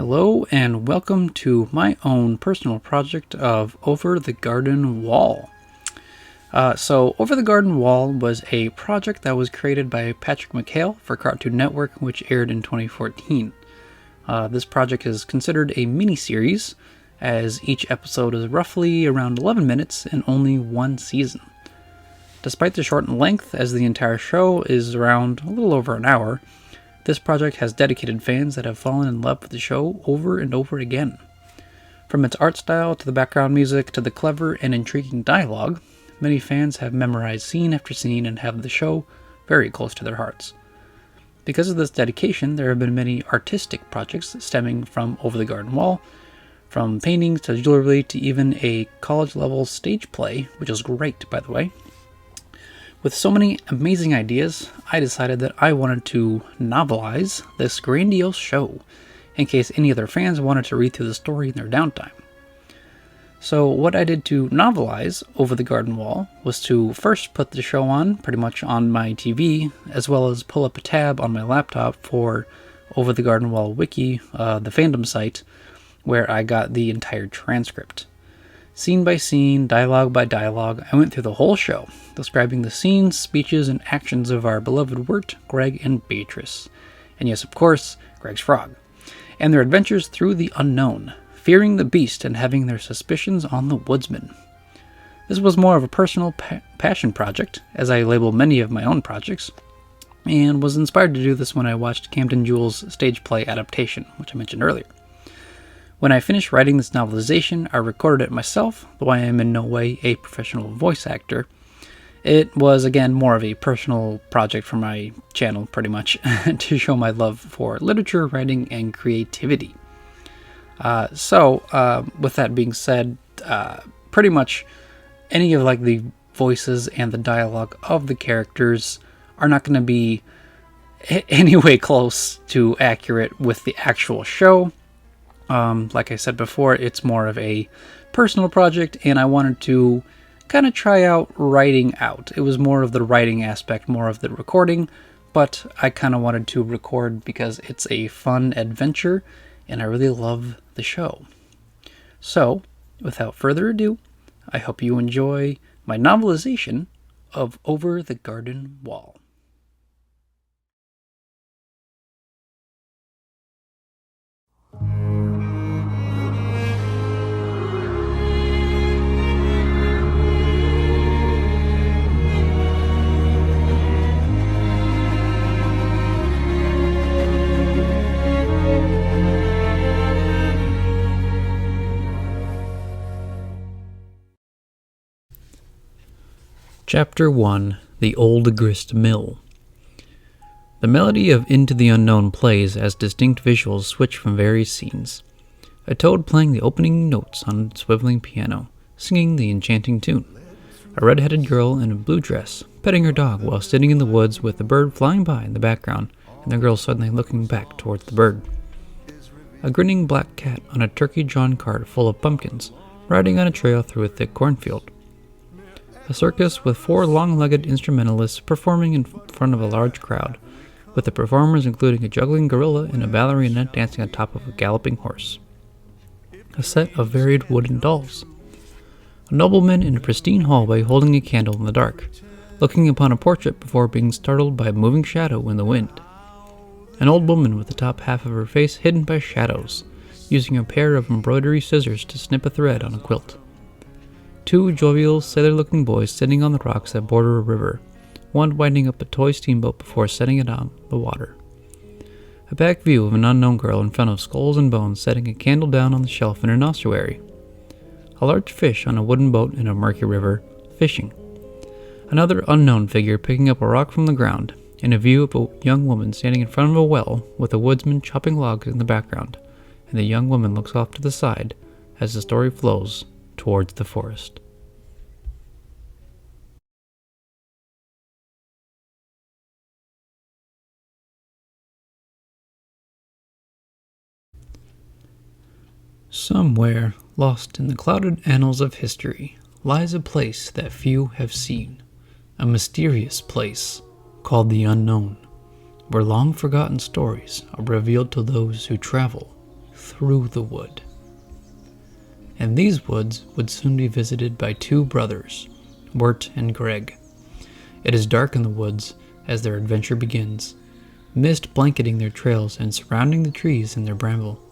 Hello and welcome to my own personal project of Over the Garden Wall. Over the Garden Wall was a project that was created by Patrick McHale for Cartoon Network, which aired in 2014. This project is considered a mini-series, as each episode is roughly around 11 minutes and only one season. Despite the shortened length, as the entire show is around a little over an hour, this project has dedicated fans that have fallen in love with the show over and over again. From its art style, to the background music, to the clever and intriguing dialogue, many fans have memorized scene after scene and have the show very close to their hearts. Because of this dedication, there have been many artistic projects stemming from Over the Garden Wall, from paintings to jewelry to even a college-level stage play, which is great, by the way. With so many amazing ideas, I decided that I wanted to novelize this grandiose show, in case any other fans wanted to read through the story in their downtime. So what I did to novelize Over the Garden Wall was to first put the show on, pretty much on my TV, as well as pull up a tab on my laptop for Over the Garden Wall Wiki, the fandom site, where I got the entire transcript. Scene by scene, dialogue by dialogue, I went through the whole show, describing the scenes, speeches, and actions of our beloved Wirt, Greg, and Beatrice. And yes, of course, Greg's frog. And their adventures through the unknown, fearing the beast and having their suspicions on the woodsman. This was more of a personal passion project, as I label many of my own projects, and was inspired to do this when I watched Camden Jewell's stage play adaptation, which I mentioned earlier. When I finished writing this novelization, I recorded it myself, though I am in no way a professional voice actor. It was, again, more of a personal project for my channel, pretty much, to show my love for literature, writing, and creativity. With that being said, pretty much any of the voices and the dialogue of the characters are not going to be any way close to accurate with the actual show. Like I said before, it's more of a personal project, and I wanted to kind of try out writing out. It was more of the writing aspect, more of the recording, but I kind of wanted to record because it's a fun adventure, and I really love the show. So, without further ado, I hope you enjoy my novelization of Over the Garden Wall. Chapter 1, The Old Grist Mill. The melody of Into the Unknown plays as distinct visuals switch from various scenes. A toad playing the opening notes on a swiveling piano, singing the enchanting tune. A red-headed girl in a blue dress, petting her dog while sitting in the woods with a bird flying by in the background, and the girl suddenly looking back towards the bird. A grinning black cat on a turkey-drawn cart full of pumpkins, riding on a trail through a thick cornfield. A circus with 4 long-legged instrumentalists performing in front of a large crowd, with the performers including a juggling gorilla and a ballerina dancing on top of a galloping horse. A set of varied wooden dolls. A nobleman in a pristine hallway holding a candle in the dark, looking upon a portrait before being startled by a moving shadow in the wind. An old woman with the top half of her face hidden by shadows, using a pair of embroidery scissors to snip a thread on a quilt. 2 jovial, sailor-looking boys sitting on the rocks that border a river, one winding up a toy steamboat before setting it on the water. A back view of an unknown girl in front of skulls and bones setting a candle down on the shelf in an ossuary. A large fish on a wooden boat in a murky river, fishing. Another unknown figure picking up a rock from the ground, and a view of a young woman standing in front of a well with a woodsman chopping logs in the background, and the young woman looks off to the side as the story flows towards the forest. Somewhere, lost in the clouded annals of history, lies a place that few have seen, a mysterious place called the Unknown, where long-forgotten stories are revealed to those who travel through the wood. And these woods would soon be visited by two brothers, Wirt and Greg. It is dark in the woods as their adventure begins, mist blanketing their trails and surrounding the trees in their bramble.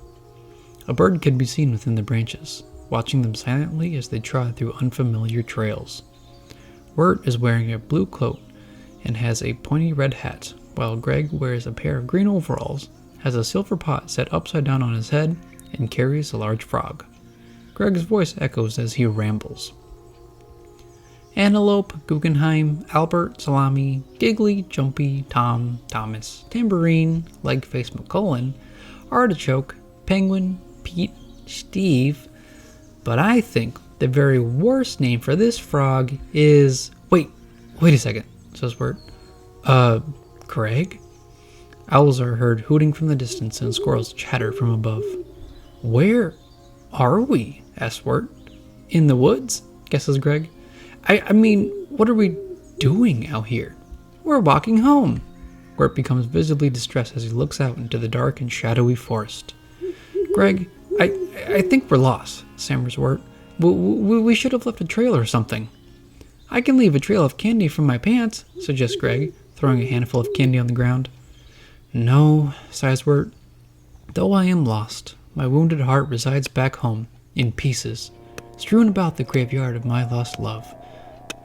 A bird could be seen within the branches, watching them silently as they trod through unfamiliar trails. Wirt is wearing a blue coat and has a pointy red hat, while Greg wears a pair of green overalls, has a silver pot set upside down on his head, and carries a large frog. Greg's voice echoes as he rambles. Antelope, Guggenheim, Albert, Salami, Giggly, Jumpy, Tom, Thomas, Tambourine, Legface McCullen, Artichoke, Penguin, Pete, Steve. But I think the very worst name for this frog is... Wait a second, says Wirt. Greg? Owls are heard hooting from the distance and squirrels chatter from above. Where are we? Asks Wirt. In the woods? Guesses Greg. I mean, what are we doing out here? We're walking home. Wirt becomes visibly distressed as he looks out into the dark and shadowy forest. Greg, I think we're lost, stammers Wirt. We should have left a trail or something. I can leave a trail of candy from my pants, suggests Greg, throwing a handful of candy on the ground. No, sighs Wirt. Though I am lost, my wounded heart resides back home, in pieces, strewn about the graveyard of my lost love.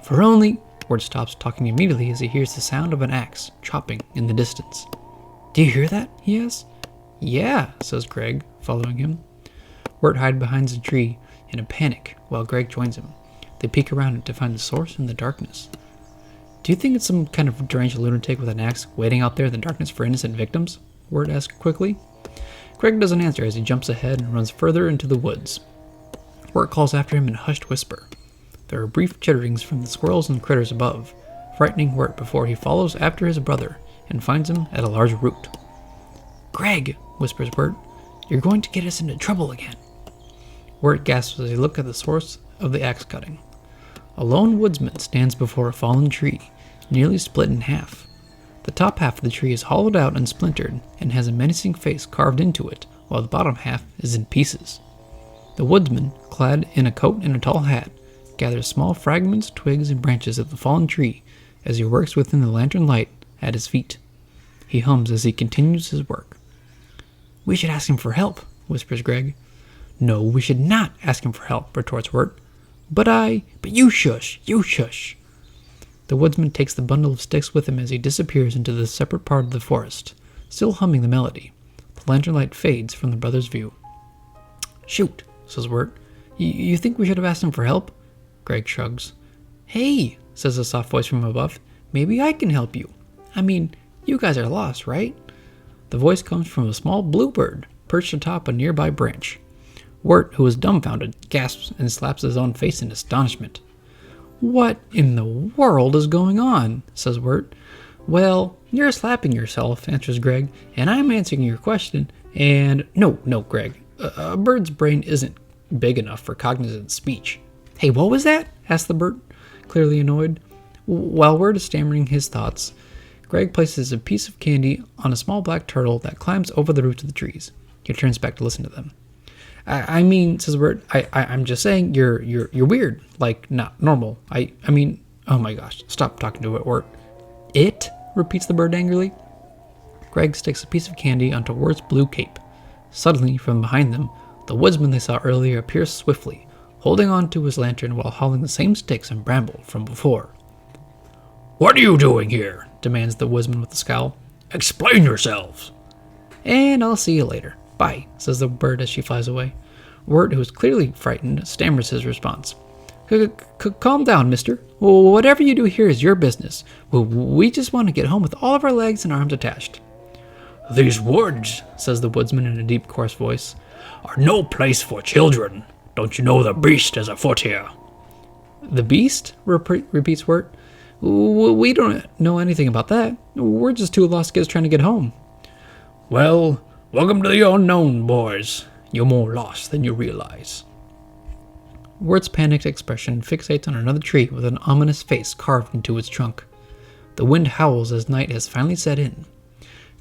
For only... Wirt stops talking immediately as he hears the sound of an axe chopping in the distance. Do you hear that? He asks. Yeah, says Greg, following him. Wirt hides behind a tree in a panic while Greg joins him. They peek around it to find the source in the darkness. Do you think it's some kind of deranged lunatic with an axe waiting out there in the darkness for innocent victims? Wirt asks quickly. Greg doesn't answer as he jumps ahead and runs further into the woods. Wirt calls after him in a hushed whisper. There are brief chitterings from the squirrels and critters above, frightening Wirt before he follows after his brother and finds him at a large root. Greg, whispers Wirt, you're going to get us into trouble again. Wirt gasps as he looks at the source of the axe cutting. A lone woodsman stands before a fallen tree, nearly split in half. The top half of the tree is hollowed out and splintered and has a menacing face carved into it, while the bottom half is in pieces. The woodsman, clad in a coat and a tall hat, gathers small fragments, twigs, and branches of the fallen tree as he works within the lantern light at his feet. He hums as he continues his work. We should ask him for help, whispers Greg. No, we should not ask him for help, retorts Wirt. But you shush, you shush. The woodsman takes the bundle of sticks with him as he disappears into the separate part of the forest, still humming the melody. The lantern light fades from the brothers' view. Shoot, says Wirt. You think we should have asked him for help? Greg shrugs. Hey, says a soft voice from above. Maybe I can help you. I mean, you guys are lost, right? The voice comes from a small bluebird perched atop a nearby branch. Wirt, who is dumbfounded, gasps and slaps his own face in astonishment. What in the world is going on? Says Wirt. Well, you're slapping yourself, answers Greg, and I'm answering your question, and... No, Greg. A bird's brain isn't big enough for cognizant speech. Hey, what was that? Asked the bird, clearly annoyed. While Wirt is stammering his thoughts, Greg places a piece of candy on a small black turtle that climbs over the roots of the trees. He turns back to listen to them. I mean, says Wirt, I'm just saying you're weird, like not normal. I mean, oh my gosh, stop talking to it, Wirt. It? Repeats the bird angrily. Greg sticks a piece of candy onto Wirt's blue cape. Suddenly, from behind them, the woodsman they saw earlier appears swiftly, holding on to his lantern while hauling the same sticks and bramble from before. What are you doing here? Demands the woodsman with a scowl. Explain yourselves. And I'll see you later. Bye, says the bird as she flies away. Wirt, who is clearly frightened, stammers his response. Calm down, mister. Whatever you do here is your business. We just want to get home with all of our legs and arms attached. These woods, says the woodsman in a deep, coarse voice, are no place for children. Don't you know the beast is afoot here? The beast? Repeats Wirt. We don't know anything about that. We're just two lost kids trying to get home. Well, welcome to the unknown, boys. You're more lost than you realize. Wirt's panicked expression fixates on another tree with an ominous face carved into its trunk. The wind howls as night has finally set in.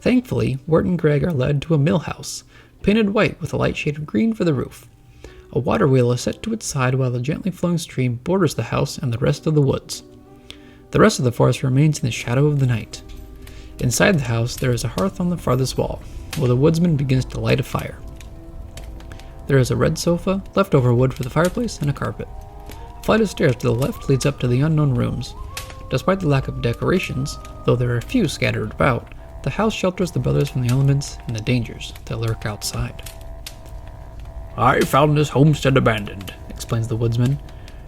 Thankfully, Wirt and Greg are led to a mill house, painted white with a light shade of green for the roof. A water wheel is set to its side while a gently flowing stream borders the house and the rest of the woods. The rest of the forest remains in the shadow of the night. Inside the house, there is a hearth on the farthest wall, where the woodsman begins to light a fire. There is a red sofa, leftover wood for the fireplace, and a carpet. A flight of stairs to the left leads up to the unknown rooms. Despite the lack of decorations, though there are a few scattered about, the house shelters the brothers from the elements and the dangers that lurk outside. I found this homestead abandoned, explains the woodsman,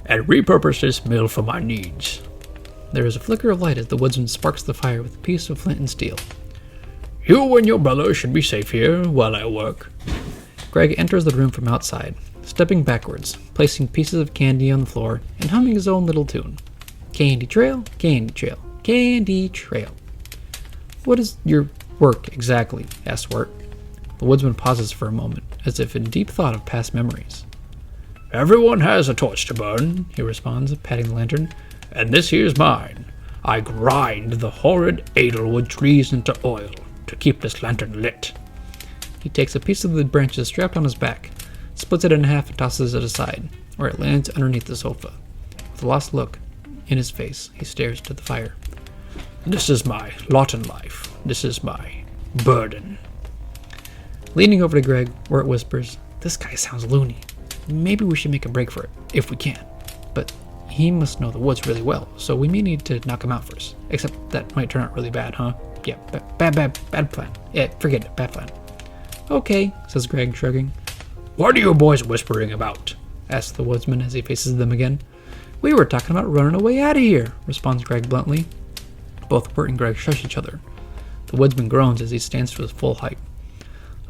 and repurposed this mill for my needs. There is a flicker of light as the woodsman sparks the fire with a piece of flint and steel. You and your brother should be safe here while I work. Greg enters the room from outside, stepping backwards, placing pieces of candy on the floor, and humming his own little tune. Candy trail, candy trail, candy trail. What is your work exactly? Asks Wirt. The woodsman pauses for a moment, as if in deep thought of past memories. Everyone has a torch to burn, he responds, patting the lantern, and this here's mine. I grind the horrid edelwood trees into oil to keep this lantern lit. He takes a piece of the branches strapped on his back, splits it in half and tosses it aside, where it lands underneath the sofa. With a lost look in his face, he stares to the fire. This is my lot in life. This is my burden. Leaning over to Greg, Wirt whispers, This guy sounds loony. Maybe we should make a break for it, if we can. But he must know the woods really well, so we may need to knock him out first. Except that might turn out really bad, huh? Yeah, bad plan. Yeah, forget it, bad plan. Okay, says Greg, shrugging. What are you boys whispering about? Asks the woodsman as he faces them again. We were talking about running away out of here, responds Greg bluntly. Both Wirt and Greg shush each other. The woodsman groans as he stands to his full height.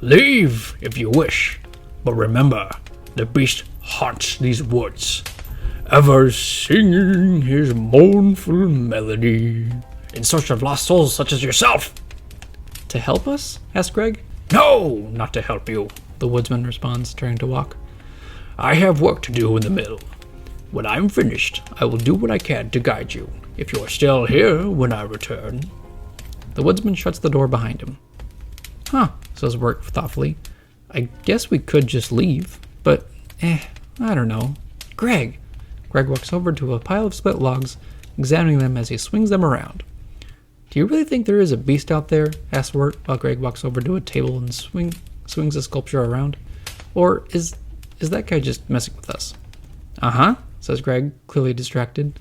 Leave, if you wish, but remember, the beast haunts these woods, ever singing his mournful melody, in search of lost souls such as yourself. To help us? Asks Greg. No, not to help you, the woodsman responds, turning to walk. I have work to do in the mill. When I'm finished, I will do what I can to guide you, if you are still here when I return. The woodsman shuts the door behind him. Huh, says Wirt thoughtfully. I guess we could just leave, but, I don't know. Greg! Greg walks over to a pile of split logs, examining them as he swings them around. Do you really think there is a beast out there? Asks Wirt while Greg walks over to a table and swings the sculpture around. Or is that guy just messing with us? Uh-huh, says Greg, clearly distracted.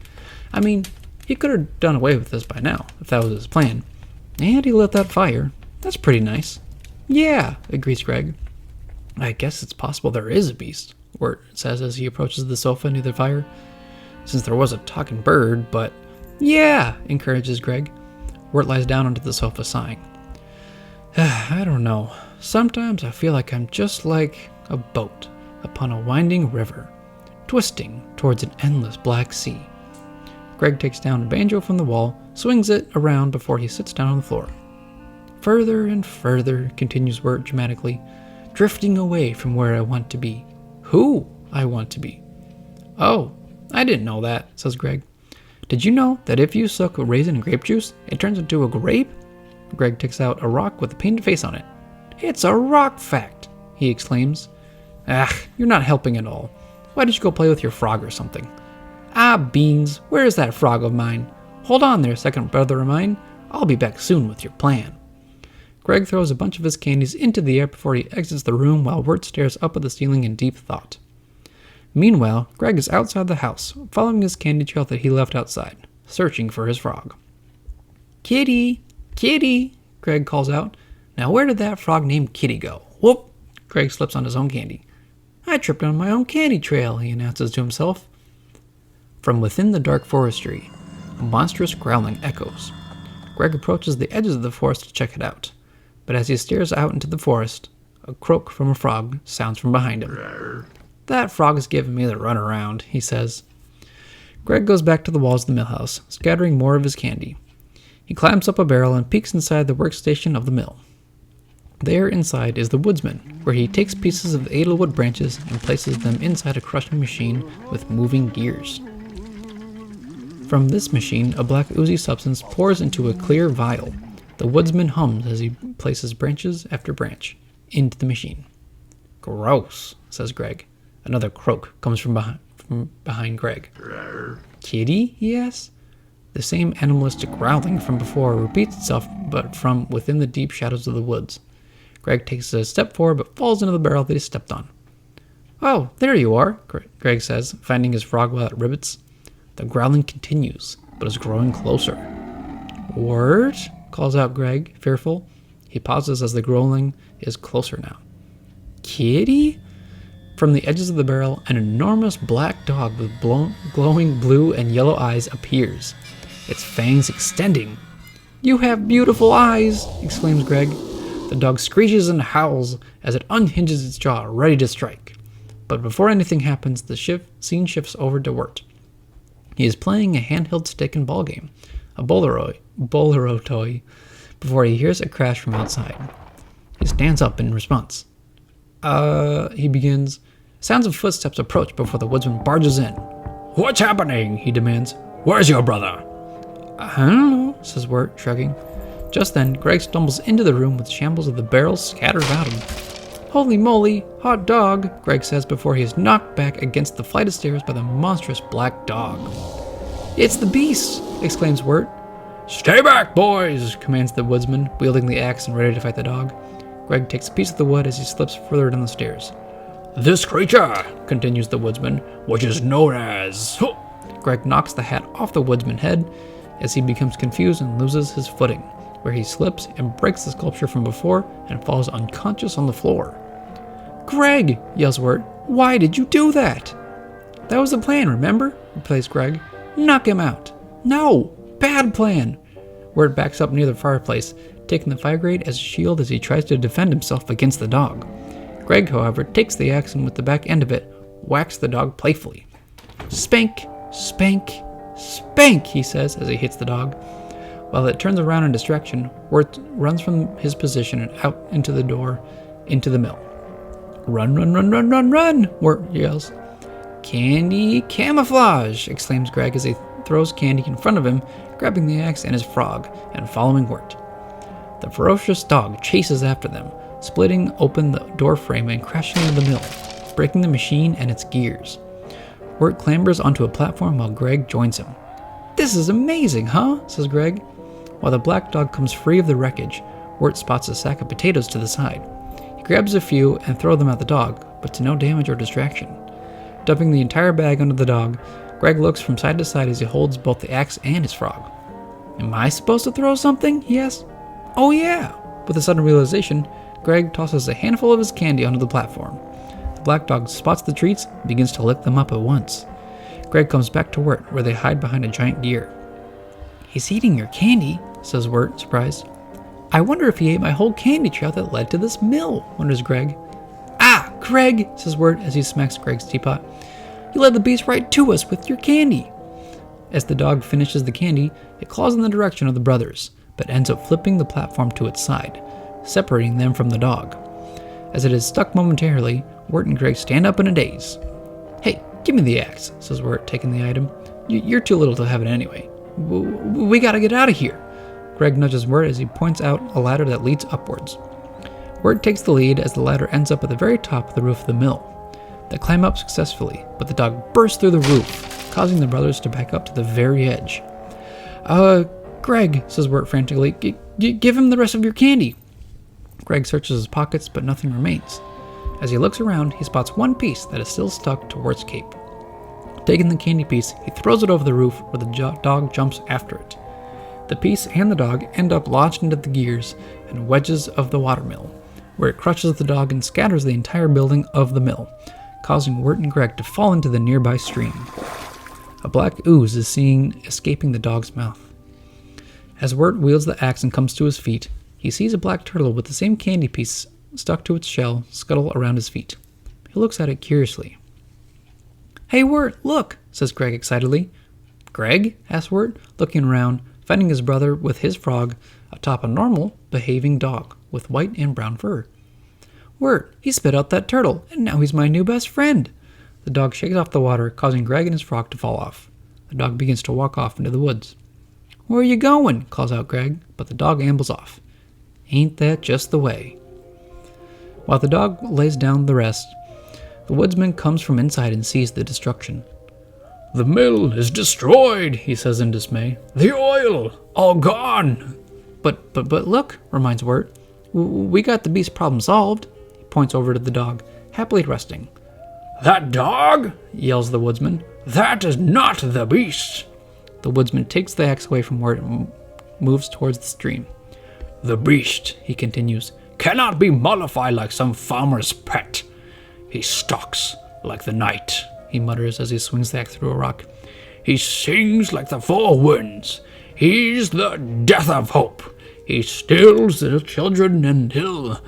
I mean, he could have done away with this by now, if that was his plan. And he lit that fire. That's pretty nice. Yeah, agrees Greg. I guess it's possible there is a beast, Wirt says as he approaches the sofa near the fire. Since there was a talking bird, but... Yeah, encourages Greg. Wirt lies down onto the sofa, sighing. I don't know. Sometimes I feel like I'm just like a boat upon a winding river, twisting towards an endless black sea. Greg takes down a banjo from the wall, swings it around before he sits down on the floor. Further and further, continues Wirt dramatically, drifting away from where I want to be. Who I want to be. Oh, I didn't know that, says Greg. Did you know that if you soak a raisin in grape juice, it turns into a grape? Greg takes out a rock with a painted face on it. It's a rock fact, he exclaims. You're not helping at all. Why don't you go play with your frog or something? Ah, beans, where's that frog of mine? Hold on there, second brother of mine. I'll be back soon with your plan. Greg throws a bunch of his candies into the air before he exits the room while Wirt stares up at the ceiling in deep thought. Meanwhile, Greg is outside the house, following his candy trail that he left outside, searching for his frog. Kitty! Kitty! Greg calls out. Now where did that frog named Kitty go? Whoop! Greg slips on his own candy. I tripped on my own candy trail, he announces to himself. From within the dark forestry, a monstrous growling echoes. Greg approaches the edges of the forest to check it out, but as he stares out into the forest, a croak from a frog sounds from behind him. That frog is giving me the runaround, he says. Greg goes back to the walls of the mill house, scattering more of his candy. He climbs up a barrel and peeks inside the workstation of the mill. There inside is the woodsman, where he takes pieces of edelwood branches and places them inside a crushing machine with moving gears. From this machine, a black oozy substance pours into a clear vial. The woodsman hums as he places branches after branch. into the machine. Gross, says Greg. Another croak comes from behind Greg. Kitty, he asks. The same animalistic growling from before repeats itself, but from within the deep shadows of the woods. Greg takes a step forward, but falls into the barrel that he stepped on. Oh, there you are, Greg says, finding his frog while it rivets. The growling continues, but is growing closer. Word? Calls out Greg, fearful. He pauses as the growling is closer now. Kitty? From the edges of the barrel, an enormous black dog with glowing blue and yellow eyes appears, its fangs extending. You have beautiful eyes, exclaims Greg. The dog screeches and howls as it unhinges its jaw, ready to strike. But before anything happens, the scene shifts over to Wirt. He is playing a handheld stick and ball game, a Bolero toy, before he hears a crash from outside. He stands up in response. He begins. Sounds of footsteps approach before the woodsman barges in. What's happening? He demands. Where's your brother? I don't know, says Wirt, shrugging. Just then, Greg stumbles into the room with shambles of the barrels scattered about him. Holy moly, hot dog, Greg says before he is knocked back against the flight of stairs by the monstrous black dog. It's the beast, exclaims Wirt. Stay back, boys, commands the woodsman, wielding the axe and ready to fight the dog. Greg takes a piece of the wood as he slips further down the stairs. This creature, continues the woodsman, which is known as... Greg knocks the hat off the woodsman's head as he becomes confused and loses his footing, where he slips and breaks the sculpture from before and falls unconscious on the floor. Greg, yells Wirt, why did you do that? That was the plan, remember? Replies Greg. Knock him out. No, bad plan. Wirt backs up near the fireplace, taking the fire grate as a shield as he tries to defend himself against the dog. Greg, however, takes the axe and with the back end of it, whacks the dog playfully. Spank, spank, spank, he says as he hits the dog. While it turns around in distraction, Wirt runs from his position and out into the door, into the mill. Run, run, run, run, run, run, Wirt yells. Candy camouflage, exclaims Greg as he throws Candy in front of him, grabbing the axe and his frog, and following Wirt. The ferocious dog chases after them, splitting open the door frame and crashing into the mill, breaking the machine and its gears. Wirt clambers onto a platform while Greg joins him. This is amazing, huh? Says Greg. While the black dog comes free of the wreckage, Wirt spots a sack of potatoes to the side. He grabs a few and throws them at the dog, but to no damage or distraction. Dumping the entire bag onto the dog, Greg looks from side to side as he holds both the axe and his frog. Am I supposed to throw something? He asks. Oh yeah! With a sudden realization, Greg tosses a handful of his candy onto the platform. The black dog spots the treats and begins to lick them up at once. Greg comes back to Wirt, where they hide behind a giant deer. He's eating your candy, says Wirt, surprised. I wonder if he ate my whole candy trail that led to this mill, wonders Greg. Ah, Greg, says Wirt as he smacks Greg's teapot. You led the beast right to us with your candy. As the dog finishes the candy, it claws in the direction of the brothers, but ends up flipping the platform to its side, separating them from the dog. As it is stuck momentarily, Wirt and Greg stand up in a daze. Hey, give me the axe, says Wirt, taking the item. You're too little to have it anyway. We gotta get out of here. Greg nudges Wirt as he points out a ladder that leads upwards. Wirt takes the lead as the ladder ends up at the very top of the roof of the mill. They climb up successfully, but the dog bursts through the roof, causing the brothers to back up to the very edge. Greg, says Wirt frantically, give him the rest of your candy. Greg searches his pockets, but nothing remains. As he looks around, he spots one piece that is still stuck to Wirt's cape. Taking the candy piece, he throws it over the roof where the dog jumps after it. The piece and the dog end up lodged into the gears and wedges of the watermill, where it crushes the dog and scatters the entire building of the mill, causing Wirt and Greg to fall into the nearby stream. A black ooze is seen escaping the dog's mouth. As Wirt wields the axe and comes to his feet, he sees a black turtle with the same candy piece stuck to its shell scuttle around his feet. He looks at it curiously. Hey Wirt, look, says Greg excitedly. Greg? asks Wirt, looking around, finding his brother with his frog atop a normal behaving dog with white and brown fur. Wirt, he spit out that turtle, and now he's my new best friend. The dog shakes off the water, causing Greg and his frog to fall off. The dog begins to walk off into the woods. Where are you going? Calls out Greg, but the dog ambles off. Ain't that just the way? While the dog lays down the rest, the woodsman comes from inside and sees the destruction. The mill is destroyed, he says in dismay. The oil, all gone. But look, reminds Wirt. We got the beast problem solved. He points over to the dog, happily resting. That dog? Yells the woodsman. That is not the beast. The woodsman takes the axe away from Wirt and moves towards the stream. The beast, he continues, cannot be mollified like some farmer's pet. He stalks like the night, he mutters as he swings the axe through a rock. He sings like the four winds. He's the death of hope. He steals the children and he'll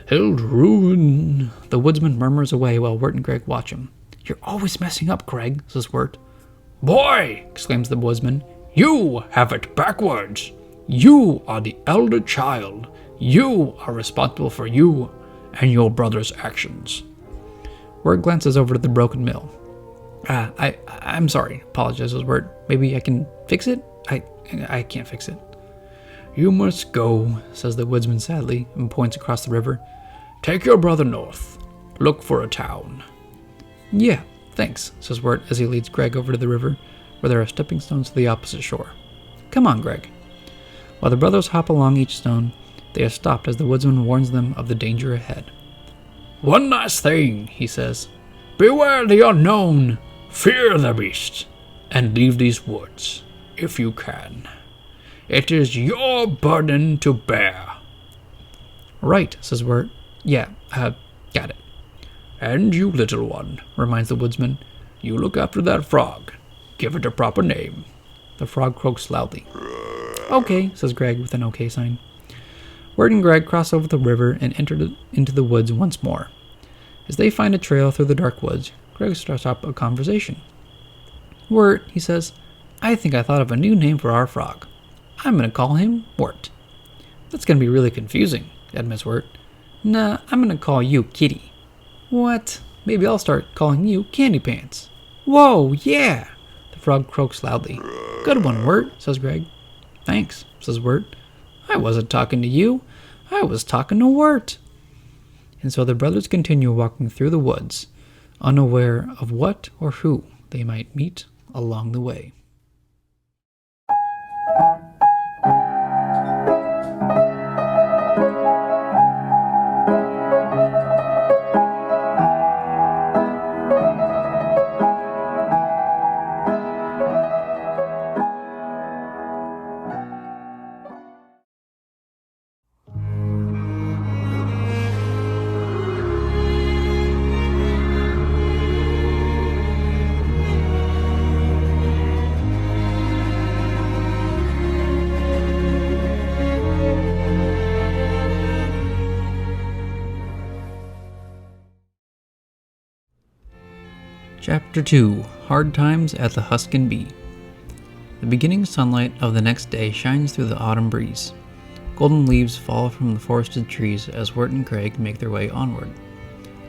ruin. The woodsman murmurs away while Wirt and Greg watch him. You're always messing up, Greg, says Wirt. Boy, exclaims the woodsman, you have it backwards. You are the elder child. You are responsible for you and your brother's actions. Wirt glances over to the broken mill. I'm sorry, apologizes Wirt. Maybe I can fix it? I can't fix it. You must go, says the woodsman sadly, and points across the river. Take your brother north. Look for a town. Yeah, thanks, says Wirt as he leads Greg over to the river, where there are stepping stones to the opposite shore. Come on, Greg. While the brothers hop along each stone, they are stopped as the woodsman warns them of the danger ahead. One last thing, he says. Beware the unknown. Fear the beast. And leave these woods, if you can. It is your burden to bear. Right, says Wirt. Yeah, got it. And you, little one, reminds the woodsman, you look after that frog. Give it a proper name. The frog croaks loudly. Okay, says Greg with an okay sign. Wirt and Greg cross over the river and enter into the woods once more. As they find a trail through the dark woods, Greg starts up a conversation. Wirt, he says, I think I thought of a new name for our frog. I'm going to call him Wirt. That's going to be really confusing, admits Wirt. Nah, I'm going to call you Kitty. What? Maybe I'll start calling you Candy Pants. Whoa, yeah! The frog croaks loudly. Good one, Wirt, says Greg. Thanks, says Wirt. I wasn't talking to you. I was talking to Wirt. And so the brothers continue walking through the woods, unaware of what or who they might meet along the way. Chapter 2 Hard Times at the Huskin Bee. The beginning sunlight of the next day shines through the autumn breeze. Golden leaves fall from the forested trees as Wirt and Craig make their way onward.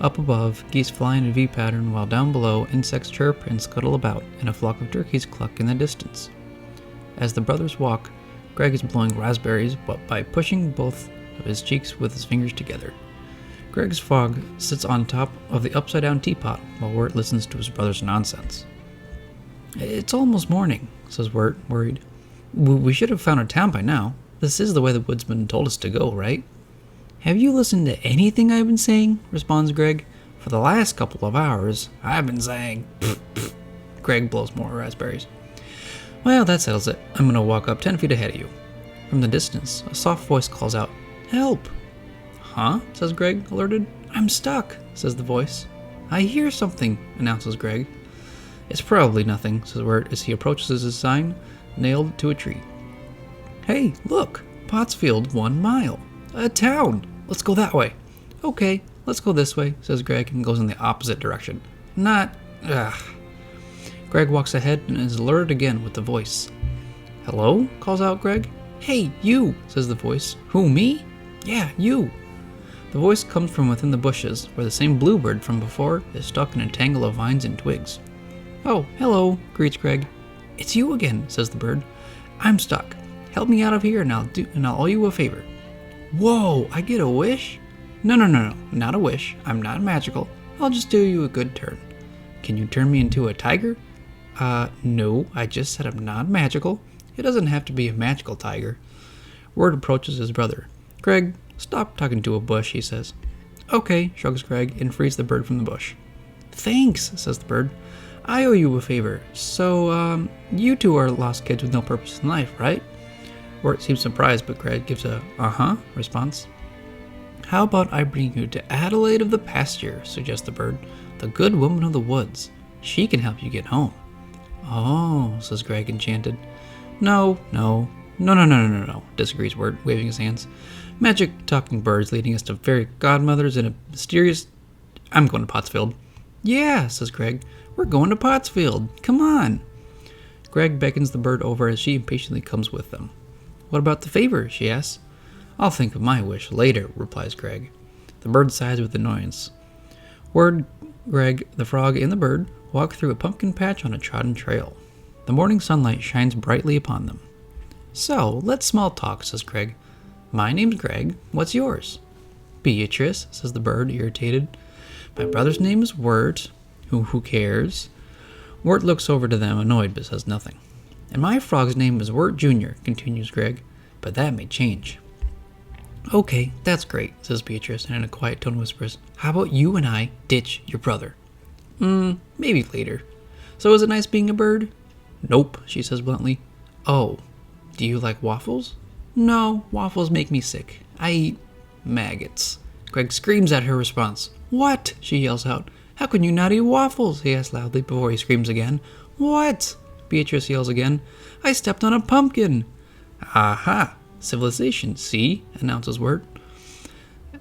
Up above, geese fly in a V pattern, while down below, insects chirp and scuttle about, and a flock of turkeys cluck in the distance. As the brothers walk, Greg is blowing raspberries by pushing both of his cheeks with his fingers together. Greg's frog sits on top of the upside-down teapot while Wirt listens to his brother's nonsense. It's almost morning, says Wirt, worried. We should have found a town by now. This is the way the woodsman told us to go, right? Have you listened to anything I've been saying? Responds Greg. For the last couple of hours, I've been saying... Greg blows more raspberries. Well, that settles it. I'm going to walk up 10 feet ahead of you. From the distance, a soft voice calls out, Help! Huh? Says Greg, alerted. I'm stuck, says the voice. I hear something, announces Greg. It's probably nothing, says Wirt as he approaches his sign, nailed to a tree. Hey, look! Pottsfield 1 mile. A town! Let's go that way. Okay, let's go this way, says Greg and goes in the opposite direction. Greg walks ahead and is alerted again with the voice. Hello? Calls out Greg. Hey, you, says the voice. Who, me? Yeah, you. The voice comes from within the bushes, where the same bluebird from before is stuck in a tangle of vines and twigs. Oh, hello, greets Greg. It's you again, says the bird. I'm stuck. Help me out of here and I'll owe you a favor. Whoa, I get a wish? No, not a wish. I'm not magical. I'll just do you a good turn. Can you turn me into a tiger? No, I just said I'm not magical. It doesn't have to be a magical tiger. Wirt approaches his brother. Greg, stop talking to a bush, he says. Okay, shrugs Greg, and frees the bird from the bush. Thanks, says the bird. I owe you a favor. So, you two are lost kids with no purpose in life, right? Wirt seems surprised, but Greg gives a response. How about I bring you to Adelaide of the pasture, suggests the bird, the good woman of the woods. She can help you get home. Oh, says Greg, enchanted. No, disagrees Wirt, waving his hands. Magic talking birds leading us to fairy godmothers and a mysterious... I'm going to Pottsfield. Yeah, says Greg. We're going to Pottsfield. Come on. Greg beckons the bird over as she impatiently comes with them. What about the favor, she asks. I'll think of my wish later, replies Greg. The bird sighs with annoyance. Wirt, Greg, the frog, and the bird walk through a pumpkin patch on a trodden trail. The morning sunlight shines brightly upon them. So, let's small talk, says Greg. My name's Greg. What's yours? Beatrice, says the bird, irritated. My brother's name is Wirt. Who cares? Wirt looks over to them, annoyed, but says nothing. And my frog's name is Wirt Jr., continues Greg, but that may change. Okay, that's great, says Beatrice, and in a quiet tone whispers, how about you and I ditch your brother? Maybe later. So is it nice being a bird? Nope, she says bluntly. Oh, do you like waffles? No, waffles make me sick. I eat maggots. Greg screams at her response. What? She yells out. How can you not eat waffles? He asks loudly before he screams again. What? Beatrice yells again. I stepped on a pumpkin. Aha! Civilization, see? Announces Wirt.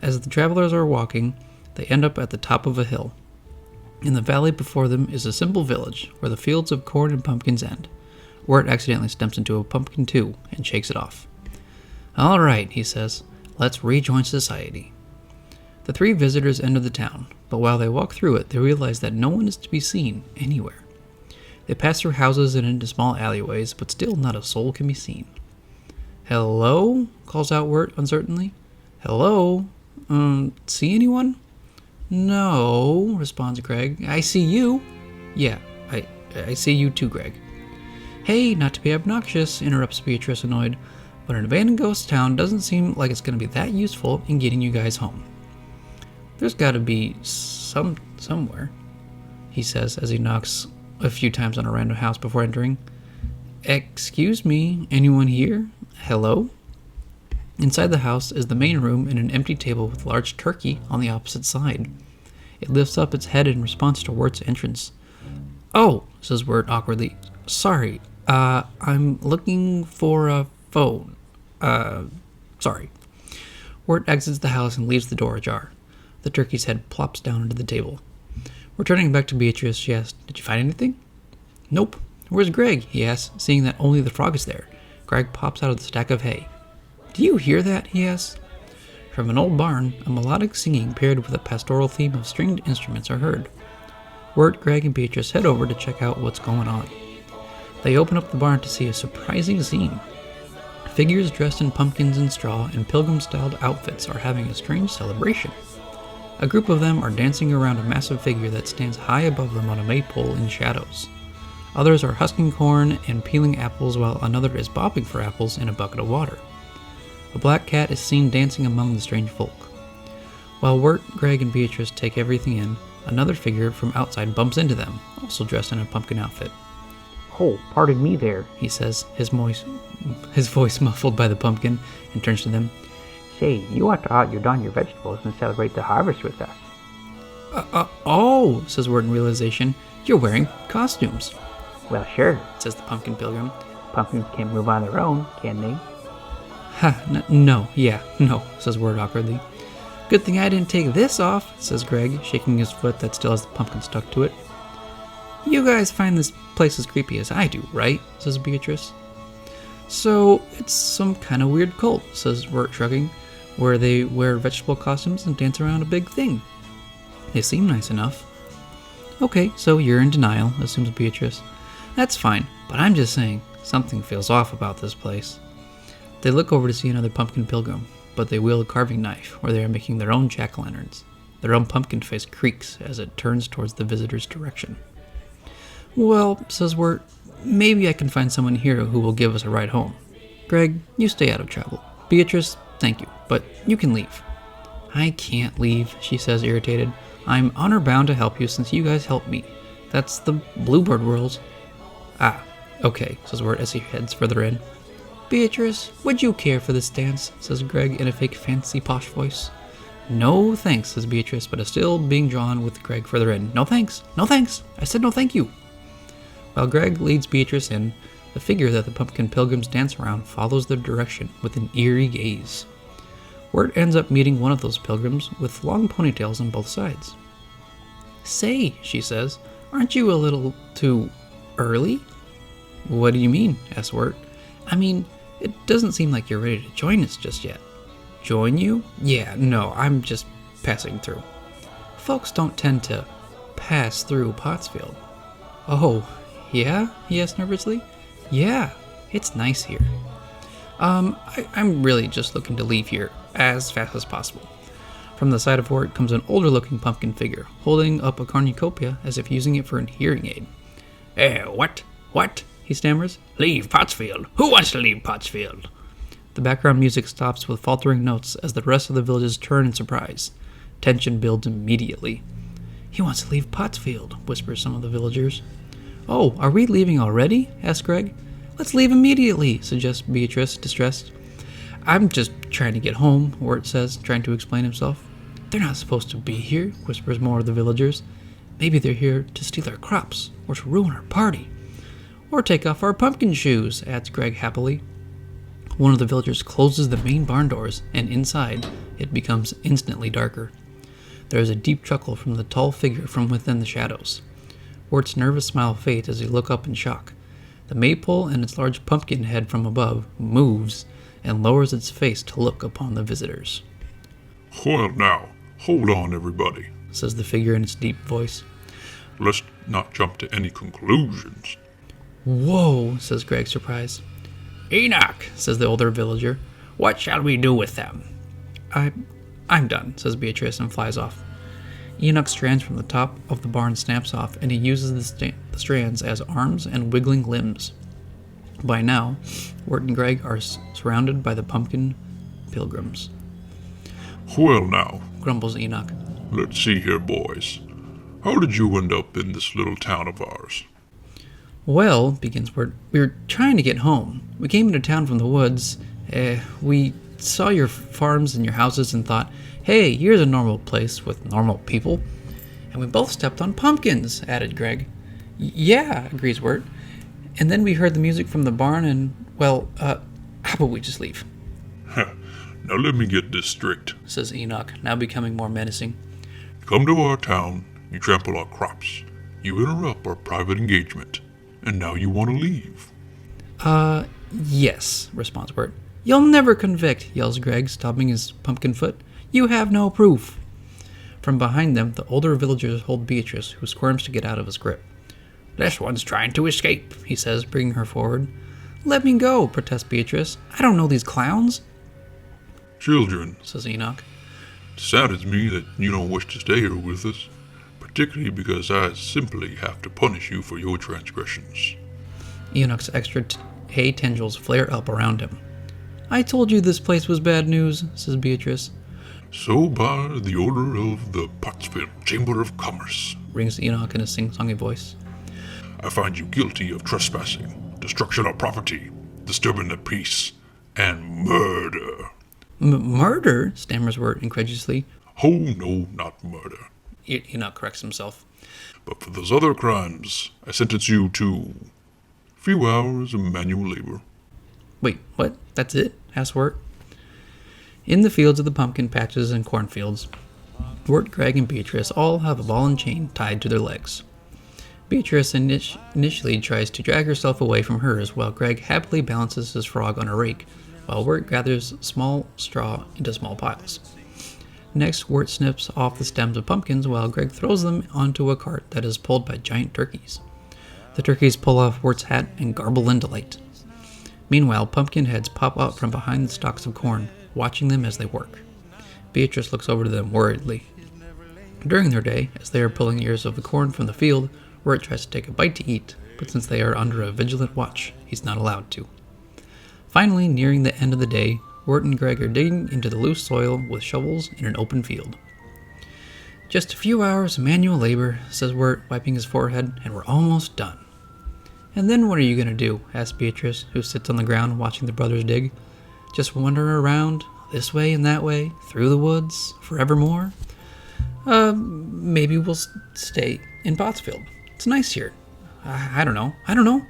As the travelers are walking, they end up at the top of a hill. In the valley before them is a simple village, where the fields of corn and pumpkins end. Wirt accidentally steps into a pumpkin too, and shakes it off. All right, he says, let's rejoin society. The three visitors enter the town, but while they walk through it, they realize that no one is to be seen anywhere. They pass through houses and into small alleyways, but still not a soul can be seen. Hello? Calls out Wirt uncertainly. Hello? See anyone? No, responds Greg. I see you. Yeah, I see you too, Greg. Hey, not to be obnoxious, interrupts Beatrice, annoyed, but an abandoned ghost town doesn't seem like it's going to be that useful in getting you guys home. There's got to be somewhere, he says as he knocks a few times on a random house before entering. Excuse me, anyone here? Hello? Inside the house is the main room and an empty table with a large turkey on the opposite side. It lifts up its head in response to Wirt's entrance. Oh, says Wirt awkwardly. Sorry, I'm looking for a phone. Sorry. Wirt exits the house and leaves the door ajar. The turkey's head plops down into the table. Returning back to Beatrice, she asks, Did you find anything? Nope. Where's Greg? He asks, seeing that only the frog is there. Greg pops out of the stack of hay. Do you hear that? He asks. From an old barn, a melodic singing paired with a pastoral theme of stringed instruments are heard. Wirt, Greg, and Beatrice head over to check out what's going on. They open up the barn to see a surprising scene. Figures dressed in pumpkins and straw and pilgrim-styled outfits are having a strange celebration. A group of them are dancing around a massive figure that stands high above them on a maypole in shadows. Others are husking corn and peeling apples while another is bobbing for apples in a bucket of water. A black cat is seen dancing among the strange folk. While Wirt, Greg, and Beatrice take everything in, another figure from outside bumps into them, also dressed in a pumpkin outfit. Oh, pardon me there, he says, his voice muffled by the pumpkin, and turns to them. Say, you ought to out your darn your vegetables and celebrate the harvest with us. Oh, says Wirt in realization, you're wearing costumes. Well, sure, says the pumpkin pilgrim. Pumpkins can't move on their own, can they? Ha, no, says Wirt awkwardly. Good thing I didn't take this off, says Greg, shaking his foot that still has the pumpkin stuck to it. You guys find this place as creepy as I do, right? Says Beatrice. So, it's some kind of weird cult, says Wirt shrugging, where they wear vegetable costumes and dance around a big thing. They seem nice enough. Okay, so you're in denial, assumes Beatrice. That's fine, but I'm just saying, something feels off about this place. They look over to see another pumpkin pilgrim, but they wield a carving knife, where they are making their own jack-o'-lanterns. Their own pumpkin face creaks as it turns towards the visitor's direction. Well, says Wirt, maybe I can find someone here who will give us a ride home. Greg, you stay out of trouble. Beatrice, thank you, but you can leave. I can't leave, she says, irritated. I'm honor-bound to help you since you guys helped me. That's the Bluebird rules. Ah, okay, says Wirt as he heads further in. Beatrice, would you care for this dance? Says Greg in a fake fancy posh voice. No thanks, says Beatrice, but is still being drawn with Greg further in. No thanks, no thanks, I said no thank you. While Greg leads Beatrice in, the figure that the pumpkin pilgrims dance around follows their direction with an eerie gaze. Wirt ends up meeting one of those pilgrims with long ponytails on both sides. Say, she says, aren't you a little too early? What do you mean? Asks Wirt. I mean, it doesn't seem like you're ready to join us just yet. Join you? Yeah, no, I'm just passing through. Folks don't tend to pass through Pottsfield. Oh, yeah? He asked nervously. Yeah, it's nice here. I'm really just looking to leave here as fast as possible. From the side of Wirt comes an older-looking pumpkin figure, holding up a cornucopia as if using it for a hearing aid. What? What? He stammers. Leave Pottsfield? Who wants to leave Pottsfield? The background music stops with faltering notes as the rest of the villagers turn in surprise. Tension builds immediately. He wants to leave Pottsfield, whispers some of the villagers. Oh, are we leaving already? Asks Greg. Let's leave immediately, suggests Beatrice, distressed. I'm just trying to get home, Wirt says, trying to explain himself. They're not supposed to be here, whispers more of the villagers. Maybe they're here to steal our crops, or to ruin our party. Or take off our pumpkin shoes, adds Greg happily. One of the villagers closes the main barn doors, and inside, it becomes instantly darker. There is a deep chuckle from the tall figure from within the shadows. Wirt's nervous smile fades as he looks up in shock. The maypole and its large pumpkin head from above moves and lowers its face to look upon the visitors. Well now, hold on everybody, says the figure in its deep voice. Let's not jump to any conclusions. Whoa, says Greg, surprised. Enoch, says the older villager, what shall we do with them? I'm done, says Beatrice and flies off. Enoch's strands from the top of the barn snaps off, and he uses the strands as arms and wiggling limbs. By now, Wirt and Greg are surrounded by the pumpkin pilgrims. Well now, grumbles Enoch. Let's see here, boys. How did you end up in this little town of ours? Well, begins Wirt, we were trying to get home. We came into town from the woods. We saw your farms and your houses and thought, hey, here's a normal place with normal people. And we both stepped on pumpkins, added Greg. Yeah, agrees Wirt. And then we heard the music from the barn and, well, how about we just leave? Now let me get this straight, says Enoch, now becoming more menacing. Come to our town, you trample our crops, you interrupt our private engagement, and now you want to leave. Yes, responds Wirt. You'll never convict, yells Greg, stomping his pumpkin foot. You have no proof. From behind them, the older villagers hold Beatrice, who squirms to get out of his grip. This one's trying to escape, he says, bringing her forward. Let me go, protests Beatrice. I don't know these clowns. Children, says Enoch. It saddens me that you don't wish to stay here with us, particularly because I simply have to punish you for your transgressions. Enoch's extra hay tendrils flare up around him. I told you this place was bad news, says Beatrice. So by the order of the Pottsfield Chamber of Commerce, rings Enoch in a sing-songy voice. I find you guilty of trespassing, destruction of property, disturbing the peace, and murder. Murder? Stammers Wirt incredulously. Oh, no, not murder. Enoch corrects himself. But for those other crimes, I sentence you to a few hours of manual labor. Wait, what? That's it? Asks Wirt. In the fields of the pumpkin patches and cornfields, Wirt, Greg, and Beatrice all have a ball and chain tied to their legs. Beatrice initially tries to drag herself away from hers, while Greg happily balances his frog on a rake, while Wirt gathers small straw into small piles. Next, Wirt snips off the stems of pumpkins, while Greg throws them onto a cart that is pulled by giant turkeys. The turkeys pull off Wirt's hat and garble in delight. Meanwhile, pumpkin heads pop up from behind the stalks of corn. watching them as they work. Beatrice looks over to them worriedly. During their day, as they are pulling ears of the corn from the field, Wirt tries to take a bite to eat, but since they are under a vigilant watch, he's not allowed to. Finally, nearing the end of the day, Wirt and Greg are digging into the loose soil with shovels in an open field. Just a few hours of manual labor, says Wirt, wiping his forehead, and we're almost done. And then what are you going to do? Asks Beatrice, who sits on the ground watching the brothers dig. Just wander around, this way and that way, through the woods, forevermore? Maybe we'll stay in Pottsfield. It's nice here. I don't know.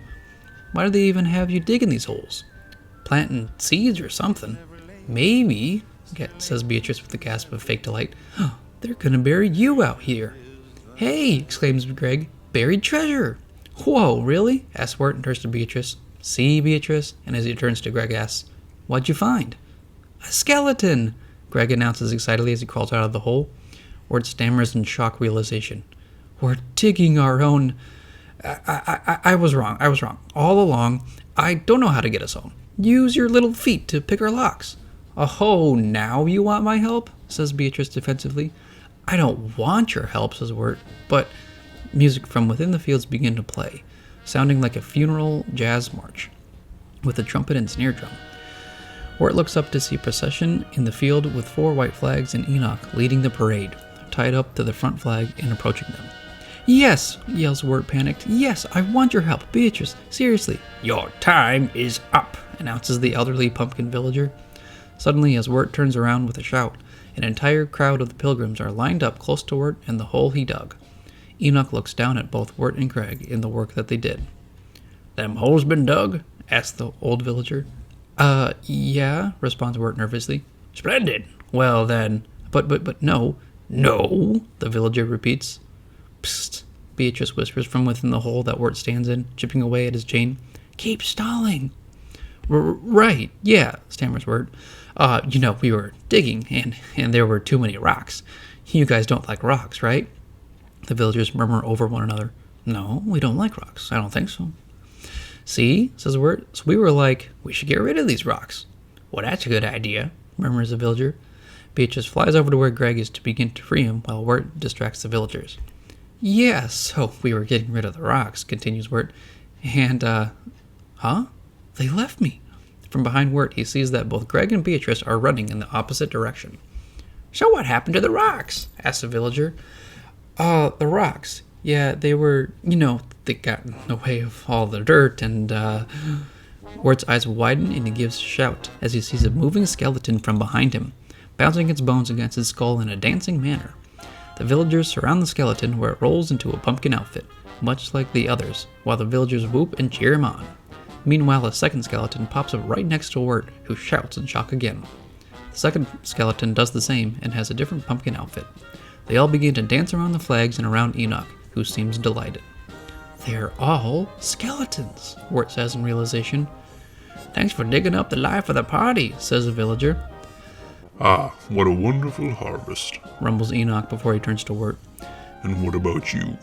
Why do they even have you digging these holes? Planting seeds or something? Maybe, says Beatrice with a gasp of fake delight. They're gonna bury you out here. Hey, exclaims Greg, buried treasure. Whoa, really? Asks Wirt and turns to Beatrice. See, Beatrice? And as he turns to Greg asks, what'd you find? A skeleton, Greg announces excitedly as he crawls out of the hole. Wirt stammers in shock realization. We're digging our own... I was wrong. All along, I don't know how to get us home. Use your little feet to pick our locks. Oh, now you want my help? Says Beatrice defensively. I don't want your help, says Wirt, but music from within the fields began to play, sounding like a funeral jazz march, with a trumpet and snare drum. Wirt looks up to see a procession in the field with 4 white flags and Enoch leading the parade, tied up to the front flag and approaching them. Yes, yells Wirt panicked. Yes, I want your help, Beatrice, seriously. Your time is up, announces the elderly pumpkin villager. Suddenly, as Wirt turns around with a shout, an entire crowd of the pilgrims are lined up close to Wirt and the hole he dug. Enoch looks down at both Wirt and Greg in the work that they did. Them holes been dug? Asks the old villager. Yeah, responds Wirt nervously. Splendid. Well then... But no. No, the villager repeats. Psst, Beatrice whispers from within the hole that Wirt stands in, chipping away at his chain. Keep stalling. Right, yeah, stammers Wirt. We were digging, and there were too many rocks. You guys don't like rocks, right? The villagers murmur over one another. No, we don't like rocks. I don't think so. See, says Wirt, so we were like, we should get rid of these rocks. Well, that's a good idea, murmurs the villager. Beatrice flies over to where Greg is to begin to free him, while Wirt distracts the villagers. Yeah, so we were getting rid of the rocks, continues Wirt. And, They left me. From behind Wirt, he sees that both Greg and Beatrice are running in the opposite direction. So what happened to the rocks? Asks the villager. The rocks. Yeah, they were, they got in the way of all the dirt, and, Wirt's eyes widen and he gives a shout as he sees a moving skeleton from behind him, bouncing its bones against his skull in a dancing manner. The villagers surround the skeleton where it rolls into a pumpkin outfit, much like the others, while the villagers whoop and cheer him on. Meanwhile, a second skeleton pops up right next to Wirt, who shouts in shock again. The second skeleton does the same and has a different pumpkin outfit. They all begin to dance around the flags and around Enoch, who seems delighted. They're all skeletons, Wirt says in realization. Thanks for digging up the life of the party, says the villager. Ah, what a wonderful harvest, rumbles Enoch before he turns to Wirt. And what about you?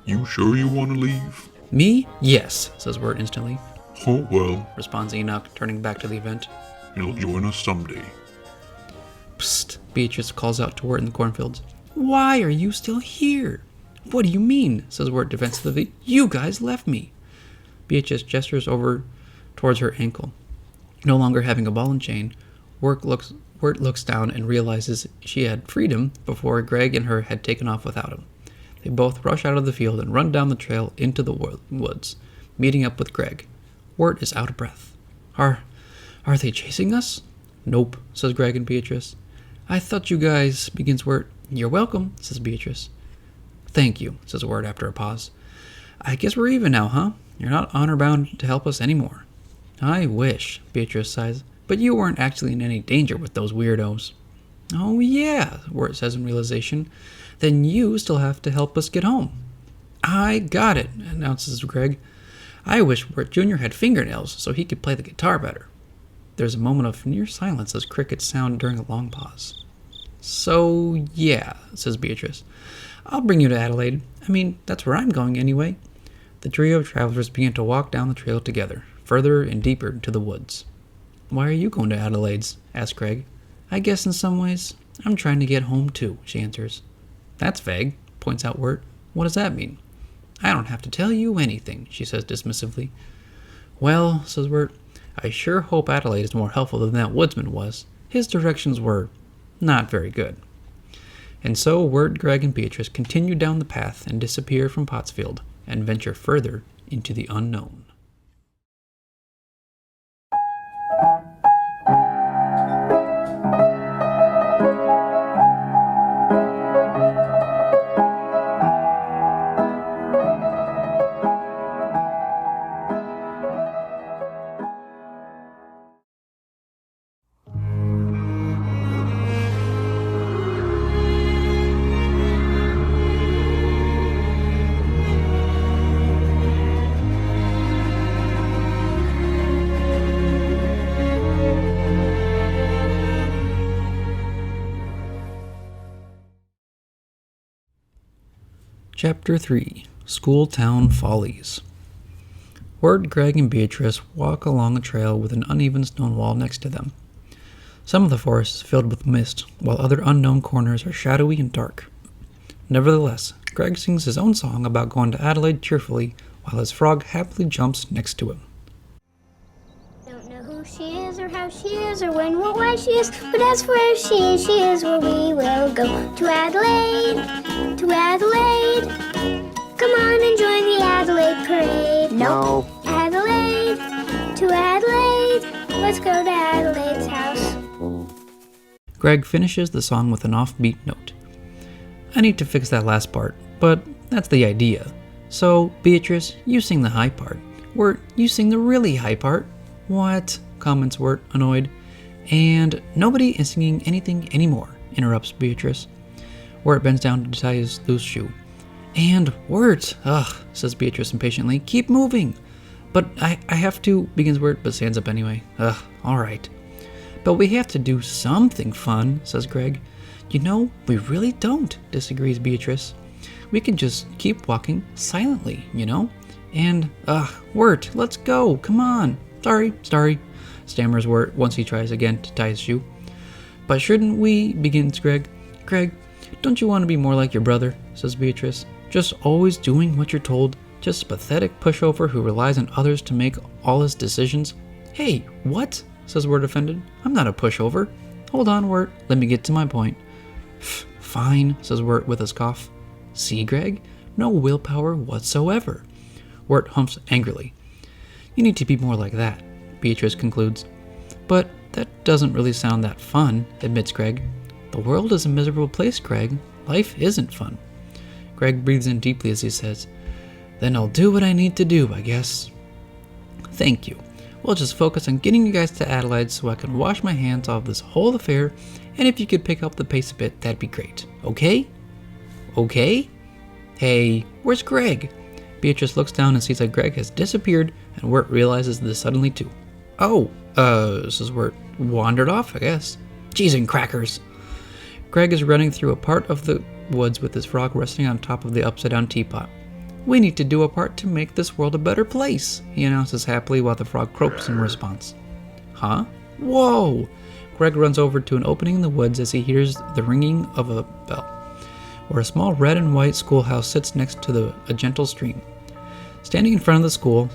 You sure you want to leave? Me? Yes, says Wirt instantly. Oh, well, responds Enoch, turning back to the event. You'll join us someday. Psst, Beatrice calls out to Wirt in the cornfields. Why are you still here? What do you mean? Says Wirt defensively. You guys left me. Beatrice gestures over towards her ankle. No longer having a ball and chain, Wirt looks down and realizes she had freed him before Greg and her had taken off without him. They both rush out of the field and run down the trail into the woods, meeting up with Greg. Wirt is out of breath. Are they chasing us? Nope, says Greg and Beatrice. I thought you guys, begins Wirt. You're welcome, says Beatrice. Thank you, says Wirt after a pause. I guess we're even now, huh? You're not honor-bound to help us anymore. I wish, Beatrice sighs, but you weren't actually in any danger with those weirdos. Oh yeah, Wirt says in realization. Then you still have to help us get home. I got it, announces Greg. I wish Wirt Jr. had fingernails so he could play the guitar better. There's a moment of near silence as crickets sound during a long pause. So, yeah, says Beatrice. I'll bring you to Adelaide. I mean, that's where I'm going anyway. The trio of travelers begin to walk down the trail together, further and deeper into the woods. Why are you going to Adelaide's? Asked Greg. I guess in some ways, I'm trying to get home too, she answers. That's vague, points out Wirt. What does that mean? I don't have to tell you anything, she says dismissively. Well, says Wirt, I sure hope Adelaide is more helpful than that woodsman was. His directions were not very good. And so Wirt, Greg, and Beatrice continue down the path and disappear from Pottsfield and venture further into the unknown. Chapter 3, Schooltown Follies. Wirt, Greg, and Beatrice walk along a trail with an uneven stone wall next to them. Some of the forest is filled with mist, while other unknown corners are shadowy and dark. Nevertheless, Greg sings his own song about going to Adelaide cheerfully, while his frog happily jumps next to him. Don't know who she is, or how she is, or when or why she is, but as for where she is where we will go. To Adelaide, to Adelaide. Come on and join the Adelaide parade. No. Adelaide, to Adelaide. Let's go to Adelaide's house. Greg finishes the song with an offbeat note. I need to fix that last part, but that's the idea. So, Beatrice, you sing the high part. Wirt, you sing the really high part. What? Comments Wirt, annoyed. And nobody is singing anything anymore, interrupts Beatrice. Wirt bends down to tie his loose shoe. And Wirt, says Beatrice impatiently, keep moving. But I have to, begins Wirt, but stands up anyway. Alright. But we have to do something fun, says Greg. You know, we really don't, disagrees Beatrice. We can just keep walking silently, you know? And, Wirt, let's go, come on. Sorry, stammers Wirt once he tries again to tie his shoe. But shouldn't we, begins Greg. Greg, don't you want to be more like your brother, says Beatrice. Just always doing what you're told, just a pathetic pushover who relies on others to make all his decisions. Hey, what? Says Wirt offended. I'm not a pushover. Hold on, Wirt, let me get to my point. Fine, says Wirt with a scoff. See, Greg? No willpower whatsoever. Wirt humps angrily. You need to be more like that, Beatrice concludes. But that doesn't really sound that fun, admits Greg. The world is a miserable place, Greg. Life isn't fun. Greg breathes in deeply as he says, Then I'll do what I need to do, I guess. Thank you. We'll just focus on getting you guys to Adelaide so I can wash my hands off this whole affair, and if you could pick up the pace a bit, that'd be great. Okay? Okay? Hey, where's Greg? Beatrice looks down and sees that Greg has disappeared, and Wirt realizes this suddenly too. Says Wirt. Wandered off, I guess. Cheese and crackers. Greg is running through a part of the woods with his frog resting on top of the upside-down teapot. We need to do a part to make this world a better place, he announces happily while the frog croaks in response. Huh? Whoa! Greg runs over to an opening in the woods as he hears the ringing of a bell, where a small red and white schoolhouse sits next to a gentle stream. Standing in front of the school,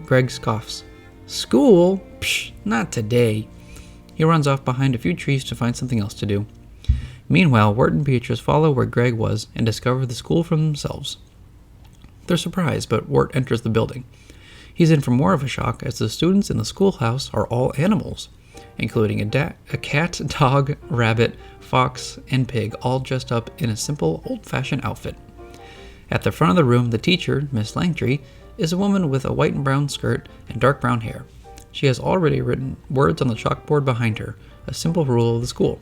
Greg scoffs. School? Psh, not today. He runs off behind a few trees to find something else to do. Meanwhile, Wirt and Beatrice follow where Greg was and discover the school for themselves. They're surprised, but Wirt enters the building. He's in for more of a shock as the students in the schoolhouse are all animals, including a cat, dog, rabbit, fox, and pig, all dressed up in a simple, old-fashioned outfit. At the front of the room, the teacher, Miss Langtry, is a woman with a white and brown skirt and dark brown hair. She has already written words on the chalkboard behind her, a simple rule of the school.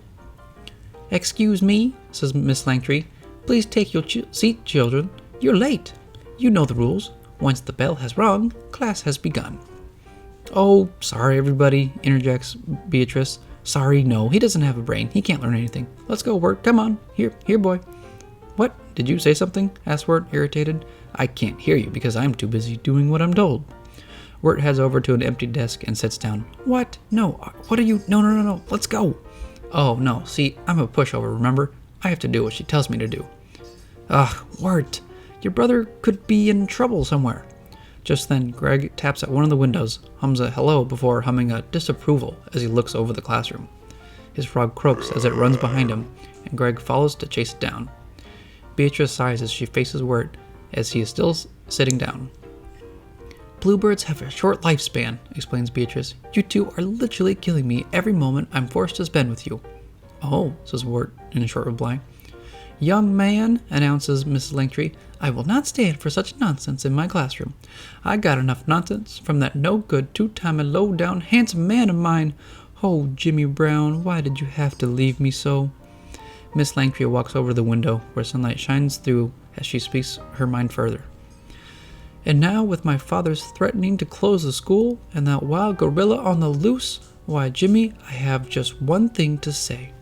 Excuse me, says Miss Langtry. Please take your seat, children. You're late. You know the rules. Once the bell has rung, class has begun. Oh, sorry, everybody, interjects Beatrice. Sorry, no, he doesn't have a brain. He can't learn anything. Let's go, Wirt. Come on. Here, boy. What? Did you say something? Asked Wirt, irritated. I can't hear you because I'm too busy doing what I'm told. Wirt heads over to an empty desk and sits down. What? No. What are you? No. Let's go. Oh, no, see, I'm a pushover, remember? I have to do what she tells me to do. Ugh, Wirt, your brother could be in trouble somewhere. Just then, Greg taps at one of the windows, hums a hello before humming a disapproval as he looks over the classroom. His frog croaks as it runs behind him, and Greg follows to chase it down. Beatrice sighs as she faces Wirt as he is still sitting down. Bluebirds have a short lifespan, explains Beatrice. You two are literally killing me every moment I'm forced to spend with you. Oh, says Wirt in a short reply. Young man, announces Mrs. Langtry, I will not stand for such nonsense in my classroom. I got enough nonsense from that no-good, two-timing, low-down, handsome man of mine. Oh, Jimmy Brown, why did you have to leave me so? Miss Langtry walks over to the window where sunlight shines through as she speaks her mind further. And now, with my father's threatening to close the school and that wild gorilla on the loose, why, Jimmy, I have just one thing to say.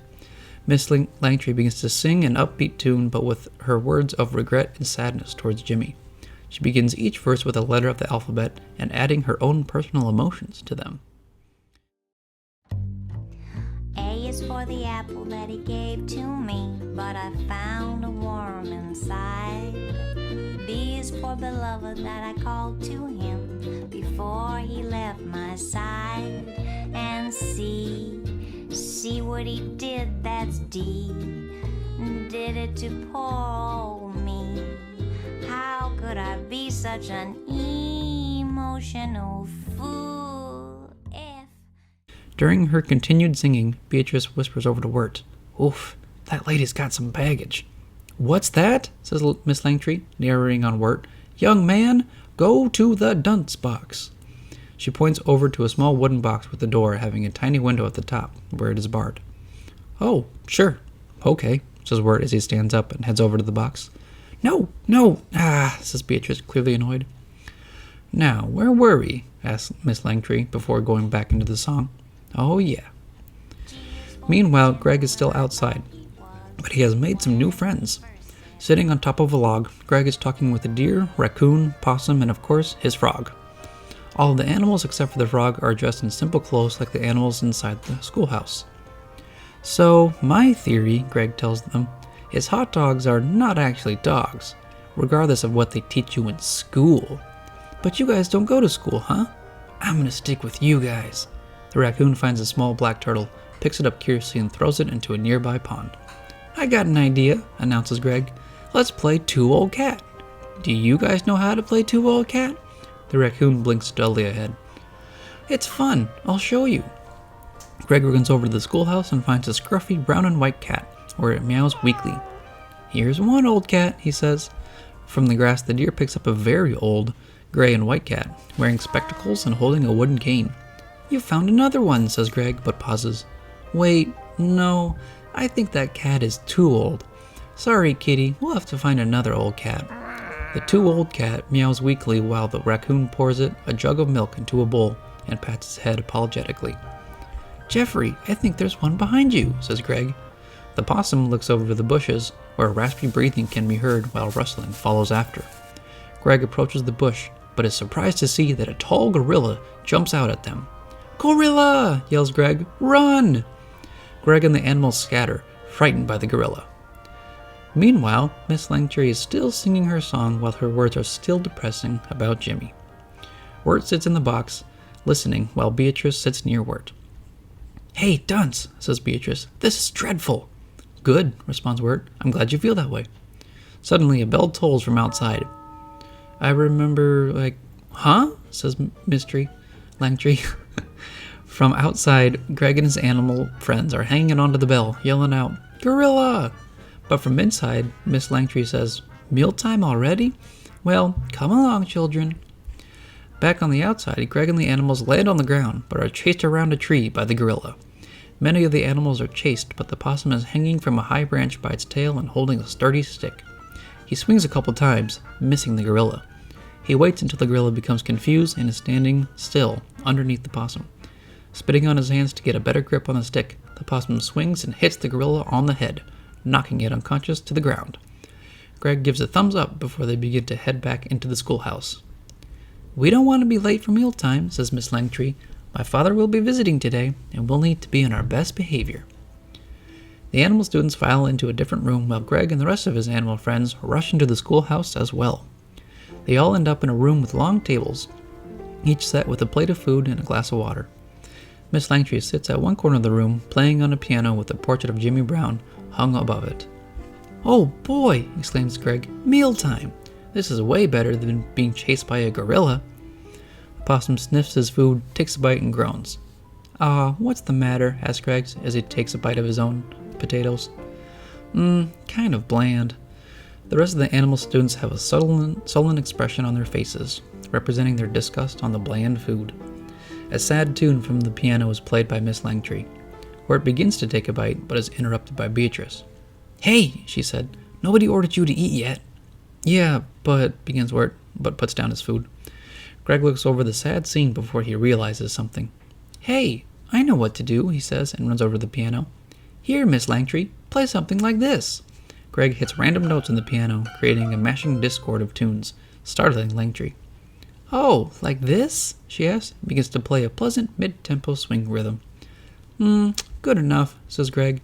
Miss Langtry begins to sing an upbeat tune, but with her words of regret and sadness towards Jimmy. She begins each verse with a letter of the alphabet and adding her own personal emotions to them. A is for the apple that he gave to me, but I found a worm inside. B is for beloved that I called to him before he left my side. And C, see what he did, that's D. Did it to poor old me. How could I be such an emotional fool? During her continued singing, Beatrice whispers over to Wirt. Oof, that lady's got some baggage. What's that? Says Miss Langtry, narrating on Wirt. Young man, go to the dunce box. She points over to a small wooden box with a door having a tiny window at the top, where it is barred. Oh, sure. Okay, says Wirt as he stands up and heads over to the box. No, says Beatrice, clearly annoyed. Now, where were we? Asks Miss Langtry before going back into the song. Oh, yeah. Meanwhile, Greg is still outside, but he has made some new friends. Sitting on top of a log, Greg is talking with a deer, raccoon, possum, and of course, his frog. All of the animals except for the frog are dressed in simple clothes like the animals inside the schoolhouse. So, my theory, Greg tells them, is hot dogs are not actually dogs, regardless of what they teach you in school. But you guys don't go to school, huh? I'm gonna stick with you guys. The raccoon finds a small black turtle, picks it up curiously and throws it into a nearby pond. I got an idea, announces Greg. Let's play Two Old Cat. Do you guys know how to play Two Old Cat? The raccoon blinks dully ahead. It's fun, I'll show you. Greg runs over to the schoolhouse and finds a scruffy brown and white cat, where it meows weakly. Here's one old cat, he says. From the grass, the deer picks up a very old gray and white cat, wearing spectacles and holding a wooden cane. You found another one, says Greg, but pauses. Wait, no, I think that cat is too old. Sorry, kitty, we'll have to find another old cat. The too old cat meows weakly while the raccoon pours it a jug of milk into a bowl and pats his head apologetically. Jeffrey, I think there's one behind you, says Greg. The possum looks over the bushes, where raspy breathing can be heard while rustling follows after. Greg approaches the bush, but is surprised to see that a tall gorilla jumps out at them. Gorilla! Yells Greg. Run! Greg and the animals scatter, frightened by the gorilla. Meanwhile, Miss Langtry is still singing her song while her words are still depressing about Jimmy. Wirt sits in the box, listening, while Beatrice sits near Wirt. Hey, dunce, says Beatrice. This is dreadful. Good, responds Wirt. I'm glad you feel that way. Suddenly, a bell tolls from outside. I remember, huh? Says Mystery Langtry. From outside, Greg and his animal friends are hanging onto the bell, yelling out, Gorilla! But from inside, Miss Langtry says, Mealtime already? Well, come along, children. Back on the outside, Greg and the animals land on the ground, but are chased around a tree by the gorilla. Many of the animals are chased, but the possum is hanging from a high branch by its tail and holding a sturdy stick. He swings a couple times, missing the gorilla. He waits until the gorilla becomes confused and is standing still underneath the possum. Spitting on his hands to get a better grip on the stick, the possum swings and hits the gorilla on the head, knocking it unconscious to the ground. Greg gives a thumbs up before they begin to head back into the schoolhouse. We don't want to be late for mealtime, says Miss Langtry. My father will be visiting today, and we'll need to be on our best behavior. The animal students file into a different room while Greg and the rest of his animal friends rush into the schoolhouse as well. They all end up in a room with long tables, each set with a plate of food and a glass of water. Miss Langtry sits at one corner of the room, playing on a piano with a portrait of Jimmy Brown hung above it. "Oh boy!" exclaims Greg. "Mealtime! This is way better than being chased by a gorilla." The possum sniffs his food, takes a bite, and groans. What's the matter?" asks Greg as he takes a bite of his own potatoes. Kind of bland." The rest of the animal students have a sullen expression on their faces, representing their disgust on the bland food. A sad tune from the piano is played by Miss Langtry. Wirt begins to take a bite, but is interrupted by Beatrice. "Hey," she said, "nobody ordered you to eat yet." "Yeah, but," begins Wirt, but puts down his food. Greg looks over the sad scene before he realizes something. "Hey, I know what to do," he says, and runs over to the piano. "Here, Miss Langtry, play something like this." Greg hits random notes on the piano, creating a mashing discord of tunes, startling Langtry. "Oh, like this?" she asks, and begins to play a pleasant mid-tempo swing rhythm. Good enough," says Greg.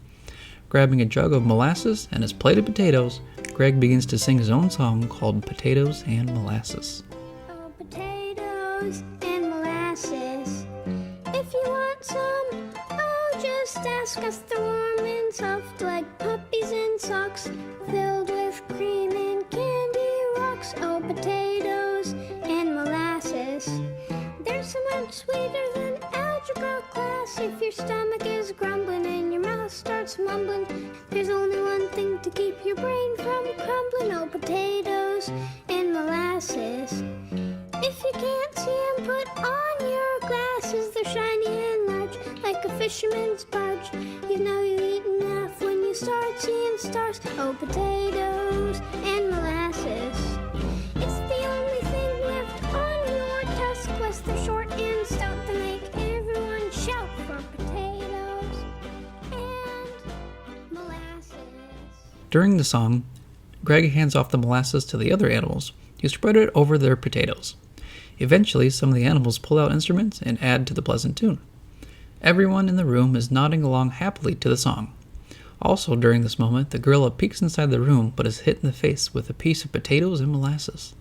Grabbing a jug of molasses and his plate of potatoes, Greg begins to sing his own song called Potatoes and Molasses. Oh, potatoes and molasses. If you want some, oh, just ask us. They're warm and soft like puppies in socks, filled with cream and candy rocks. Oh, potatoes and molasses. They're so much sweeter than algebra class. If your stomach is grumbling and your mouth starts mumbling, there's only one thing to keep your brain from crumbling. Oh, potatoes and molasses. If you can't see 'em, put on your glasses. They're shiny and large, like a fisherman's barge. You know you eat enough when you start seeing stars. Oh, potatoes and molasses. It's the only thing left on your task list. They're short and stout to make everyone shout for potatoes and molasses. During the song, Greg hands off the molasses to the other animals, who spread it over their potatoes. Eventually, some of the animals pull out instruments and add to the pleasant tune. Everyone in the room is nodding along happily to the song. Also, during this moment, the gorilla peeks inside the room but is hit in the face with a piece of potatoes and molasses.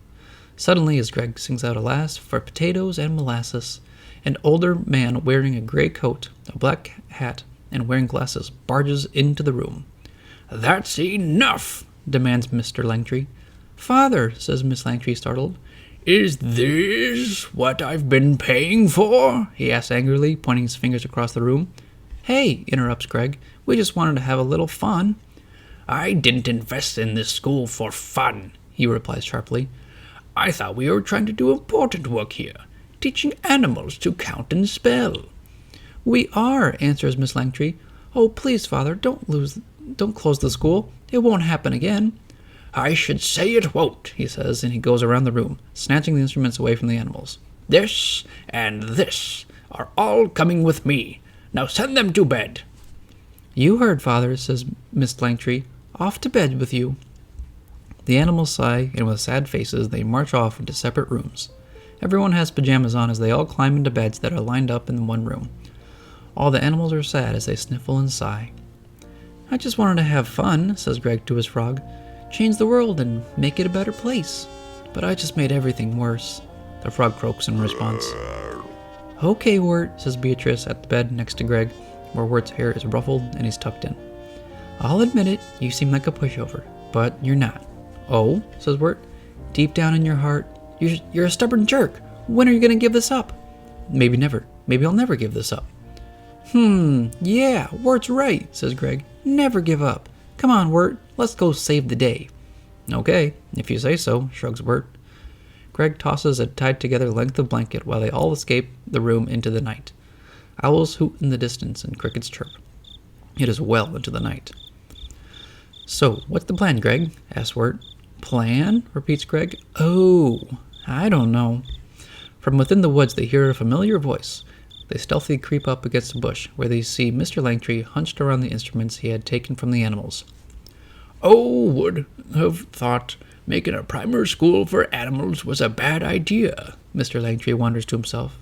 Suddenly, as Greg sings out a last for potatoes and molasses, an older man wearing a gray coat, a black hat, and wearing glasses barges into the room. "That's enough," demands Mr. Langtry. "Father," says Miss Langtry, startled. "Is this what I've been paying for?" he asks angrily, pointing his fingers across the room. "Hey," interrupts Greg, "we just wanted to have a little fun." "I didn't invest in this school for fun," he replies sharply. "I thought we were trying to do important work here, teaching animals to count and spell." "We are," answers Miss Langtry. "Oh, please, Father, don't close the school. It won't happen again." "I should say it won't," he says, and he goes around the room, snatching the instruments away from the animals. "This and this are all coming with me. Now send them to bed." "You heard, Father," says Miss Langtry. "Off to bed with you." The animals sigh, and with sad faces, they march off into separate rooms. Everyone has pajamas on as they all climb into beds that are lined up in one room. All the animals are sad as they sniffle and sigh. "I just wanted to have fun," says Greg to his frog. "Change the world and make it a better place. But I just made everything worse." The frog croaks in response. "Okay, Wirt," says Beatrice at the bed next to Greg, where Wirt's hair is ruffled and he's tucked in. "I'll admit it, you seem like a pushover, but you're not." "Oh?" says Wirt. "Deep down in your heart, you're a stubborn jerk. When are you going to give this up?" "Maybe never. Maybe I'll never give this up." Yeah, Wirt's right," says Greg. "Never give up. Come on, Wirt, let's go save the day." "Okay, if you say so," shrugs Wirt. Greg tosses a tied-together length of blanket while they all escape the room into the night. Owls hoot in the distance and crickets chirp. It is well into the night. "So, what's the plan, Greg?" asks Wirt. "Plan?" repeats Greg. "Oh, I don't know." From within the woods they hear a familiar voice. They stealthily creep up against a bush, where they see Mr. Langtry hunched around the instruments he had taken from the animals. "Oh, would have thought making a primary school for animals was a bad idea," Mr. Langtry wonders to himself.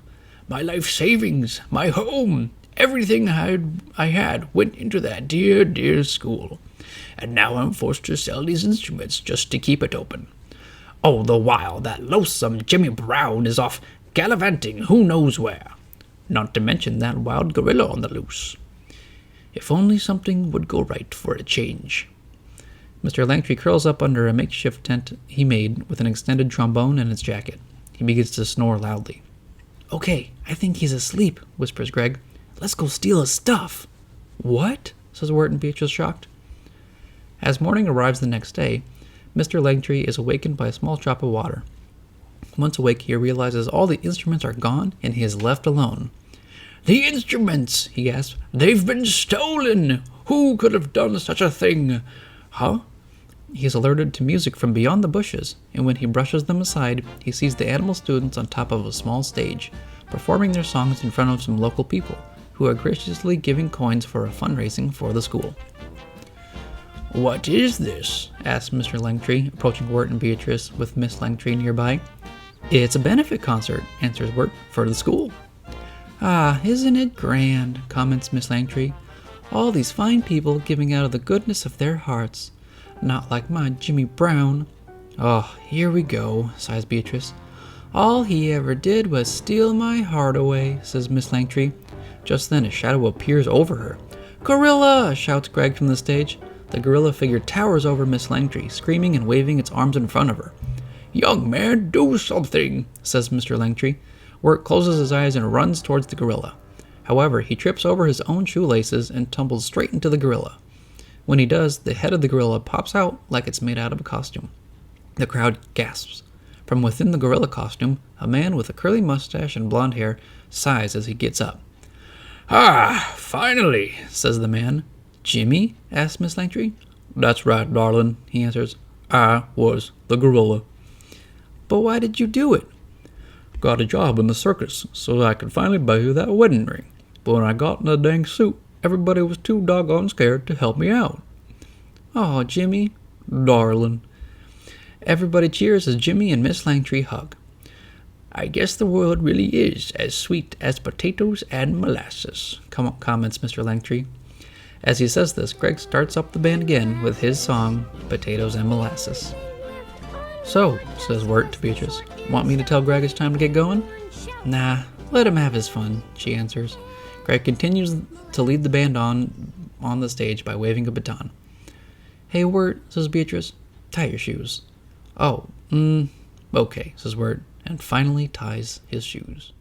"My life savings, my home, Everything I had went into that dear, dear school. And now I'm forced to sell these instruments just to keep it open. All the while that loathsome Jimmy Brown is off gallivanting who knows where. Not to mention that wild gorilla on the loose. If only something would go right for a change. Mr. Langtry curls up under a makeshift tent he made with an extended trombone and its jacket. He begins to snore loudly. Okay, I think he's asleep, whispers Greg. Let's go steal his stuff. What? Says Wirt and Beatrice, shocked. As morning arrives the next day, Mr. Langtry is awakened by a small drop of water. Once awake, he realizes all the instruments are gone and he is left alone. The instruments, he gasps. They've been stolen. Who could have done such a thing? Huh? He is alerted to music from beyond the bushes, and when he brushes them aside, he sees the animal students on top of a small stage, performing their songs in front of some local people, who are graciously giving coins for a fundraising for the school. What is this? asks Mr. Langtry, approaching Wirt and Beatrice with Miss Langtry nearby. It's a benefit concert, answers Wirt, for the school. Ah, isn't it grand, comments Miss Langtry. All these fine people giving out of the goodness of their hearts. Not like my Jimmy Brown. Oh, here we go, sighs Beatrice. All he ever did was steal my heart away, says Miss Langtry. Just then a shadow appears over her. Gorilla! Shouts Greg from the stage. The gorilla figure towers over Miss Langtry, screaming and waving its arms in front of her. Young man, do something, says Mr. Langtry. Wirt closes his eyes and runs towards the gorilla. However, he trips over his own shoelaces and tumbles straight into the gorilla. When he does, the head of the gorilla pops out like it's made out of a costume. The crowd gasps. From within the gorilla costume, a man with a curly mustache and blonde hair sighs as he gets up. Ah, finally, says the man. Jimmy? asks Miss Langtry. That's right, darling, he answers. I was the gorilla. But why did you do it? Got a job in the circus, so I could finally buy you that wedding ring. But when I got in the dang suit, everybody was too doggone scared to help me out. Oh, Jimmy, darling. Everybody cheers as Jimmy and Miss Langtry hug. I guess the world really is as sweet as potatoes and molasses, comments Mr. Langtry. As he says this, Greg starts up the band again with his song, Potatoes and Molasses. So, says Wirt to Beatrice, want me to tell Greg it's time to get going? Nah, let him have his fun, she answers. Greg continues to lead the band on the stage by waving a baton. Hey, Wirt, says Beatrice, tie your shoes. Oh, okay, says Wirt, and finally ties his shoes.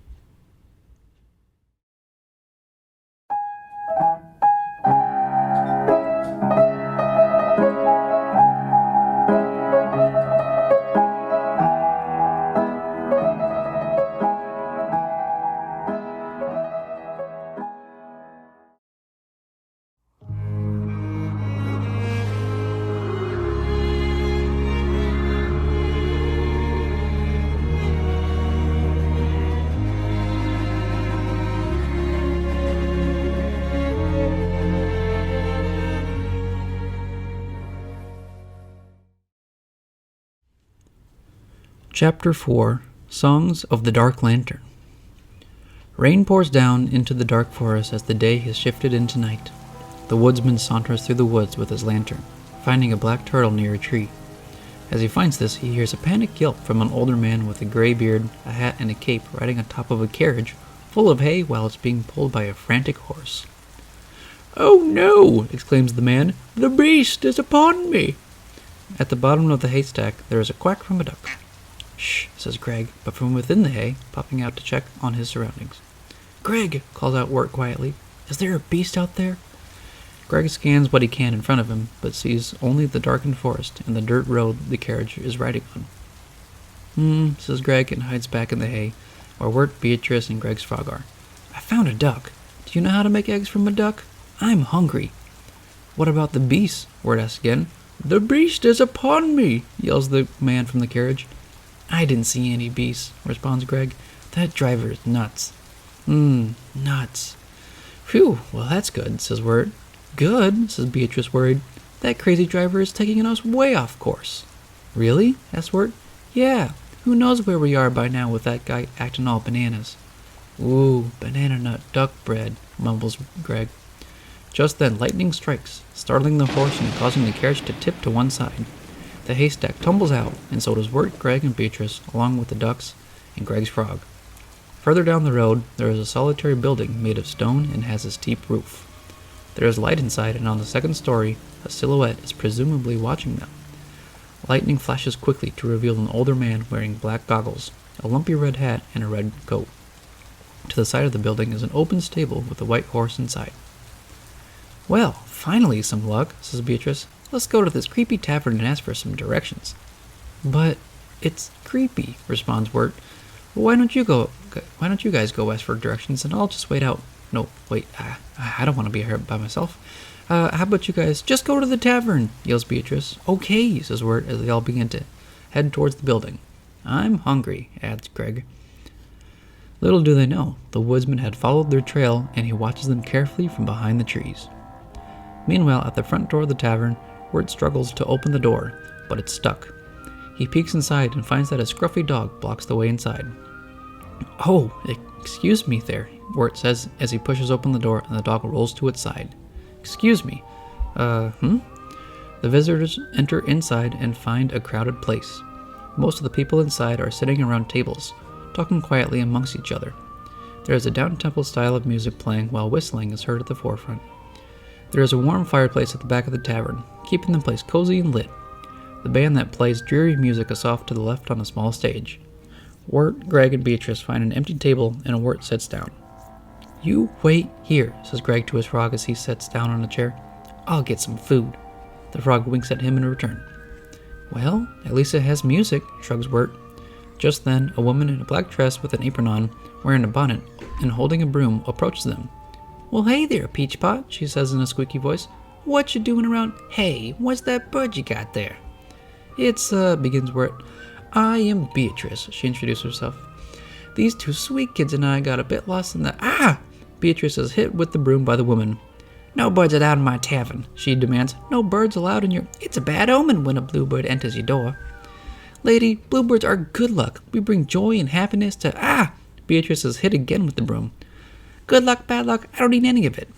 Chapter 4, Songs of the Dark Lantern. Rain pours down into the dark forest as the day has shifted into night. The woodsman saunters through the woods with his lantern, finding a black turtle near a tree. As he finds this, he hears a panicked yelp from an older man with a gray beard, a hat, and a cape riding on top of a carriage full of hay while it's being pulled by a frantic horse. "Oh no!" exclaims the man. "The beast is upon me!" At the bottom of the haystack, there is a quack from a duck. "Shh," says Greg, but from within the hay, popping out to check on his surroundings. "Greg," calls out Wirt quietly, "is there a beast out there?" Greg scans what he can in front of him, but sees only the darkened forest and the dirt road the carriage is riding on. Says Greg and hides back in the hay, where Wirt, Beatrice, and Greg's frog are. "I found a duck. Do you know how to make eggs from a duck? I'm hungry." "What about the beast?" Wirt asks again. "The beast is upon me," yells the man from the carriage. "I didn't see any beasts," responds Greg. "That driver is nuts." Nuts. "Phew, well that's good," says Wirt. "Good?" says Beatrice, worried. "That crazy driver is taking us way off course." "Really?" asks Wirt. "Yeah, who knows where we are by now with that guy acting all bananas." Ooh, banana nut duck bread, mumbles Greg. Just then lightning strikes, startling the horse and causing the carriage to tip to one side. The haystack tumbles out, and so does Wirt, Greg, and Beatrice, along with the ducks and Greg's frog. Further down the road, there is a solitary building made of stone and has a steep roof. There is light inside, and on the second story, a silhouette is presumably watching them. Lightning flashes quickly to reveal an older man wearing black goggles, a lumpy red hat, and a red coat. To the side of the building is an open stable with a white horse inside. Well, finally some luck, says Beatrice. Let's go to this creepy tavern and ask for some directions. But it's creepy, responds Wirt. Why don't you guys go ask for directions and I'll just wait out? No, wait, I don't want to be here by myself. How about you guys just go to the tavern, yells Beatrice. Okay, says Wirt as they all begin to head towards the building. I'm hungry, adds Greg. Little do they know, the woodsman had followed their trail and he watches them carefully from behind the trees. Meanwhile, at the front door of the tavern, Wirt struggles to open the door, but it's stuck. He peeks inside and finds that a scruffy dog blocks the way inside. Oh, excuse me there, Wirt says as he pushes open the door and the dog rolls to its side. Excuse me. The visitors enter inside and find a crowded place. Most of the people inside are sitting around tables, talking quietly amongst each other. There is a down-tempo style of music playing while whistling is heard at the forefront. There is a warm fireplace at the back of the tavern, keeping the place cozy and lit. The band that plays dreary music is off to the left on a small stage. Wirt, Greg, and Beatrice find an empty table and Wirt sits down. You wait here, says Greg to his frog as he sits down on a chair. I'll get some food. The frog winks at him in return. Well, at least it has music, shrugs Wirt. Just then, a woman in a black dress with an apron on, wearing a bonnet, and holding a broom, approaches them. Well, hey there, Peachpot, she says in a squeaky voice. What you doing around? Hey, what's that bird you got there? It's, begins Wirt. I am Beatrice, she introduced herself. These two sweet kids and I got a bit lost in the... Beatrice is hit with the broom by the woman. No birds allowed in my tavern, she demands. No birds allowed in your... It's a bad omen when a bluebird enters your door. Lady, bluebirds are good luck. We bring joy and happiness to... Beatrice is hit again with the broom. Good luck, bad luck, I don't need any of it.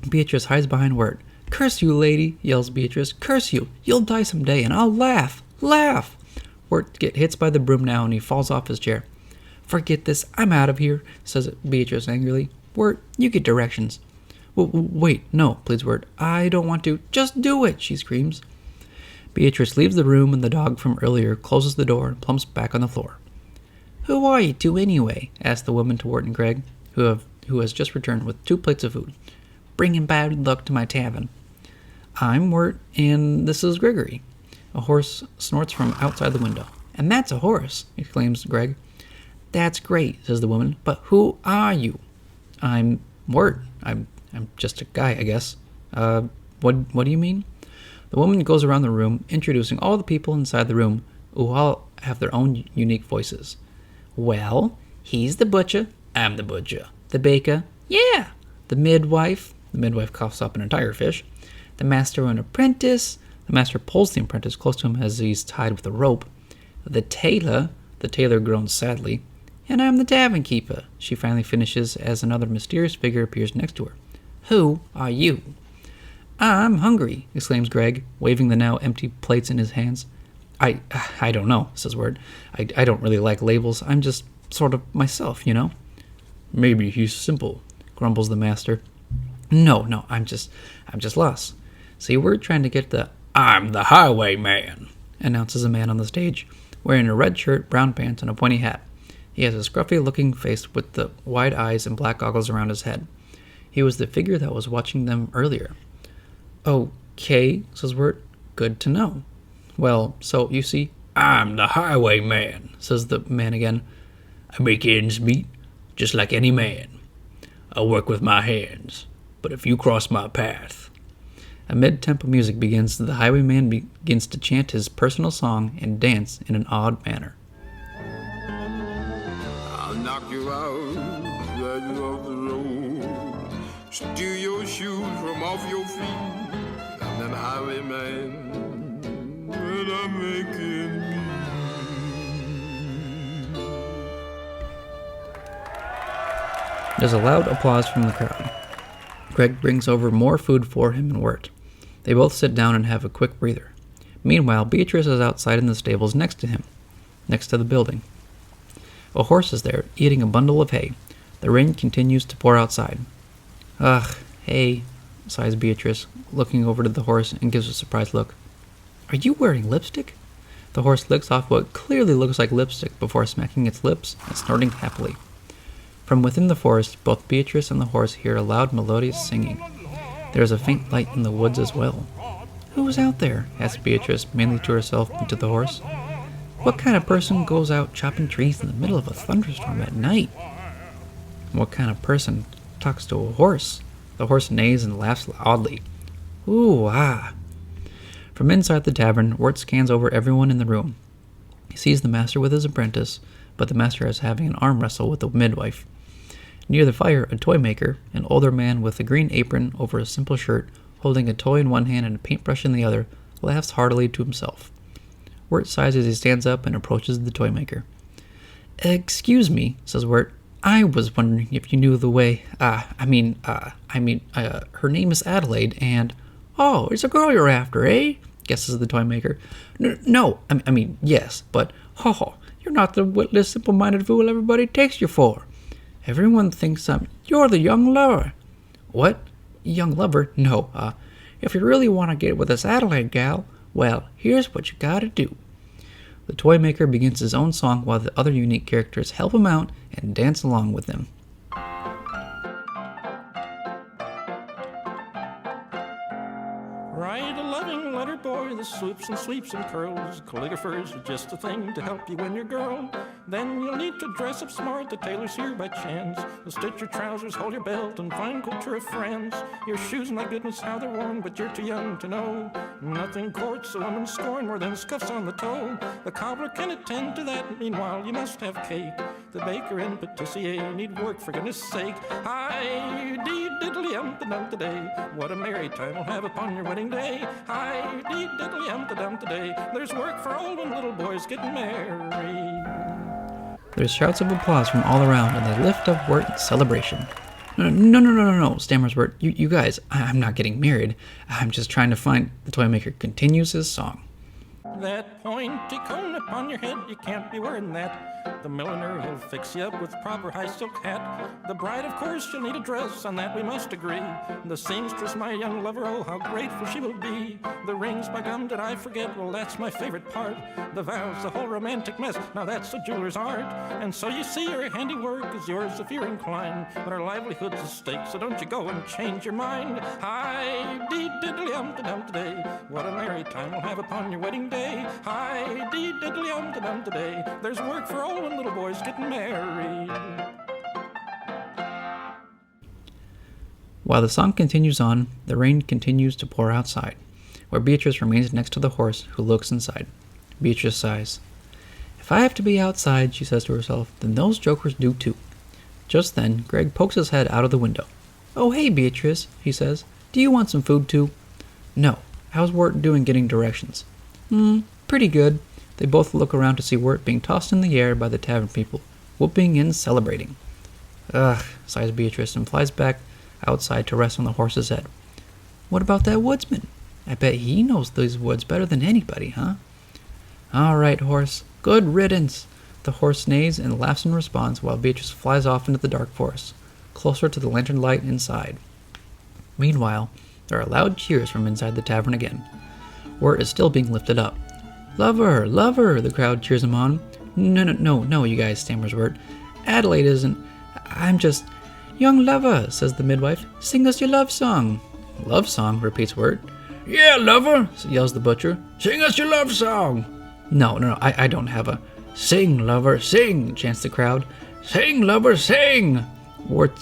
Beatrice hides behind Wirt. Curse you, lady, yells Beatrice. Curse you. You'll die someday and I'll laugh. Laugh. Wirt hits by the broom now and he falls off his chair. Forget this. I'm out of here, says Beatrice angrily. Wirt, you get directions. Wait, no, pleads Wirt. I don't want to. Just do it, she screams. Beatrice leaves the room and the dog from earlier closes the door and plumps back on the floor. Who are you two anyway? Asks the woman to Wirt and Greg, who has just returned with 2 plates of food. Bringing bad luck to my tavern. I'm Wirt, and this is Gregory. A horse snorts from outside the window. And that's a horse, exclaims Greg. That's great, says the woman, but who are you? I'm Wirt. I'm just a guy, I guess. What do you mean? The woman goes around the room, introducing all the people inside the room, who all have their own unique voices. Well, he's the butcher. I'm the butcher. The baker. Yeah. The midwife coughs up an entire fish. The master and apprentice. The master pulls the apprentice close to him as he's tied with a rope. The tailor groans sadly. And I'm the tavern keeper, she finally finishes as another mysterious figure appears next to her. Who are you? I'm hungry, exclaims Greg, waving the now empty plates in his hands. I don't know, says Wirt. I don't really like labels. I'm just sort of myself, you know? Maybe he's simple, grumbles the master. No, I'm just lost. See, we're trying to get the I'm the highwayman, announces a man on the stage, wearing a red shirt, brown pants, and a pointy hat. He has a scruffy-looking face with the wide eyes and black goggles around his head. He was the figure that was watching them earlier. Okay, says Wirt. Good to know. Well, so, you see, I'm the highwayman, says the man again. I make ends meet, just like any man. I work with my hands, but if you cross my path... A mid-tempo music begins. The highwayman begins to chant his personal song and dance in an odd manner. I'll knock you out, drag you off the road, steal your shoes from off your feet. I'm that highwayman, but I'm making me. There's a loud applause from the crowd. Greg brings over more food for him and Wirt. They both sit down and have a quick breather. Meanwhile, Beatrice is outside in the stables next to him, next to the building. A horse is there, eating a bundle of hay. The rain continues to pour outside. Ugh, hay, sighs Beatrice, looking over to the horse and gives a surprised look. Are you wearing lipstick? The horse licks off what clearly looks like lipstick before smacking its lips and snorting happily. From within the forest, both Beatrice and the horse hear a loud melodious singing. There is a faint light in the woods as well. Who is out there? Asks Beatrice, mainly to herself and to the horse. What kind of person goes out chopping trees in the middle of a thunderstorm at night? What kind of person talks to a horse? The horse neighs and laughs loudly. Ooh, ah. From inside the tavern, Wirt scans over everyone in the room. He sees the master with his apprentice, but the master is having an arm wrestle with the midwife. Near the fire, a toy maker, an older man with a green apron over a simple shirt, holding a toy in one hand and a paintbrush in the other, laughs heartily to himself. Wirt sighs as he stands up and approaches the toy maker. Excuse me, says Wirt. I was wondering if you knew the way. Her name is Adelaide, and... Oh, it's a girl you're after, eh? Guesses the toy maker. No, yes, but... You're not the witless, simple-minded fool everybody takes you for. Everyone thinks you're the young lover. What? Young lover? No, if you really want to get with this Adelaide gal, well, here's what you gotta do. The toy maker begins his own song while the other unique characters help him out and dance along with him. Write a loving letter, boy, that swoops and sweeps and curls. Calligraphers are just the thing to help you win your girl. Then you'll need to dress up smart, the tailor's here by chance. You'll stitch your trousers, hold your belt, and find culture of friends. Your shoes, my goodness, how they're worn, but you're too young to know. Nothing courts a woman's scorn more than scuffs on the toe. The cobbler can attend to that, meanwhile you must have cake. The baker and patissier need work, for goodness sake. Hi-dee-diddly-um-da-dum today. What a merry time we'll have upon your wedding day. Hi-dee-diddly-um-da-dum today. There's work for old and little boys getting married. There's shouts of applause from all around, and they lift up Wirt in celebration. No, stammers Wirt. You guys, I'm not getting married. I'm just trying to find... The toy maker continues his song. That pointy cone upon your head, you can't be wearing that. The milliner, he'll fix you up with proper high silk hat. The bride, of course, she'll need a dress, on that we must agree. The seamstress, my young lover, oh, how grateful she will be. The rings, by gum, did I forget? Well, that's my favorite part. The vows, the whole romantic mess, now that's a jeweler's art. And so you see, your handiwork is yours if you're inclined. But our livelihood's at stake, so don't you go and change your mind. Hi-dee-diddly-um-da-dum today. What a merry time we'll have upon your wedding day. Hi-dee-diddly-um-da-dum today. There's work for old and little boys getting married. While the song continues on, the rain continues to pour outside, where Beatrice remains next to the horse, who looks inside. Beatrice sighs. If I have to be outside, she says to herself, then those jokers do too. Just then, Greg pokes his head out of the window. Oh, hey, Beatrice, he says. Do you want some food too? No. How's Wirt doing getting directions? Pretty good. They both look around to see Wirt being tossed in the air by the tavern people, whooping and celebrating. Ugh, sighs Beatrice and flies back outside to rest on the horse's head. What about that woodsman? I bet he knows these woods better than anybody, huh? All right, horse. Good riddance. The horse neighs and laughs in response while Beatrice flies off into the dark forest, closer to the lantern light inside. Meanwhile, there are loud cheers from inside the tavern again. Wirt is still being lifted up. Lover, lover, the crowd cheers him on. No, you guys, stammers Wirt. Adelaide isn't. I'm just... Young lover, says the midwife. Sing us your love song. Love song, repeats Wirt. Yeah, lover, yells the butcher. Sing us your love song. No, I don't have a... Sing, lover, sing, chants the crowd. Sing, lover, sing. Wirt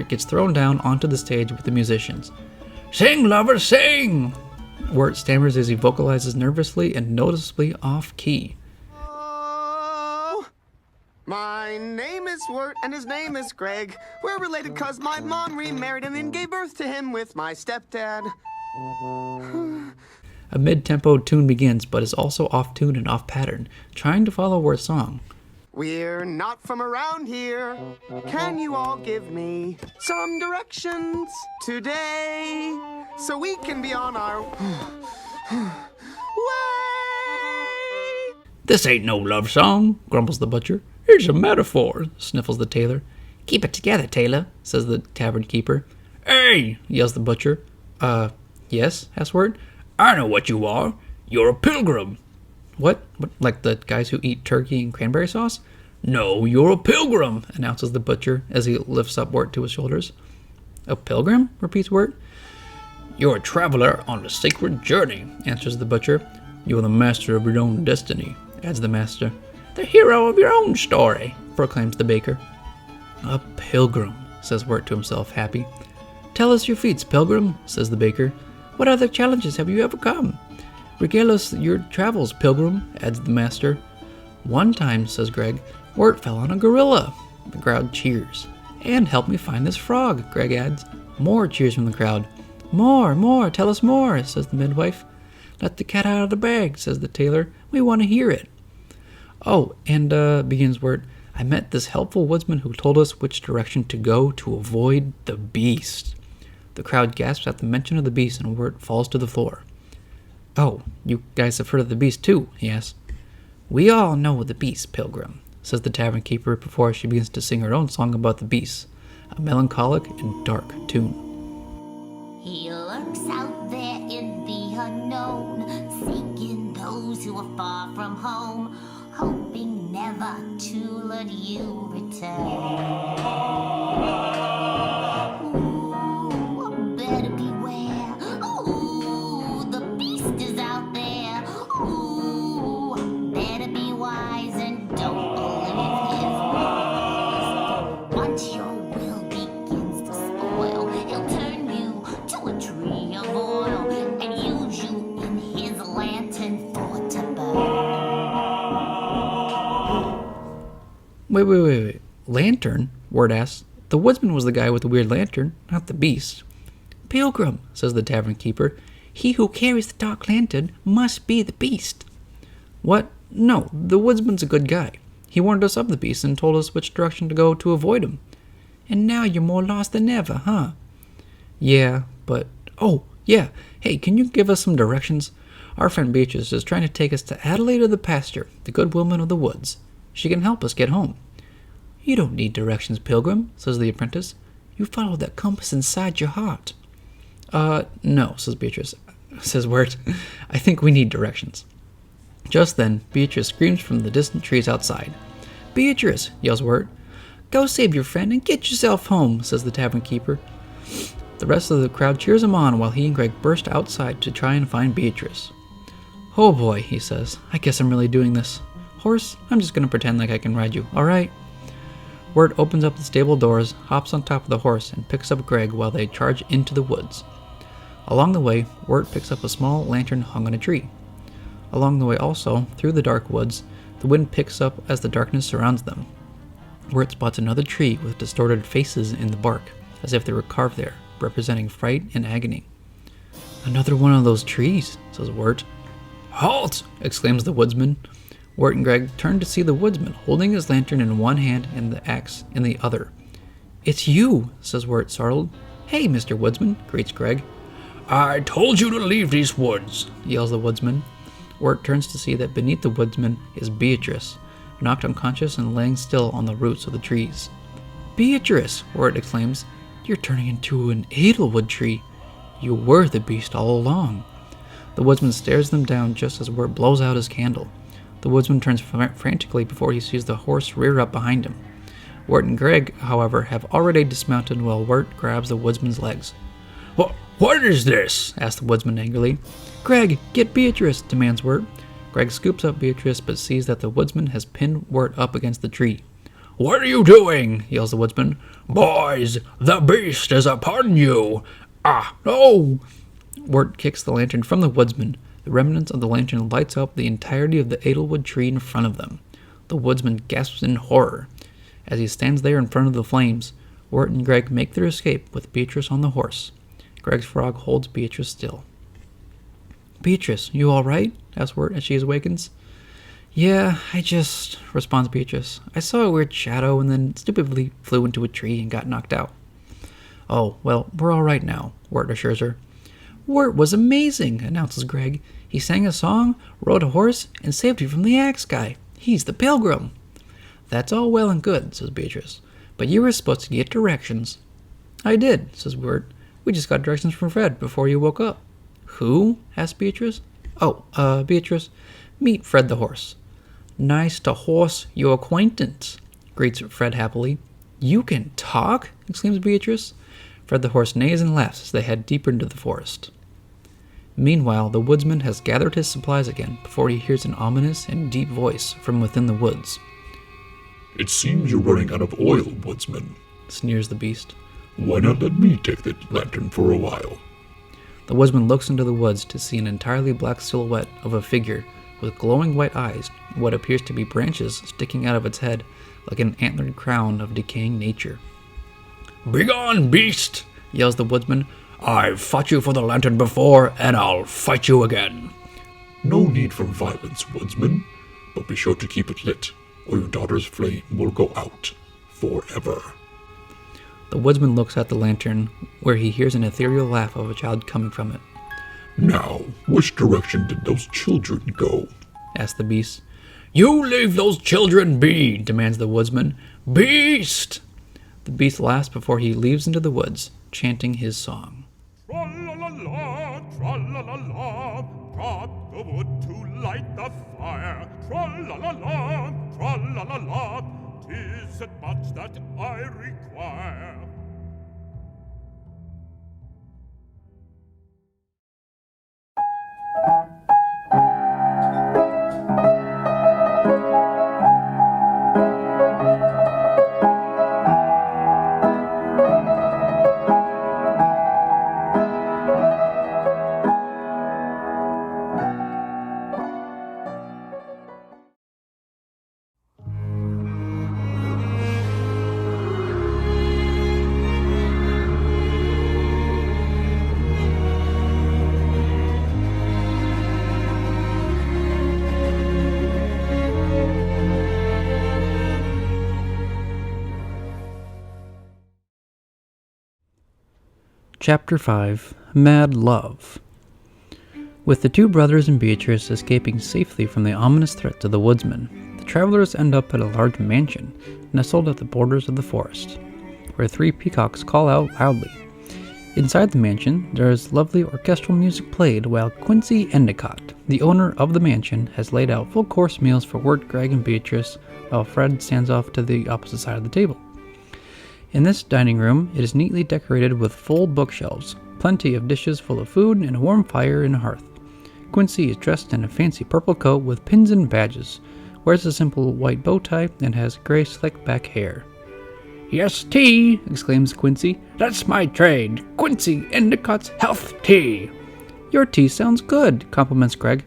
gets thrown down onto the stage with the musicians. Sing, lover, sing. Wirt stammers as he vocalizes nervously and noticeably off-key. Oh, my name is Wirt and his name is Greg. We're related cause my mom remarried and then gave birth to him with my stepdad. A mid-tempo tune begins, but is also off-tune and off-pattern, trying to follow Wirt's song. We're not from around here. Can you all give me some directions today so we can be on our way? This ain't no love song, grumbles the butcher. It's a metaphor, sniffles the tailor. Keep it together, tailor, says the tavern keeper. Hey, Yells the butcher. Yes, asks Wirt. I know what you are. You're a pilgrim. What? Like the guys who eat turkey and cranberry sauce? No, you're a pilgrim, announces the butcher as he lifts up Wirt to his shoulders. A pilgrim? Repeats Wirt. You're a traveler on a sacred journey, answers the butcher. You're the master of your own destiny, adds the master. The hero of your own story, proclaims the baker. A pilgrim, says Wirt to himself, happy. Tell us your feats, pilgrim, says the baker. What other challenges have you overcome? Regale us your travels, pilgrim, adds the master. One time, says Greg, Wirt fell on a gorilla. The crowd cheers. And help me find this frog, Greg adds. More cheers from the crowd. More, tell us more, says the midwife. Let the cat out of the bag, says the tailor. We want to hear it. Oh, and, begins Wirt, I met this helpful woodsman who told us which direction to go to avoid the beast. The crowd gasps at the mention of the beast and Wirt falls to the floor. Oh, you guys have heard of the beast too, he asks. We all know the beast, pilgrim, says the tavern keeper before she begins to sing her own song about the beast, a melancholic and dark tune. He lurks out there in the unknown, seeking those who are far from home, hoping never to let you return. Ooh, better beware. Ooh, the beast is out there. Ooh, better be wise and don't believe his words. Once your will begins to spoil, he'll turn you to a tree of oil and use you in his lantern for to burn. Wait. Lantern? Wirt asks. The woodsman was the guy with the weird lantern, not the beast. Pilgrim, says the tavern keeper. He who carries the dark lantern must be the beast. What? No, the woodsman's a good guy. He warned us of the beast and told us which direction to go to avoid him. And now you're more lost than ever, huh? Yeah, but... Oh, yeah. Hey, can you give us some directions? Our friend Beatrice is trying to take us to Adelaide of the pasture, the good woman of the woods. She can help us get home. You don't need directions, pilgrim, says the apprentice. You follow that compass inside your heart. No, says Beatrice. Says Wirt. I think we need directions. Just then, Beatrice screams from the distant trees outside. Beatrice, yells Wirt. Go save your friend and get yourself home, says the tavern keeper. The rest of the crowd cheers him on while he and Greg burst outside to try and find Beatrice. Oh boy, he says. I guess I'm really doing this. Horse, I'm just going to pretend like I can ride you, alright? Wirt opens up the stable doors, hops on top of the horse, and picks up Greg while they charge into the woods. Along the way, Wirt picks up a small lantern hung on a tree. Along the way also, through the dark woods, the wind picks up as the darkness surrounds them. Wirt spots another tree with distorted faces in the bark, as if they were carved there, representing fright and agony. Another one of those trees, says Wirt. Halt! Exclaims the woodsman. Wirt and Greg turn to see the woodsman holding his lantern in one hand and the axe in the other. It's you, says Wirt, startled. Hey, Mr. Woodsman, greets Greg. I told you to leave these woods, yells the woodsman. Wirt turns to see that beneath the woodsman is Beatrice, knocked unconscious and laying still on the roots of the trees. Beatrice, Wirt exclaims. You're turning into an edelwood tree. You were the beast all along. The woodsman stares them down just as Wirt blows out his candle. The woodsman turns frantically before he sees the horse rear up behind him. Wirt and Greg, however, have already dismounted while Wirt grabs the woodsman's legs. What is this? asks the woodsman angrily. Greg, get Beatrice, demands Wirt. Greg scoops up Beatrice but sees that the woodsman has pinned Wirt up against the tree. What are you doing? Yells the woodsman. Boys, the beast is upon you. Ah, no! Wirt kicks the lantern from the woodsman. The remnants of the lantern lights up the entirety of the edelwood tree in front of them. The woodsman gasps in horror. As he stands there in front of the flames, Wirt and Greg make their escape with Beatrice on the horse. Greg's frog holds Beatrice still. Beatrice, you all right? asks Wirt as she awakens. Yeah, responds Beatrice. I saw a weird shadow and then stupidly flew into a tree and got knocked out. Oh, well, we're all right now, Wirt assures her. Wirt was amazing, announces Greg. He sang a song, rode a horse, and saved you from the axe guy. He's the pilgrim. That's all well and good, says Beatrice, but you were supposed to get directions. I did, says Wirt. We just got directions from Fred before you woke up. Who? Asks Beatrice. Oh, Beatrice, meet Fred the horse. Nice to horse your acquaintance, greets Fred happily. You can talk? Exclaims Beatrice. Fred the horse neighs and laughs as they head deeper into the forest. Meanwhile, the woodsman has gathered his supplies again before he hears an ominous and deep voice from within the woods. It seems you're running out of oil, woodsman, sneers the beast. Why not let me take the lantern for a while? The woodsman looks into the woods to see an entirely black silhouette of a figure with glowing white eyes and what appears to be branches sticking out of its head like an antlered crown of decaying nature. Begone, beast! Yells the woodsman. I've fought you for the lantern before, and I'll fight you again. No need for violence, woodsman, but be sure to keep it lit, or your daughter's flame will go out forever. The woodsman looks at the lantern, where he hears an ethereal laugh of a child coming from it. Now, which direction did those children go? Asks the beast. You leave those children be, demands the woodsman. Beast! The beast laughs before he leaves into the woods, chanting his song. Tra-la-la-la, tra-la-la-la, brought the wood to light the fire. Tra-la-la-la, tra-la-la-la, 'tisn't much that I require. Chapter 5, Mad Love. With the two brothers and Beatrice escaping safely from the ominous threats of the woodsman, the travelers end up at a large mansion nestled at the borders of the forest, where three peacocks call out loudly. Inside the mansion, there is lovely orchestral music played while Quincy Endicott, the owner of the mansion, has laid out full-course meals for Wirt, Greg, and Beatrice, while Fred stands off to the opposite side of the table. In this dining room, it is neatly decorated with full bookshelves, plenty of dishes full of food, and a warm fire in a hearth. Quincy is dressed in a fancy purple coat with pins and badges, wears a simple white bow tie, and has gray slick back hair. Yes, tea, exclaims Quincy. That's my trade, Quincy Endicott's health tea. Your tea sounds good, compliments Greg.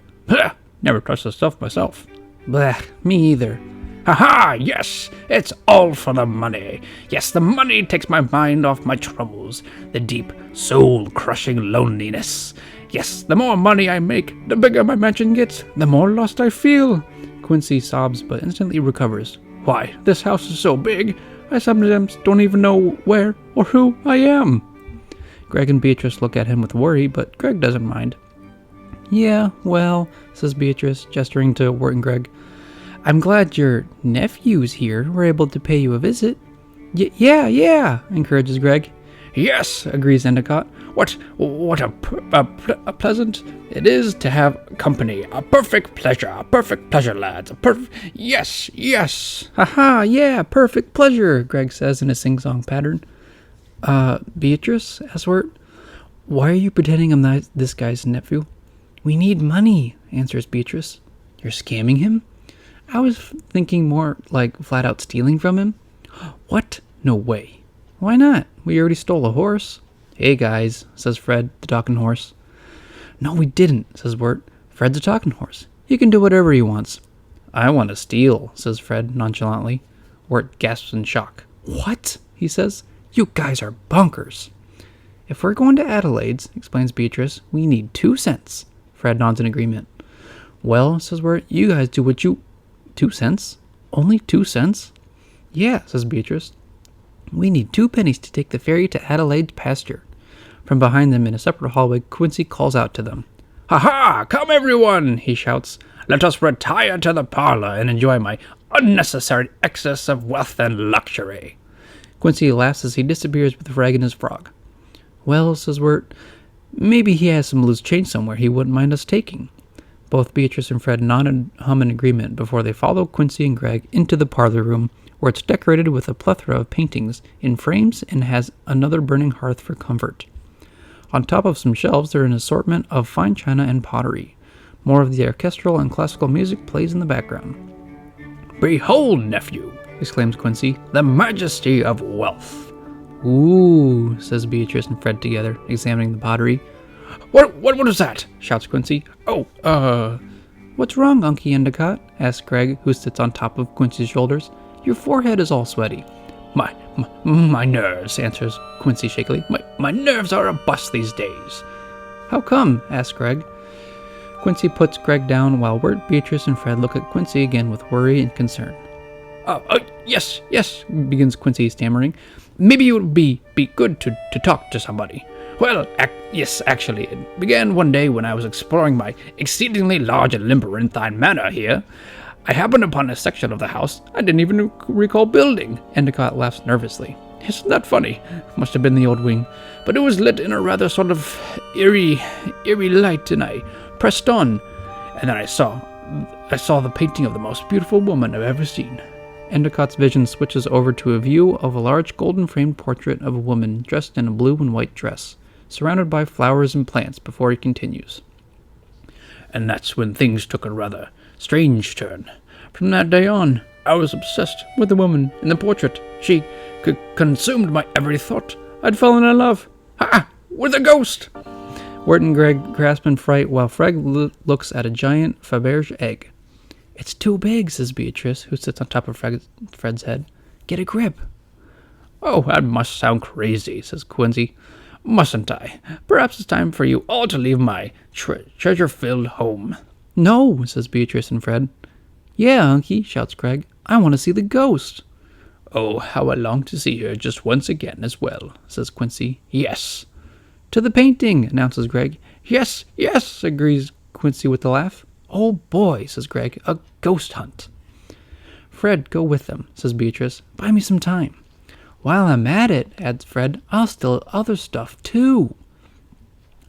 Never touched the stuff myself. Blech, me either. Ha! Yes, it's all for the money. Yes, the money takes my mind off my troubles, the deep, soul-crushing loneliness. Yes, the more money I make, the bigger my mansion gets, the more lost I feel. Quincy sobs but instantly recovers. Why, this house is so big, I sometimes don't even know where or who I am. Greg and Beatrice look at him with worry, but Greg doesn't mind. Yeah, well, says Beatrice, gesturing to Wirt and Greg. I'm glad your nephews here were able to pay you a visit. Yeah, encourages Greg. Yes, agrees Endicott. What a pleasant it is to have company. A perfect pleasure, lads. Yes. Haha, yeah, perfect pleasure, Greg says in a sing-song pattern. Beatrice, asks Wirt, why are you pretending I'm not this guy's nephew? We need money, answers Beatrice. You're scamming him? I was thinking more like flat-out stealing from him. What? No way. Why not? We already stole a horse. Hey, guys, says Fred, the talking horse. No, we didn't, says Wirt. Fred's a talking horse. He can do whatever he wants. I want to steal, says Fred nonchalantly. Wirt gasps in shock. What? He says. You guys are bonkers. If we're going to Adelaide's, explains Beatrice, we need 2 cents. Fred nods in agreement. Well, says Wirt, you guys do what you... 2 cents? Only 2 cents? Yeah, says Beatrice. We need 2 pennies to take the ferry to Adelaide's pasture. From behind them in a separate hallway, Quincy calls out to them. Ha-ha! Come, everyone, he shouts. Let us retire to the parlor and enjoy my unnecessary excess of wealth and luxury. Quincy laughs as he disappears with Fred and his frog. Well, says Wirt, maybe he has some loose change somewhere he wouldn't mind us taking. Both Beatrice and Fred nod and hum in agreement before they follow Quincy and Greg into the parlor room, where it's decorated with a plethora of paintings in frames and has another burning hearth for comfort. On top of some shelves, there are an assortment of fine china and pottery. More of the orchestral and classical music plays in the background. Behold, nephew, exclaims Quincy, the majesty of wealth. Ooh, says Beatrice and Fred together, examining the pottery. What was that? Shouts Quincy. What's wrong, Unky Endicott? Asks Greg, who sits on top of Quincy's shoulders. Your forehead is all sweaty. My nerves, answers Quincy shakily. My nerves are a bust these days. How come? Asks Greg. Quincy puts Greg down while Wirt, Beatrice, and Fred look at Quincy again with worry and concern. Yes, begins Quincy, stammering. Maybe it would be good to talk to somebody. Well, yes, actually, it began one day when I was exploring my exceedingly large and labyrinthine manor here. I happened upon a section of the house I didn't even recall building. Endicott laughs nervously. Isn't that funny? Must have been the old wing. But it was lit in a rather sort of eerie light, and I pressed on, and then I saw the painting of the most beautiful woman I've ever seen. Endicott's vision switches over to a view of a large golden-framed portrait of a woman dressed in a blue and white dress, surrounded by flowers and plants, before he continues. And that's when things took a rather strange turn. From that day on, I was obsessed with the woman in the portrait. She consumed my every thought. I'd fallen in love. With a ghost! Wirt and Greg grasp in fright while Fred looks at a giant Faberge egg. It's too big, says Beatrice, who sits on top of Fred's head. Get a grip. Oh, that must sound crazy, says Quincy. Mustn't I? Perhaps it's time for you all to leave my treasure-filled home. No, says Beatrice and Fred. Yeah, Unky, shouts Greg. I want to see the ghost. Oh, how I long to see her just once again as well, says Quincy. Yes. To the painting, announces Greg. Yes, agrees Quincy with a laugh. Oh boy, says Greg, a ghost hunt. Fred, go with them, says Beatrice. Buy me some time. While I'm at it, adds Fred, I'll steal other stuff too.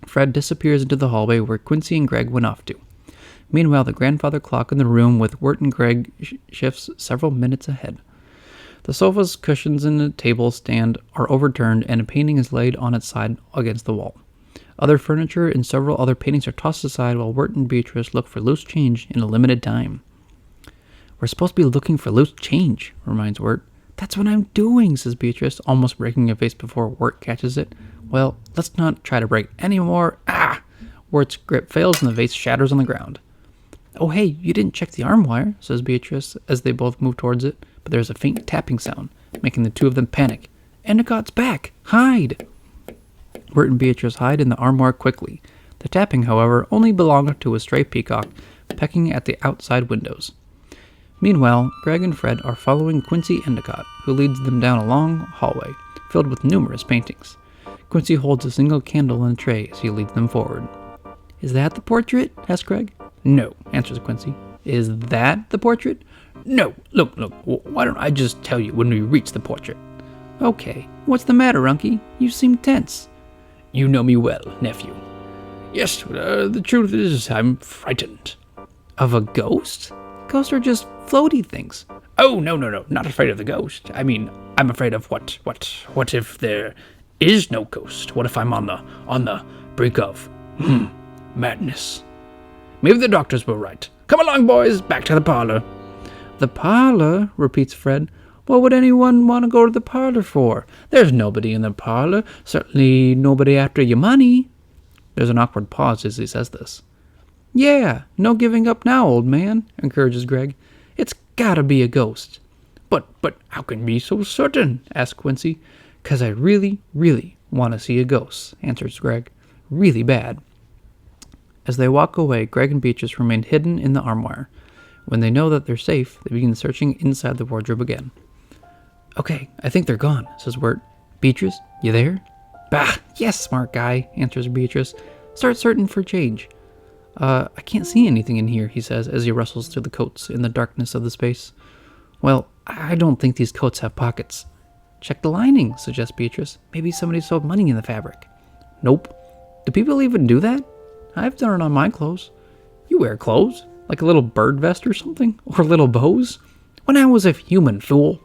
Fred disappears into the hallway where Quincy and Greg went off to. Meanwhile, the grandfather clock in the room with Wirt and Greg shifts several minutes ahead. The sofas, cushions, and the table stand are overturned, and a painting is laid on its side against the wall. Other furniture and several other paintings are tossed aside while Wirt and Beatrice look for loose change in a limited time. We're supposed to be looking for loose change, reminds Wirt. That's what I'm doing, says Beatrice, almost breaking a vase before Wirt catches it. Well, let's not try to break any more. Wirt's grip fails and the vase shatters on the ground. Oh, hey, you didn't check the arm wire, says Beatrice as they both move towards it, but there's a faint tapping sound, making the two of them panic. Endicott's back! Hide! Wirt and Beatrice hide in the armoire quickly. The tapping, however, only belonged to a stray peacock pecking at the outside windows. Meanwhile, Greg and Fred are following Quincy Endicott, who leads them down a long hallway filled with numerous paintings. Quincy holds a single candle in a tray as he leads them forward. Is that the portrait? asks Greg. No, answers Quincy. Is that the portrait? No, look, why don't I just tell you when we reach the portrait? Okay, what's the matter, Unky? You seem tense. You know me well, nephew. Yes, the truth is I'm frightened. Of a ghost? Ghosts are just floaty things. Oh, no, not afraid of the ghost. I mean, I'm afraid of what if there is no ghost? What if I'm on the brink of, madness? Maybe the doctors were right. Come along, boys, back to the parlor. The parlor? Repeats Fred. What would anyone want to go to the parlor for? There's nobody in the parlor. Certainly nobody after your money. There's an awkward pause as he says this. Yeah, no giving up now, old man, encourages Greg. It's gotta be a ghost. But how can you be so certain? Asks Quincy. 'Cause I really, really want to see a ghost, answers Greg. Really bad. As they walk away, Greg and Beatrice remain hidden in the armoire. When they know that they're safe, they begin searching inside the wardrobe again. Okay, I think they're gone, says Wirt. Beatrice, you there? Bah, yes, smart guy, answers Beatrice. Start searching for change. I can't see anything in here, he says as he rustles through the coats in the darkness of the space. Well, I don't think these coats have pockets. Check the lining, suggests Beatrice. Maybe somebody sewed money in the fabric. Nope. Do people even do that? I've done it on my clothes. You wear clothes? Like a little bird vest or something? Or little bows? When I was a human, fool.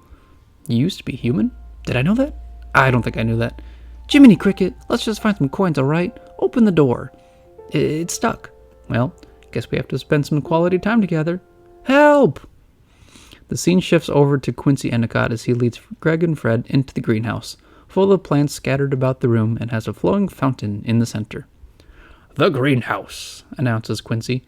You used to be human? Did I know that? I don't think I knew that. Jiminy Cricket, let's just find some coins, alright? Open the door. It's stuck. Well, guess we have to spend some quality time together. Help! The scene shifts over to Quincy Endicott as he leads Greg and Fred into the greenhouse, full of plants scattered about the room and has a flowing fountain in the center. The greenhouse, announces Quincy.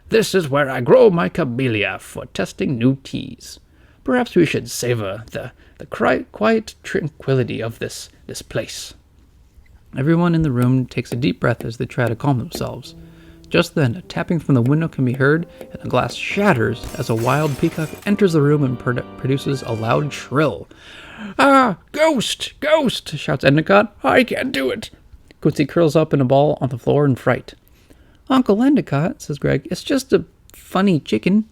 This is where I grow my camellia for testing new teas. Perhaps we should savor the quiet tranquility of this place. Everyone in the room takes a deep breath as they try to calm themselves. Just then, a tapping from the window can be heard, and the glass shatters as a wild peacock enters the room and produces a loud shrill. Ah, ghost! Ghost! Shouts Endicott. I can't do it. Quincy curls up in a ball on the floor in fright. Uncle Endicott, says Greg, it's just a funny chicken.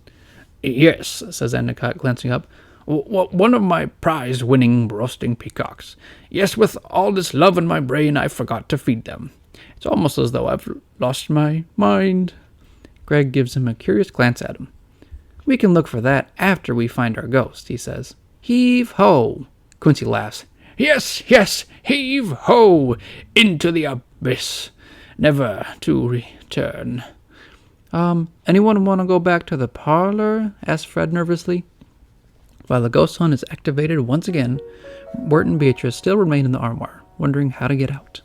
Yes, says Endicott, glancing up. One of my prize-winning roasting peacocks. Yes, with all this love in my brain, I forgot to feed them. It's almost as though I've lost my mind. Greg gives him a curious glance at him. We can look for that after we find our ghost, he says. Heave ho! Quincy laughs. Yes, yes, heave ho! Into the abyss, never to return. Anyone want to go back to the parlor? Asks Fred nervously. While the ghost hunt is activated once again, Wirt and Beatrice still remain in the armoire, wondering how to get out.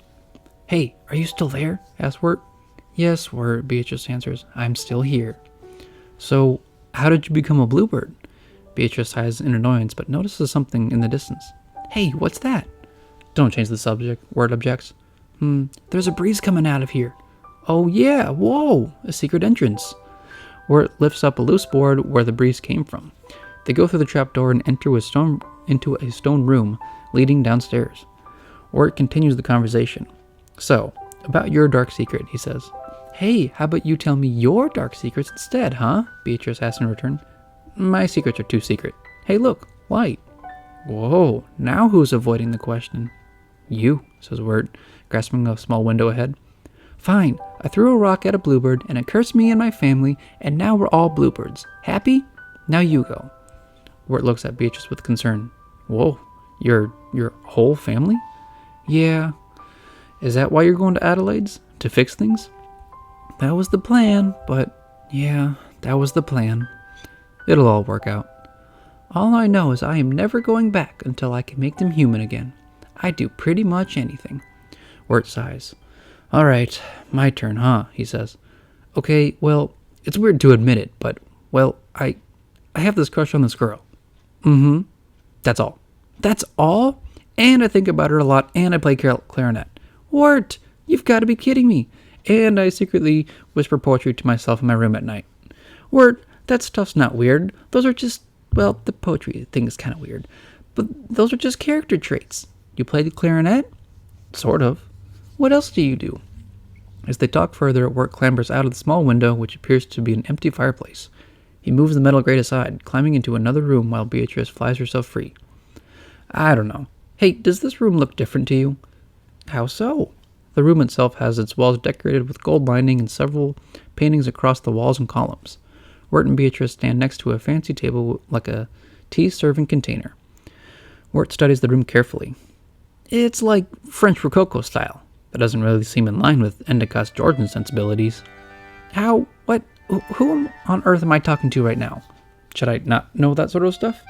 Hey, are you still there? Asks Wirt. Yes, Wirt, Beatrice answers. I'm still here. So, how did you become a bluebird? Beatrice sighs in annoyance, but notices something in the distance. Hey, what's that? Don't change the subject, Wirt objects. There's a breeze coming out of here. Oh yeah, whoa, a secret entrance. Wirt lifts up a loose board where the breeze came from. They go through the trapdoor and enter into a stone room leading downstairs. Wirt continues the conversation. So, about your dark secret, he says. Hey, how about you tell me your dark secrets instead, huh? Beatrice asks in return. My secrets are too secret. Hey, look, light. Whoa, now who's avoiding the question? You, says Wirt, grasping a small window ahead. Fine, I threw a rock at a bluebird and it cursed me and my family, and now we're all bluebirds. Happy? Now you go. Wirt looks at Beatrice with concern. Whoa, your whole family? Yeah. Is that why you're going to Adelaide's? To fix things? That was the plan, but yeah, that was the plan. It'll all work out. All I know is I am never going back until I can make them human again. I'd do pretty much anything. Wirt sighs. All right, my turn, huh? He says. Okay, well, it's weird to admit it, but, well, I have this crush on this girl. That's all. That's all? And I think about her a lot, and I play clarinet. Wirt, you've got to be kidding me. And I secretly whisper poetry to myself in my room at night. Wirt, that stuff's not weird. Those are just, well, the poetry thing is kind of weird. But those are just character traits. You play the clarinet? Sort of. What else do you do? As they talk further, Wirt clambers out of the small window, which appears to be an empty fireplace. He moves the metal grate aside, climbing into another room while Beatrice flies herself free. I don't know. Hey, does this room look different to you? How so? The room itself has its walls decorated with gold lining and several paintings across the walls and columns. Wirt and Beatrice stand next to a fancy table like a tea-serving container. Wirt studies the room carefully. It's like French Rococo style. That doesn't really seem in line with Endicott's Georgian sensibilities. How? What? Who on earth am I talking to right now? Should I not know that sort of stuff?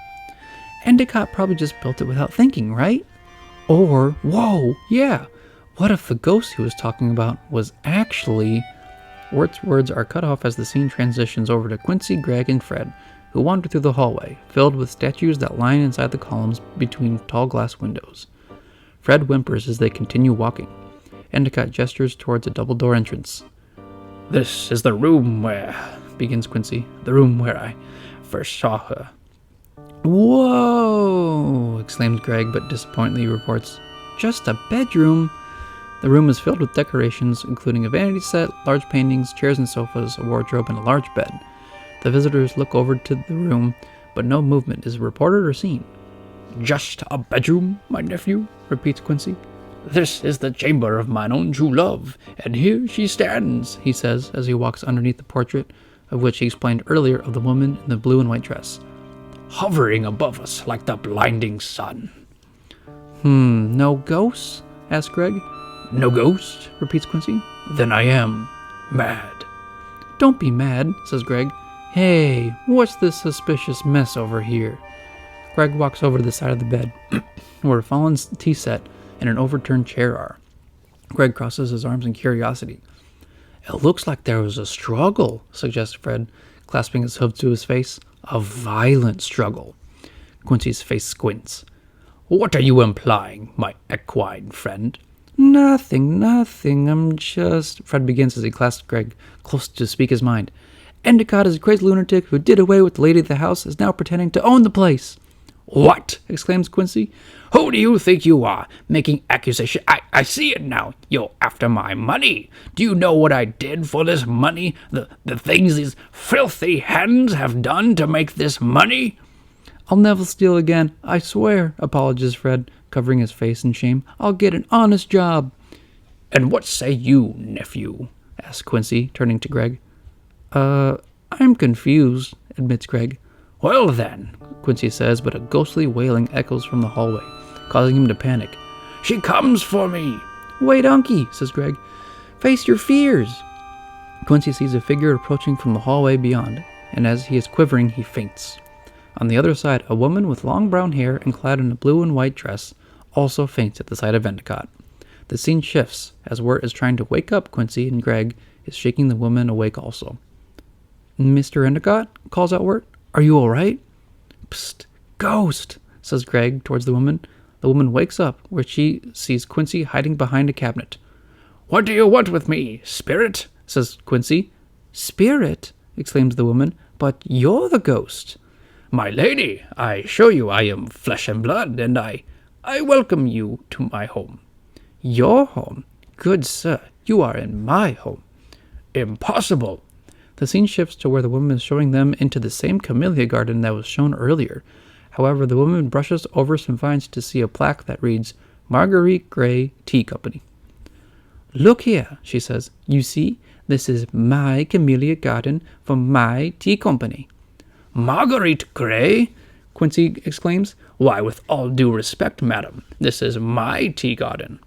Endicott probably just built it without thinking, right? Or, whoa, yeah. What if the ghost he was talking about was actually... Wirt's words are cut off as the scene transitions over to Quincy, Greg, and Fred, who wander through the hallway, filled with statues that line inside the columns between tall glass windows. Fred whimpers as they continue walking. Endicott gestures towards a double-door entrance. This is the room where begins Quincy. "The room where I first saw her." "Whoa!" exclaims Greg, but disappointedly reports, "Just a bedroom?" The room is filled with decorations, including a vanity set, large paintings, chairs and sofas, a wardrobe, and a large bed. The visitors look over to the room, but no movement is reported or seen. "Just a bedroom, my nephew," repeats Quincy. "This is the chamber of mine own true love, and here she stands," he says as he walks underneath the portrait, of which he explained earlier, of the woman in the blue and white dress, "hovering above us like the blinding sun." No ghosts?" asks Greg. "No ghost?" repeats Quincy. "Then I am mad." "Don't be mad," says Greg. "Hey, what's this suspicious mess over here?" Greg walks over to the side of the bed, where Fallon's tea set and an overturned chair are. Greg crosses his arms in curiosity. "It looks like there was a struggle," suggests Fred, clasping his hoof to his face. "A violent struggle." Quincy's face squints. "What are you implying, my equine friend?" Nothing, I'm just..." Fred begins as he clasps Greg close to speak his mind. "Endicott is a crazy lunatic who did away with the lady of the house, is now pretending to own the place." "What?" exclaims Quincy. "Who do you think you are, making accusation? I see it now. You're after my money. Do you know what I did for this money? The things these filthy hands have done to make this money?" "I'll never steal again, I swear," apologizes Fred, covering his face in shame. "I'll get an honest job." "And what say you, nephew?" asks Quincy, turning to Greg. I'm confused," admits Greg. "Well then," Quincy says, but a ghostly wailing echoes from the hallway, causing him to panic. "She comes for me." "Wait, Unky," says Greg. "Face your fears." Quincy sees a figure approaching from the hallway beyond, and as he is quivering, he faints. On the other side, a woman with long brown hair and clad in a blue and white dress also faints at the sight of Endicott. The scene shifts as Wirt is trying to wake up Quincy, and Greg is shaking the woman awake also. "Mr. Endicott?" calls out Wirt. "Are you all right?" "Psst, ghost," says Greg towards the woman. The woman wakes up, where she sees Quincy hiding behind a cabinet. "What do you want with me, spirit?" says Quincy. "Spirit?" exclaims the woman. "But you're the ghost." "My lady, I assure you I am flesh and blood, and I welcome you to my home." "Your home? Good sir, you are in my home." "Impossible." The scene shifts to where the woman is showing them into the same camellia garden that was shown earlier. However, the woman brushes over some vines to see a plaque that reads, "Marguerite Gray Tea Company." "Look here," she says. "You see, this is my camellia garden for my tea company." "Marguerite Gray?" Quincy exclaims. "Why, with all due respect, madam, this is my tea garden."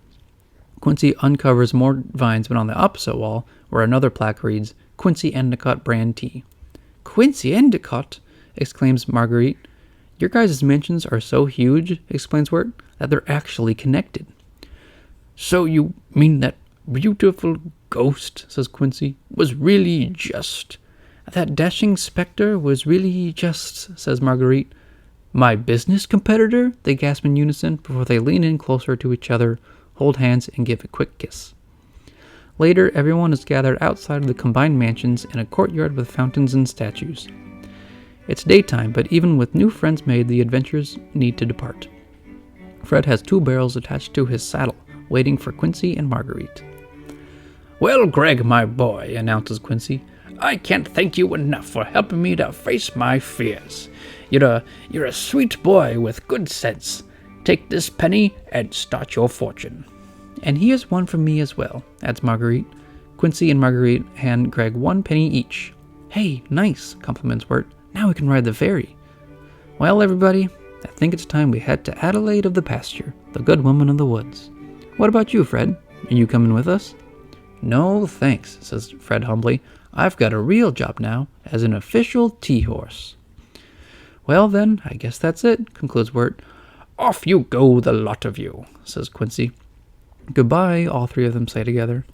Quincy uncovers more vines, but on the opposite wall, where another plaque reads, "Quincy Endicott Brand Tea." "Quincy Endicott?" exclaims Marguerite. "Your guys' mansions are so huge," explains Wirt, "that they're actually connected." "So you mean that beautiful ghost," says Quincy, "was really just..." "That dashing specter was really just..." says Marguerite. "My business competitor?" they gasp in unison before they lean in closer to each other, hold hands, and give a quick kiss. Later, everyone is gathered outside of the combined mansions in a courtyard with fountains and statues. It's daytime, but even with new friends made, the adventurers need to depart. Fred has 2 barrels attached to his saddle, waiting for Quincy and Marguerite. "Well, Greg, my boy," announces Quincy, "I can't thank you enough for helping me to face my fears. You're a sweet boy with good sense. Take this penny and start your fortune." "And here's one from me as well," adds Marguerite. Quincy and Marguerite hand Greg 1 penny each. "Hey, nice," compliments Wirt. "Now we can ride the ferry." "Well, everybody, I think it's time we head to Adelaide of the pasture, the good woman of the woods. What about you, Fred? Are you coming with us?" "No, thanks," says Fred humbly. "I've got a real job now, as an official tea horse." "Well then, I guess that's it," concludes Wirt. "Off you go, the lot of you," says Quincy. "Goodbye," all 3 of them say together.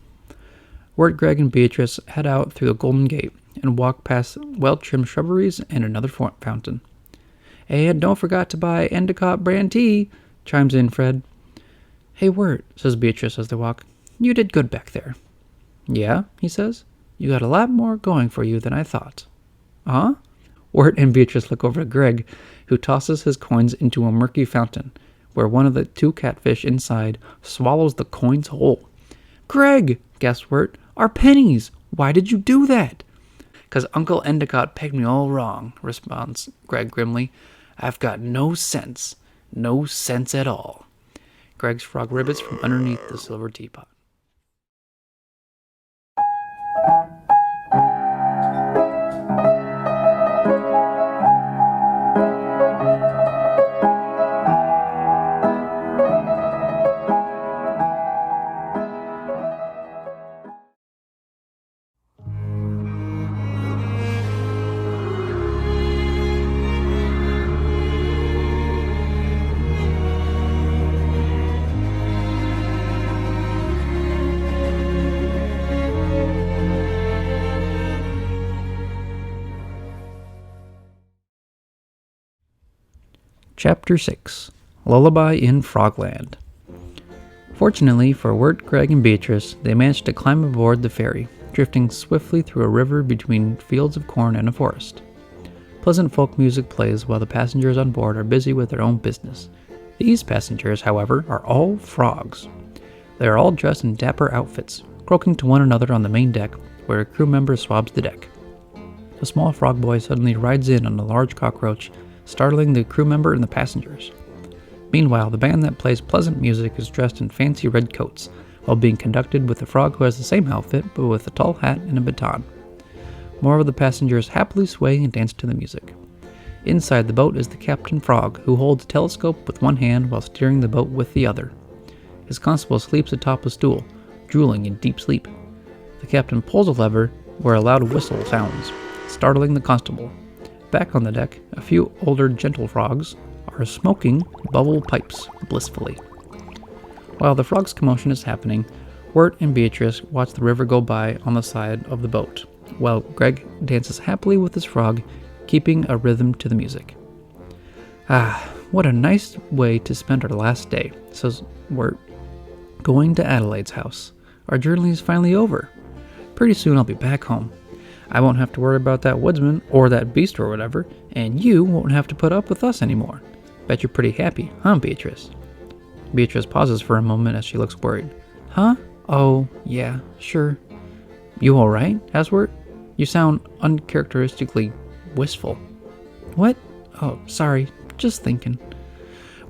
Wirt, Greg, and Beatrice head out through the Golden Gate and walk past well-trimmed shrubberies and another fountain. "And don't forget to buy Endicott Brand Tea," chimes in Fred. "Hey, Wirt," says Beatrice as they walk. "You did good back there." "Yeah?" he says. You got a lot more going for you than I thought. Huh? Wirt and Beatrice look over at Greg, who tosses his coins into a murky fountain, where one of the 2 catfish inside swallows the coins whole. Greg, gasps Wirt, our pennies! Why did you do that? 'Cause Uncle Endicott pegged me all wrong, responds Greg grimly. I've got no sense at all. Greg's frog ribbits from underneath the silver teapot. Chapter 6. Lullaby in Frogland. Fortunately for Wirt, Greg, and Beatrice, they managed to climb aboard the ferry, drifting swiftly through a river between fields of corn and a forest. Pleasant folk music plays while the passengers on board are busy with their own business. These passengers, however, are all frogs. They are all dressed in dapper outfits, croaking to one another on the main deck, where a crew member swabs the deck. A small frog boy suddenly rides in on a large cockroach, startling the crew member and the passengers. Meanwhile, the band that plays pleasant music is dressed in fancy red coats, while being conducted with a frog who has the same outfit, but with a tall hat and a baton. More of the passengers happily sway and dance to the music. Inside the boat is the Captain Frog, who holds a telescope with one hand while steering the boat with the other. His constable sleeps atop a stool, drooling in deep sleep. The captain pulls a lever where a loud whistle sounds, startling the constable. Back on the deck, a few older gentle frogs are smoking bubble pipes blissfully. While the frogs' commotion is happening, Wirt and Beatrice watch the river go by on the side of the boat, while Greg dances happily with his frog, keeping a rhythm to the music. Ah, what a nice way to spend our last day, says Wirt, going to Adelaide's house. Our journey is finally over. Pretty soon I'll be back home. I won't have to worry about that woodsman or that beast or whatever, and you won't have to put up with us anymore. Bet you're pretty happy, huh, Beatrice? Beatrice pauses for a moment as she looks worried. Huh? Oh, yeah, sure. You alright? Asks Wirt. You sound uncharacteristically wistful. What? Oh, sorry, just thinking.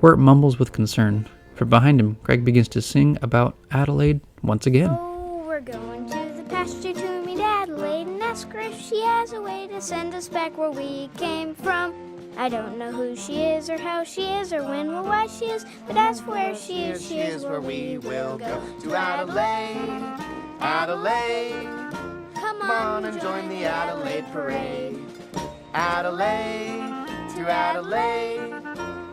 Wirt mumbles with concern. From behind him, Greg begins to sing about Adelaide once again. Oh, we're going to the pasture to meet Adelaide and ask her if she has a way to send us back where we came from. I don't know who she is or how she is or when or why she is, but as for where she is where we will go. To Adelaide, Adelaide. Come Come on and join the Adelaide parade. Adelaide, to Adelaide.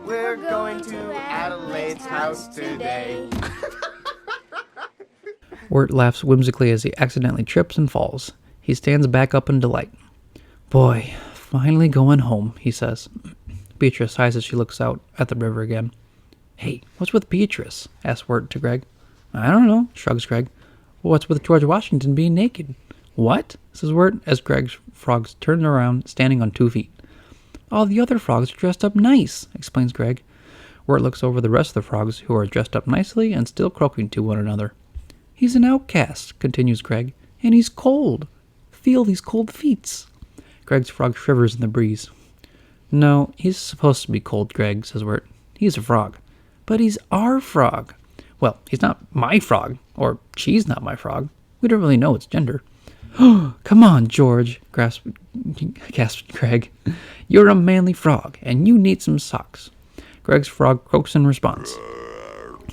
We're going to Adelaide's house today. Wirt laughs whimsically as he accidentally trips and falls. He stands back up in delight. Boy, finally going home, he says. Beatrice sighs as she looks out at the river again. Hey, what's with Beatrice? Asks Wirt to Greg. I don't know, shrugs Greg. What's with George Washington being naked? What? Says Wirt as Greg's frogs turn around, standing on 2 feet. All the other frogs are dressed up nice, explains Greg. Wirt looks over the rest of the frogs, who are dressed up nicely and still croaking to one another. He's an outcast, continues Greg, and he's cold. Feel these cold feet. Greg's frog shivers in the breeze. No, he's supposed to be cold, Greg, says Wirt. He's a frog. But he's our frog. Well, he's not my frog, or she's not my frog. We don't really know its gender. Come on, George, gasped Greg. You're a manly frog, and you need some socks. Greg's frog croaks in response.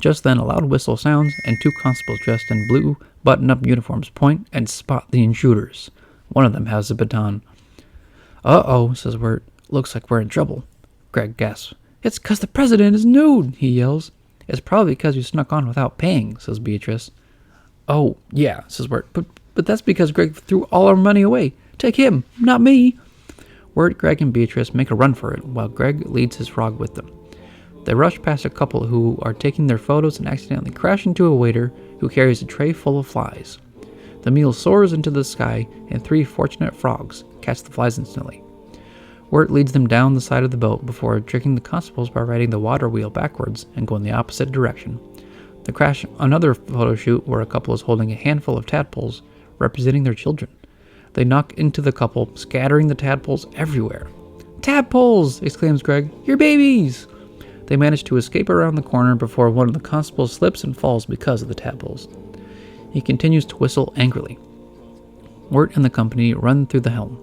Just then, a loud whistle sounds, and 2 constables dressed in blue button-up uniforms point and spot the intruders. One of them has a baton. Uh-oh, says Wirt. Looks like we're in trouble. Greg gasps. It's 'cause the president is nude, he yells. It's probably because you snuck on without paying, says Beatrice. Oh, yeah, says Wirt, but that's because Greg threw all our money away. Take him, not me. Wirt, Greg, and Beatrice make a run for it, while Greg leads his frog with them. They rush past a couple who are taking their photos and accidentally crash into a waiter who carries a tray full of flies. The meal soars into the sky, and 3 fortunate frogs catch the flies instantly. Wirt leads them down the side of the boat before tricking the constables by riding the water wheel backwards and going the opposite direction. They crash another photo shoot where a couple is holding a handful of tadpoles, representing their children. They knock into the couple, scattering the tadpoles everywhere. "Tadpoles!" exclaims Greg. "Your babies!" They manage to escape around the corner before one of the constables slips and falls because of the tadpoles. He continues to whistle angrily. Wirt and the company run through the helm.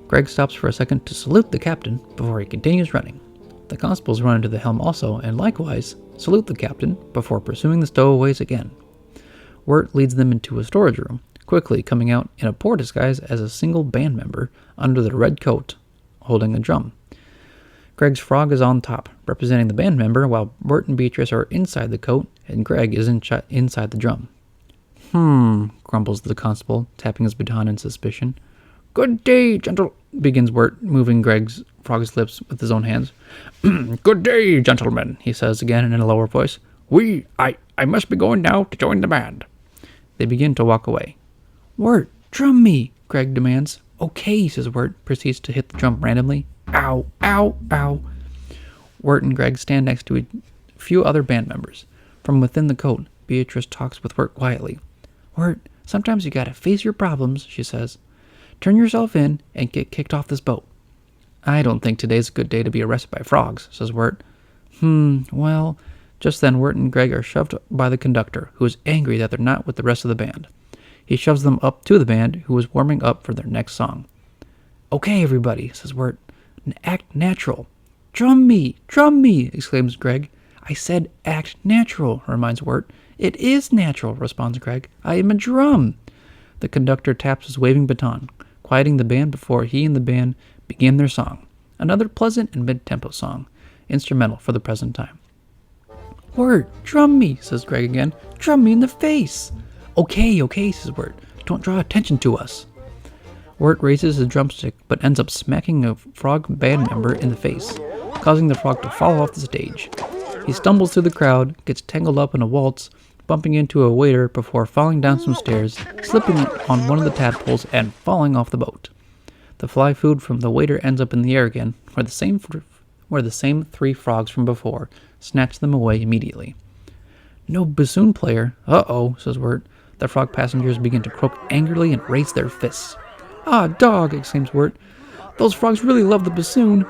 Greg stops for a second to salute the captain before he continues running. The constables run into the helm also, and likewise salute the captain before pursuing the stowaways again. Wirt leads them into a storage room, quickly coming out in a poor disguise as a single band member under the red coat, holding a drum. Greg's frog is on top, representing the band member, while Wirt and Beatrice are inside the coat, and Greg is inside the drum. Grumbles the constable, tapping his baton in suspicion. "Good day, begins Wirt, moving Greg's frog's lips with his own hands. "Good day, gentlemen," he says again in a lower voice. I must be going now to join the band." They begin to walk away. "Wirt, drum me," Greg demands. "Okay," says Wirt, proceeds to hit the drum randomly. "Ow, ow, ow." Wirt and Greg stand next to a few other band members. From within the coat, Beatrice talks with Wirt quietly. "Wirt, sometimes you gotta face your problems," she says. "Turn yourself in and get kicked off this boat." "I don't think today's a good day to be arrested by frogs," says Wirt. Well, just then Wirt and Greg are shoved by the conductor, who is angry that they're not with the rest of the band. He shoves them up to the band, who is warming up for their next song. "Okay, everybody," says Wirt. "Act natural." Drum me, exclaims Greg. "I said act natural," reminds Wirt. "It is natural," responds Greg. "I am a drum." The conductor taps his waving baton, quieting the band before he and the band begin their song. Another pleasant and mid-tempo song, instrumental for the present time. "Wirt, drum me," says Greg again. "Drum me in the face." Okay, says Wirt. "Don't draw attention to us." Wirt raises his drumstick, but ends up smacking a frog band member in the face, causing the frog to fall off the stage. He stumbles through the crowd, gets tangled up in a waltz, bumping into a waiter before falling down some stairs, slipping on one of the tadpoles, and falling off the boat. The fly food from the waiter ends up in the air again, where the same 3 frogs from before snatch them away immediately. "No bassoon player. Uh-oh," says Wirt. The frog passengers begin to croak angrily and raise their fists. "Ah, dog," exclaims Wirt. "Those frogs really love the bassoon."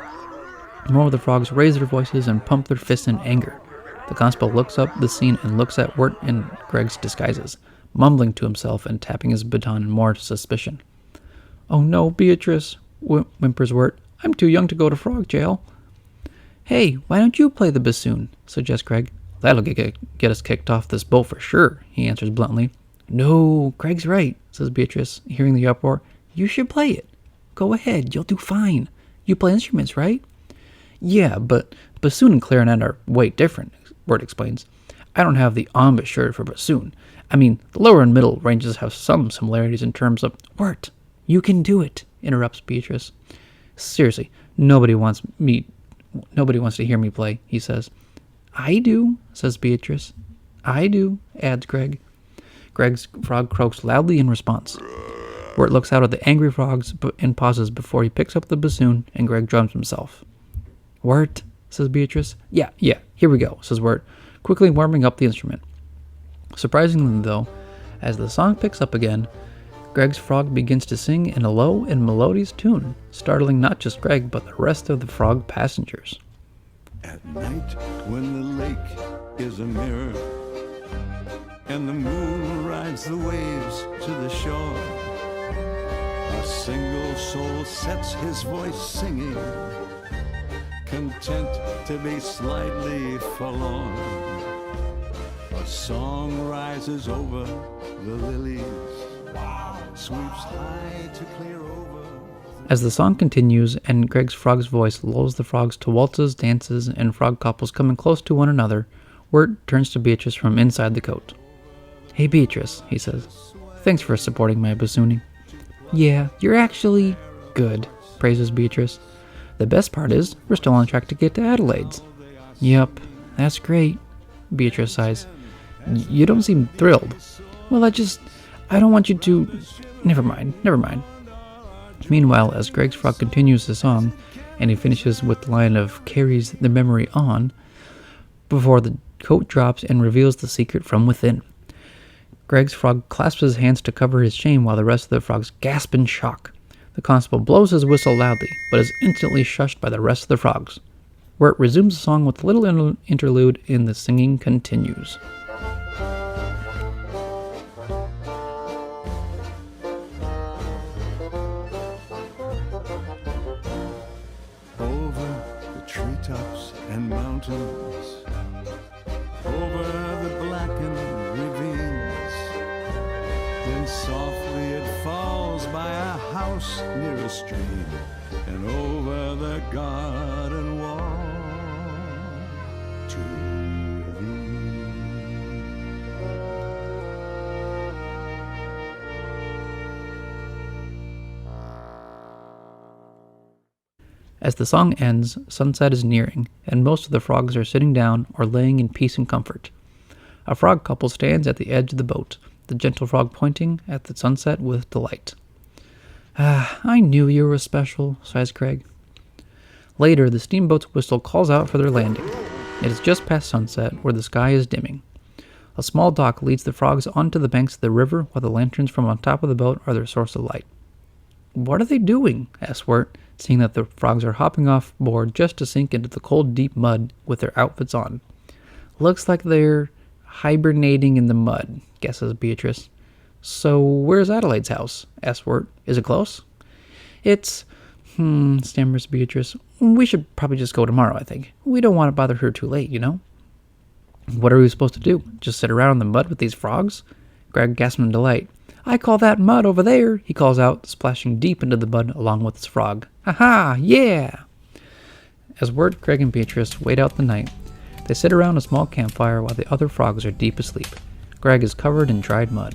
More of the frogs raise their voices and pump their fists in anger. The constable looks up the scene and looks at Wirt and Greg's disguises, mumbling to himself and tapping his baton in more suspicion. "Oh no, Beatrice," whimpers Wirt. "I'm too young to go to frog jail." "Hey, why don't you play the bassoon?" suggests Greg. "That'll get us kicked off this boat for sure," he answers bluntly. "No, Greg's right," says Beatrice, hearing the uproar. "You should play it. Go ahead, you'll do fine. You play instruments, right?" "Yeah, but bassoon and clarinet are way different," Wirt explains. "I don't have the embouchure for bassoon. I mean, the lower and middle ranges have some similarities in terms of..." "Wirt, you can do it," interrupts Beatrice. "Seriously, nobody wants to hear me play," he says. "I do," says Beatrice. "I do," adds Greg. Greg's frog croaks loudly in response. Wirt looks out at the angry frogs and pauses before he picks up the bassoon and Greg drums himself. "Wirt," says Beatrice. Yeah, here we go," says Wirt, quickly warming up the instrument. Surprisingly, though, as the song picks up again, Greg's frog begins to sing in a low and melodious tune, startling not just Greg, but the rest of the frog passengers. At night, when the lake is a mirror, and the moon rides the waves to the shore, a single soul sets his voice singing, content to be slightly forlorn. A song rises over the lilies, sweeps high to clear over. As the song continues and Greg's frog's voice lulls the frogs to waltzes, dances, and frog couples coming close to one another, Wirt turns to Beatrice from inside the coat. "Hey Beatrice," he says. "Thanks for supporting my bassooning." "Yeah, you're actually good," praises Beatrice. "The best part is, we're still on track to get to Adelaide's." "Yep, that's great," Beatrice sighs. "You don't seem thrilled." "Well, I don't want you to... Never mind. Meanwhile, as Greg's frog continues the song, and he finishes with the line of carries the memory on, before the coat drops and reveals the secret from within. Greg's frog clasps his hands to cover his shame while the rest of the frogs gasp in shock. The constable blows his whistle loudly, but is instantly shushed by the rest of the frogs. Where it resumes the song with a little interlude and the singing continues. Over the treetops and mountains, over the blackened ravines, then softly it falls by a house near a stream, and over the garden wall to thee. As the song ends, sunset is nearing, and most of the frogs are sitting down or laying in peace and comfort. A frog couple stands at the edge of the boat, the gentle frog pointing at the sunset with delight. "Ah, I knew you were special," sighs Greg. Later, the steamboat's whistle calls out for their landing. It is just past sunset, where the sky is dimming. A small dock leads the frogs onto the banks of the river, while the lanterns from on top of the boat are their source of light. "What are they doing?" asks Wirt, seeing that the frogs are hopping off board just to sink into the cold, deep mud with their outfits on. "Looks like they're hibernating in the mud," guesses Beatrice. "So where's Adelaide's house?" asks Wirt. "Is it close?" "It's... stammers Beatrice. "We should probably just go tomorrow, I think. We don't want to bother her too late, you know?" "What are we supposed to do? Just sit around in the mud with these frogs?" Greg gasps in delight. "I call that mud over there," he calls out, splashing deep into the mud along with his frog. "Ha-ha! Yeah!" As Wirt, Greg, and Beatrice wait out the night, they sit around a small campfire while the other frogs are deep asleep. Greg is covered in dried mud.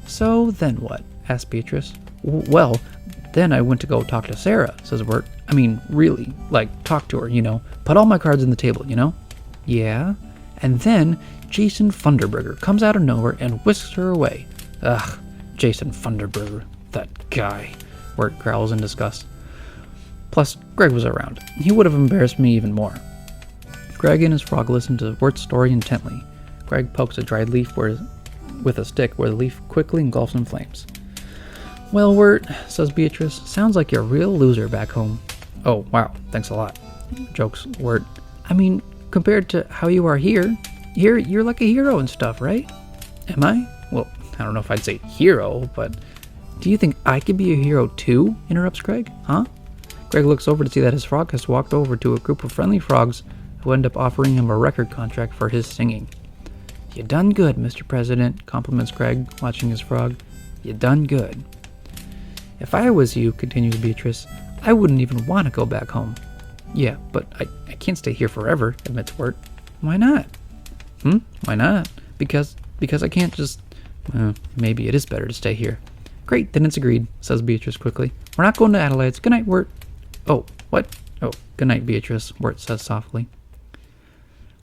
"So then what?" asks Beatrice. "Well, then I went to go talk to Sarah," says Wirt. "I mean, really, talk to her, Put all my cards on the table, "Yeah? And then Jason Funderburger comes out of nowhere and whisks her away." "Ugh, Jason Funderburger, that guy," Wirt growls in disgust. Plus, Greg was around. He would have embarrassed me even more. Greg and his frog listen to Wirt's story intently. Greg pokes a dried leaf with a stick where the leaf quickly engulfs in flames. "Well, Wirt," says Beatrice, "sounds like you're a real loser back home." "Oh, wow, thanks a lot," jokes Wirt. "I mean, compared to how you are here you're like a hero and stuff, right?" "Am I? Well, I don't know if I'd say hero, but..." "Do you think I could be a hero too?" interrupts Greg. "Huh?" Greg looks over to see that his frog has walked over to a group of friendly frogs who end up offering him a record contract for his singing. "You done good, Mr. President," compliments Greg, watching his frog. "You done good." "If I was you," continues Beatrice, "I wouldn't even want to go back home." "Yeah, but I can't stay here forever," admits Wirt. "Why not?" Why not? Because I can't just... maybe it is better to stay here." "Great, then it's agreed," says Beatrice quickly. "We're not going to Adelaide's. Good night, Wirt." "Oh, what?" "Oh, good night, Beatrice," Wirt says softly.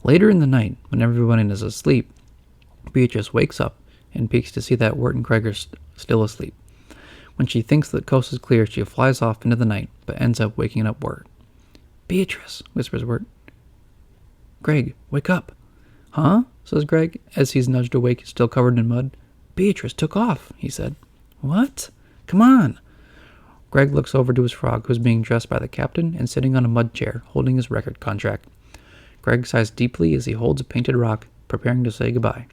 Later in the night, when everyone is asleep, Beatrice wakes up and peeks to see that Wirt and Greg are still asleep. When she thinks the coast is clear, she flies off into the night, but ends up waking up Wirt. "Beatrice," whispers Wirt. "Greg, wake up." "Huh?" says Greg, as he's nudged awake, still covered in mud. "Beatrice took off," he said. "What? Come on." Greg looks over to his frog, who's being dressed by the captain and sitting on a mud chair, holding his record contract. Greg sighs deeply as he holds a painted rock, preparing to say goodbye.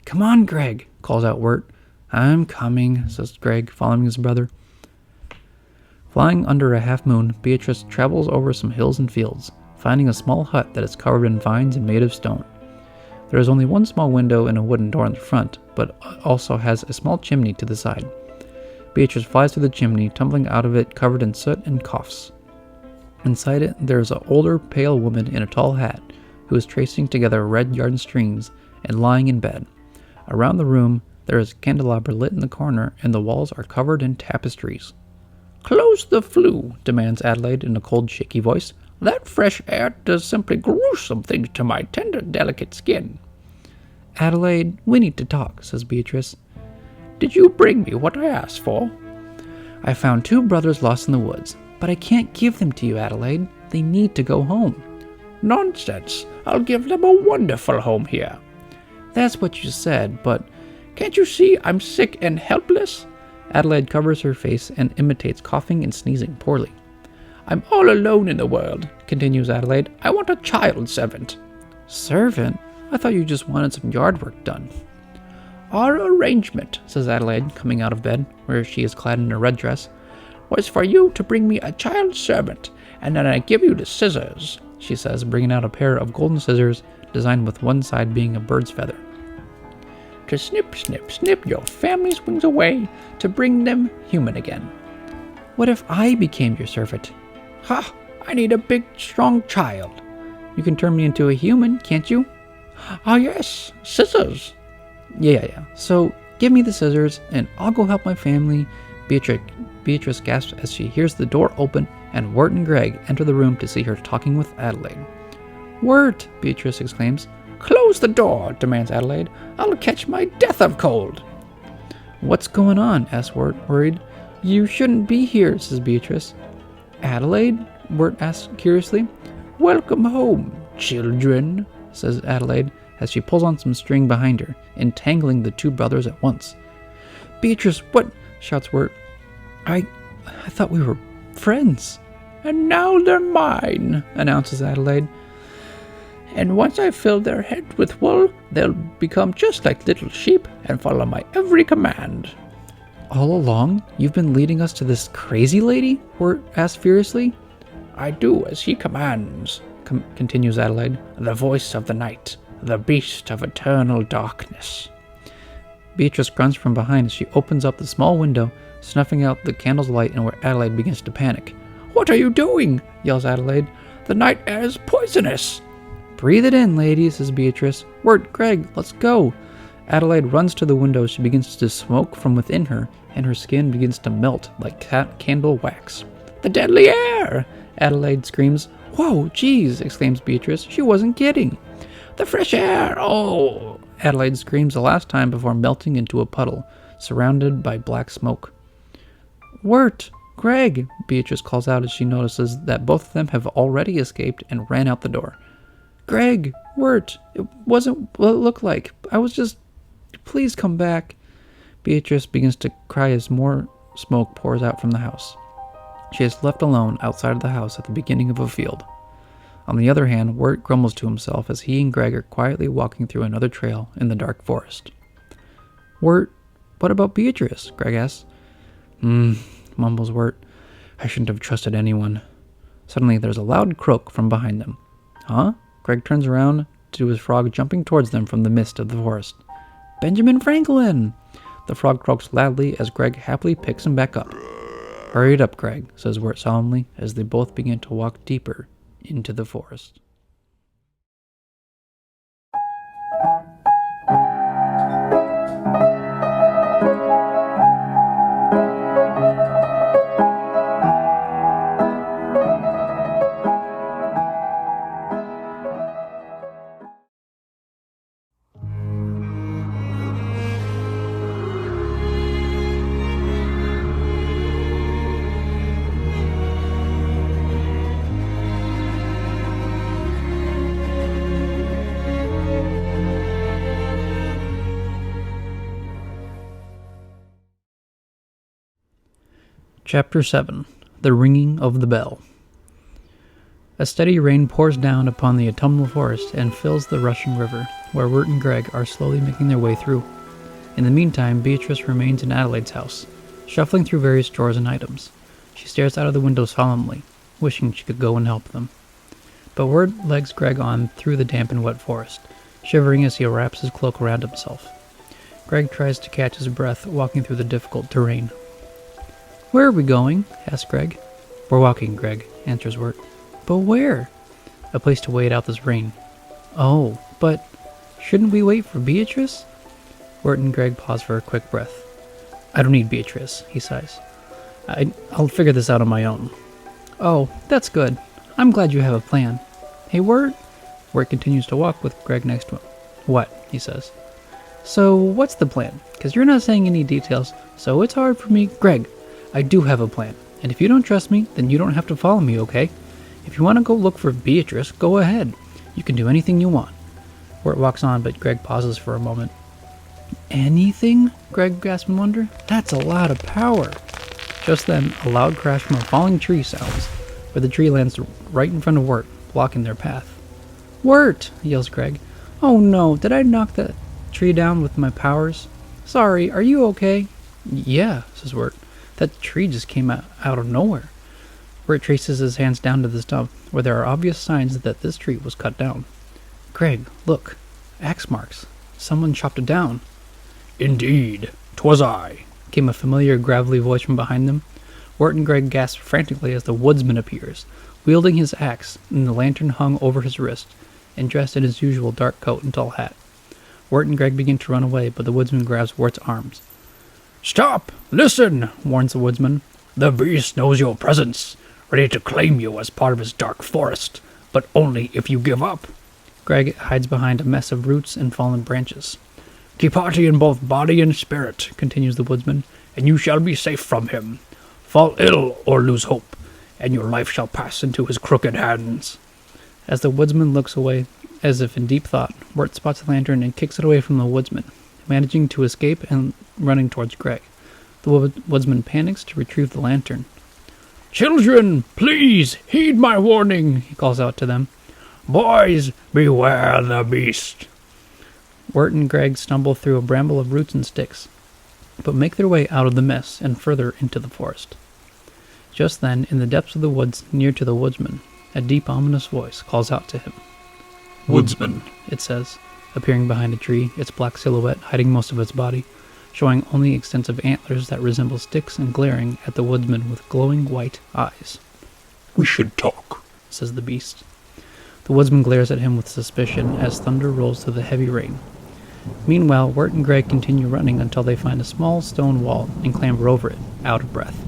"Come on, Greg," calls out Wirt. "I'm coming," says Greg, following his brother. Flying under a half moon, Beatrice travels over some hills and fields, finding a small hut that is covered in vines and made of stone. There is only one small window and a wooden door in the front, but also has a small chimney to the side. Beatrice flies through the chimney, tumbling out of it covered in soot and coughs. Inside it, there is an older, pale woman in a tall hat, who is tracing together red yarn strings and lying in bed. Around the room, there is a candelabra lit in the corner, and the walls are covered in tapestries. "Close the flue," demands Adelaide in a cold, shaky voice. "That fresh air does simply gruesome things to my tender, delicate skin." "Adelaide, we need to talk," says Beatrice. Did you bring me what I asked for? I found 2 brothers lost in the woods, but I can't give them to you, Adelaide. They need to go home. Nonsense. I'll give them a wonderful home here. That's what you said, but can't you see I'm sick and helpless? Adelaide covers her face and imitates coughing and sneezing poorly. I'm all alone in the world, continues Adelaide. I want a child servant. Servant? I thought you just wanted some yard work done. Our arrangement, says Adelaide, coming out of bed, where she is clad in a red dress, was for you to bring me a child servant, and then I give you the scissors, she says, bringing out a pair of golden scissors designed with one side being a bird's feather. To snip, snip, snip your family's wings away to bring them human again. What if I became your servant? Ha! I need a big, strong child. You can turn me into a human, can't you? Ah, yes, scissors. Yeah. So give me the scissors, and I'll go help my family. Beatrice gasps as she hears the door open, and Wirt and Greg enter the room to see her talking with Adelaide. Wirt, Beatrice exclaims. Close the door, demands Adelaide. I'll catch my death of cold. What's going on? asks Wirt, worried. You shouldn't be here, says Beatrice. Adelaide? Wirt asks curiously. Welcome home, children, says Adelaide, as she pulls on some string behind her, entangling the 2 brothers at once. Beatrice, what? shouts Wirt. I thought we were friends. And now they're mine, announces Adelaide. And once I've filled their head with wool, they'll become just like little sheep and follow my every command. All along, you've been leading us to this crazy lady? Wirt asked furiously. I do as he commands, continues Adelaide, the voice of the night, the beast of eternal darkness. Beatrice grunts from behind as she opens up the small window, snuffing out the candle's light, and where Adelaide begins to panic. What are you doing? Yells Adelaide. The night air is poisonous. Breathe it in, lady, says Beatrice. Wirt, Greg, let's go. Adelaide runs to the window. She begins to smoke from within her, and her skin begins to melt like candle wax. The deadly air! Adelaide screams. Whoa, geez, exclaims Beatrice. She wasn't kidding. The fresh air! Oh! Adelaide screams the last time before melting into a puddle, surrounded by black smoke. Wirt! Greg! Beatrice calls out as she notices that both of them have already escaped and ran out the door. Greg! Wirt! It wasn't what it looked like. I was just... Please come back. Beatrice begins to cry as more smoke pours out from the house. She is left alone outside of the house at the beginning of a field. On the other hand, Wirt grumbles to himself as he and Greg are quietly walking through another trail in the dark forest. Wirt, what about Beatrice? Greg asks. Mumbles Wirt. I shouldn't have trusted anyone. Suddenly there's a loud croak from behind them. Huh? Greg turns around to his frog jumping towards them from the mist of the forest. Benjamin Franklin! The frog croaks loudly as Greg happily picks him back up. Hurry it up, Greg, says Wirt solemnly as they both begin to walk deeper into the forest. Chapter 7. The Ringing of the Bell. A steady rain pours down upon the autumnal forest and fills the rushing river, where Wirt and Greg are slowly making their way through. In the meantime, Beatrice remains in Adelaide's house, shuffling through various drawers and items. She stares out of the window solemnly, wishing she could go and help them. But Wirt legs Greg on through the damp and wet forest, shivering as he wraps his cloak around himself. Greg tries to catch his breath, walking through the difficult terrain. Where are we going? asks Greg. We're walking, Greg, answers Wirt. But where? A place to wait out this rain. Oh, but shouldn't we wait for Beatrice? Wirt and Greg pause for a quick breath. I don't need Beatrice, he sighs. I'll figure this out on my own. Oh, that's good. I'm glad you have a plan. Hey, Wirt? Wirt continues to walk with Greg next to him. What? He says. So what's the plan? Because you're not saying any details, so it's hard for me. Greg, I do have a plan. And if you don't trust me, then you don't have to follow me, okay? If you want to go look for Beatrice, go ahead. You can do anything you want. Wirt walks on, but Greg pauses for a moment. Anything? Greg gasps in wonder. That's a lot of power. Just then, a loud crash from a falling tree sounds, where the tree lands right in front of Wirt, blocking their path. Wirt! Yells Greg. Oh no, did I knock that tree down with my powers? Sorry, are you okay? Yeah, says Wirt. That tree just came out of nowhere. Wirt traces his hands down to the stump, where there are obvious signs that this tree was cut down. Greg, look. Axe marks. Someone chopped it down. Indeed, 'twas I, Came a familiar, gravelly voice from behind them. Wirt and Greg gasp frantically as the woodsman appears, wielding his axe, and the lantern hung over his wrist, and dressed in his usual dark coat and tall hat. Wirt and Greg begin to run away, but the woodsman grabs Wirt's arms. Stop! Listen! Warns the woodsman. The beast knows your presence, ready to claim you as part of his dark forest, but only if you give up. Greg hides behind a mess of roots and fallen branches. Keep hearty in both body and spirit, continues the woodsman, and you shall be safe from him. Fall ill or lose hope, and your life shall pass into his crooked hands. As the woodsman looks away, as if in deep thought, Wirt spots the lantern and kicks it away from the woodsman, managing to escape and running towards Greg. The woodsman panics to retrieve the lantern. Children, please heed my warning, he calls out to them. Boys, beware the beast. Wirt and Greg stumble through a bramble of roots and sticks, but make their way out of the mess and further into the forest. Just then, in the depths of the woods near to the woodsman, a deep, ominous voice calls out to him. Woodsman, it says, appearing behind a tree, its black silhouette hiding most of its body, showing only extensive antlers that resemble sticks and glaring at the woodsman with glowing white eyes. we should talk, says the beast. The woodsman glares at him with suspicion as thunder rolls through the heavy rain. Meanwhile, Wirt and Greg continue running until they find a small stone wall and clamber over it, out of breath.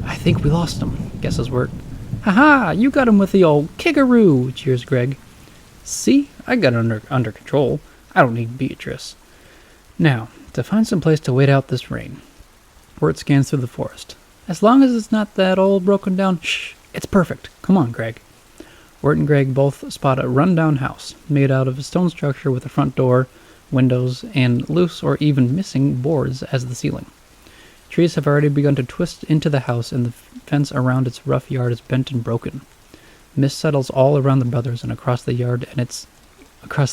I think we lost him, guesses Wirt. Ha-ha! You got him with the old kickaroo, cheers Greg. See? I got it under control. I don't need Beatrice. Now, to find some place to wait out this rain. Wirt scans through the forest. As long as it's not that old broken down... Shh! It's perfect. Come on, Greg. Wirt and Greg both spot a run-down house, made out of a stone structure with a front door, windows, and loose or even missing boards as the ceiling. Trees have already begun to twist into the house, and the fence around its rough yard is bent and broken. Mist settles all around the brothers and across the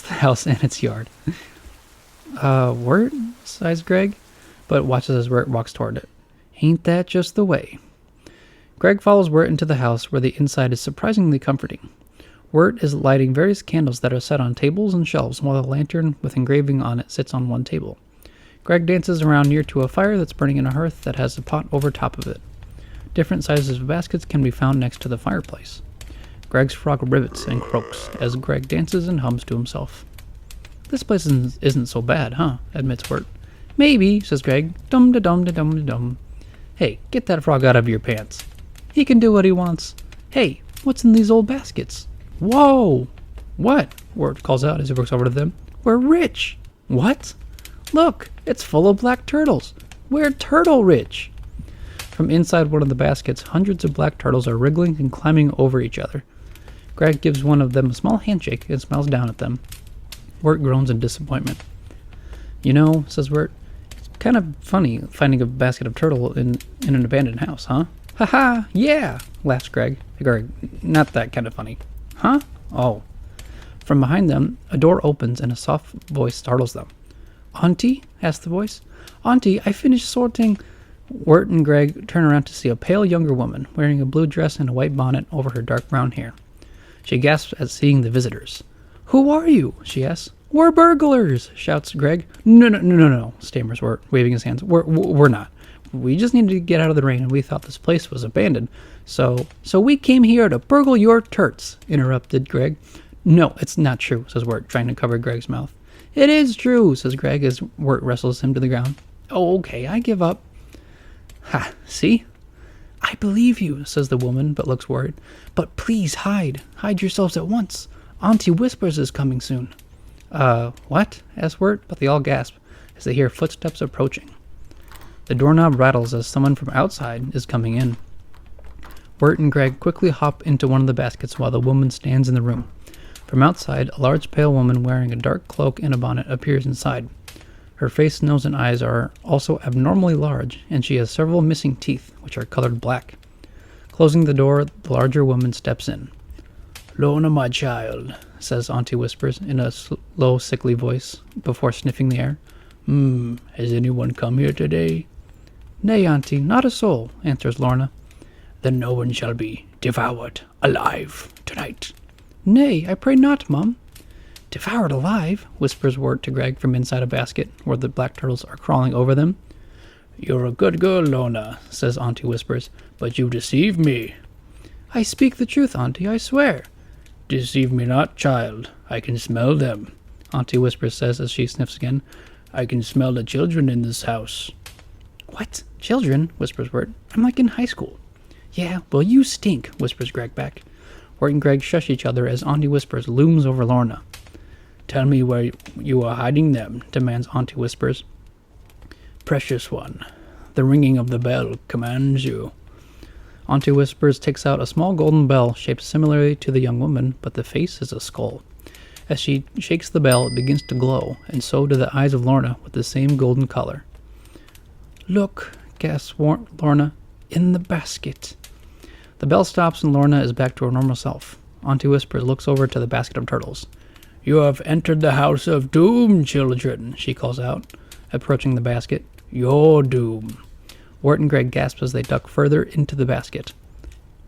house and its yard. Wirt? Sighs Greg, but watches as Wirt walks toward it. Ain't that just the way? Greg follows Wirt into the house, where the inside is surprisingly comforting. Wirt is lighting various candles that are set on tables and shelves, while a lantern with engraving on it sits on one table. Greg dances around near to a fire that's burning in a hearth that has a pot over top of it. Different sizes of baskets can be found next to the fireplace. Greg's frog rivets and croaks as Greg dances and hums to himself. This place isn't so bad, huh? Admits Wirt. Maybe, says Greg. Dum-da-dum-da-dum-da-dum. Hey, get that frog out of your pants. He can do what he wants. Hey, what's in these old baskets? Whoa! What? Wirt calls out as he walks over to them. We're rich! What? Look, it's full of black turtles. We're turtle rich! From inside one of the baskets, hundreds of black turtles are wriggling and climbing over each other. Greg gives one of them a small handshake and smiles down at them. Wirt groans in disappointment. You know, says Wirt, it's kind of funny finding a basket of turtle in an abandoned house, huh? Ha-ha, yeah, laughs Greg. Greg, not that kind of funny. Huh? Oh. From behind them, a door opens and a soft voice startles them. Auntie? asks the voice. Auntie, I finished sorting... Wirt and Greg turn around to see a pale younger woman wearing a blue dress and a white bonnet over her dark brown hair. She gasps at seeing the visitors. Who are you? She asks. We're burglars, shouts Greg. No, stammers Wirt, waving his hands. We're not. We just needed to get out of the rain, and we thought this place was abandoned. So we came here to burgle your turts, interrupted Greg. No, it's not true, says Wirt, trying to cover Greg's mouth. It is true, says Greg as Wirt wrestles him to the ground. Oh, okay, I give up. Ha, see? I believe you, says the woman, but looks worried. But please hide. Hide yourselves at once. Auntie Whispers is coming soon. What? asks Wirt, but they all gasp as they hear footsteps approaching. The doorknob rattles as someone from outside is coming in. Wirt and Greg quickly hop into one of the baskets while the woman stands in the room. From outside, a large pale woman wearing a dark cloak and a bonnet appears inside. Her face, nose, and eyes are also abnormally large, and she has several missing teeth, which are colored black. Closing the door, the larger woman steps in. "Lorna, my child," says Auntie Whispers in a low, sickly voice, before sniffing the air. Has anyone come here today?" "Nay, Auntie, not a soul," answers Lorna. "Then no one shall be devoured alive tonight." "Nay, I pray not, Mum." "Devoured alive?" whispers Wirt to Greg from inside a basket, where the black turtles are crawling over them. "You're a good girl, Lorna," says Auntie Whispers, "but you deceive me." "I speak the truth, Auntie, I swear." "Deceive me not, child. I can smell them," Auntie Whispers says as she sniffs again. "I can smell the children in this house." "What? Children?" whispers Wirt. "I'm like in high school." "Yeah, well, you stink," whispers Greg back. Wirt and Greg shush each other as Auntie Whispers looms over Lorna. "Tell me where you are hiding them," demands Auntie Whispers. "Precious one, the ringing of the bell commands you." Auntie Whispers takes out a small golden bell shaped similarly to the young woman, but the face is a skull. As she shakes the bell, it begins to glow, and so do the eyes of Lorna with the same golden color. "Look," gasps Lorna, "in the basket." The bell stops and Lorna is back to her normal self. Auntie Whispers looks over to the basket of turtles. "You have entered the house of doom, children," she calls out, approaching the basket. "Your doom." Wirt and Greg gasp as they duck further into the basket.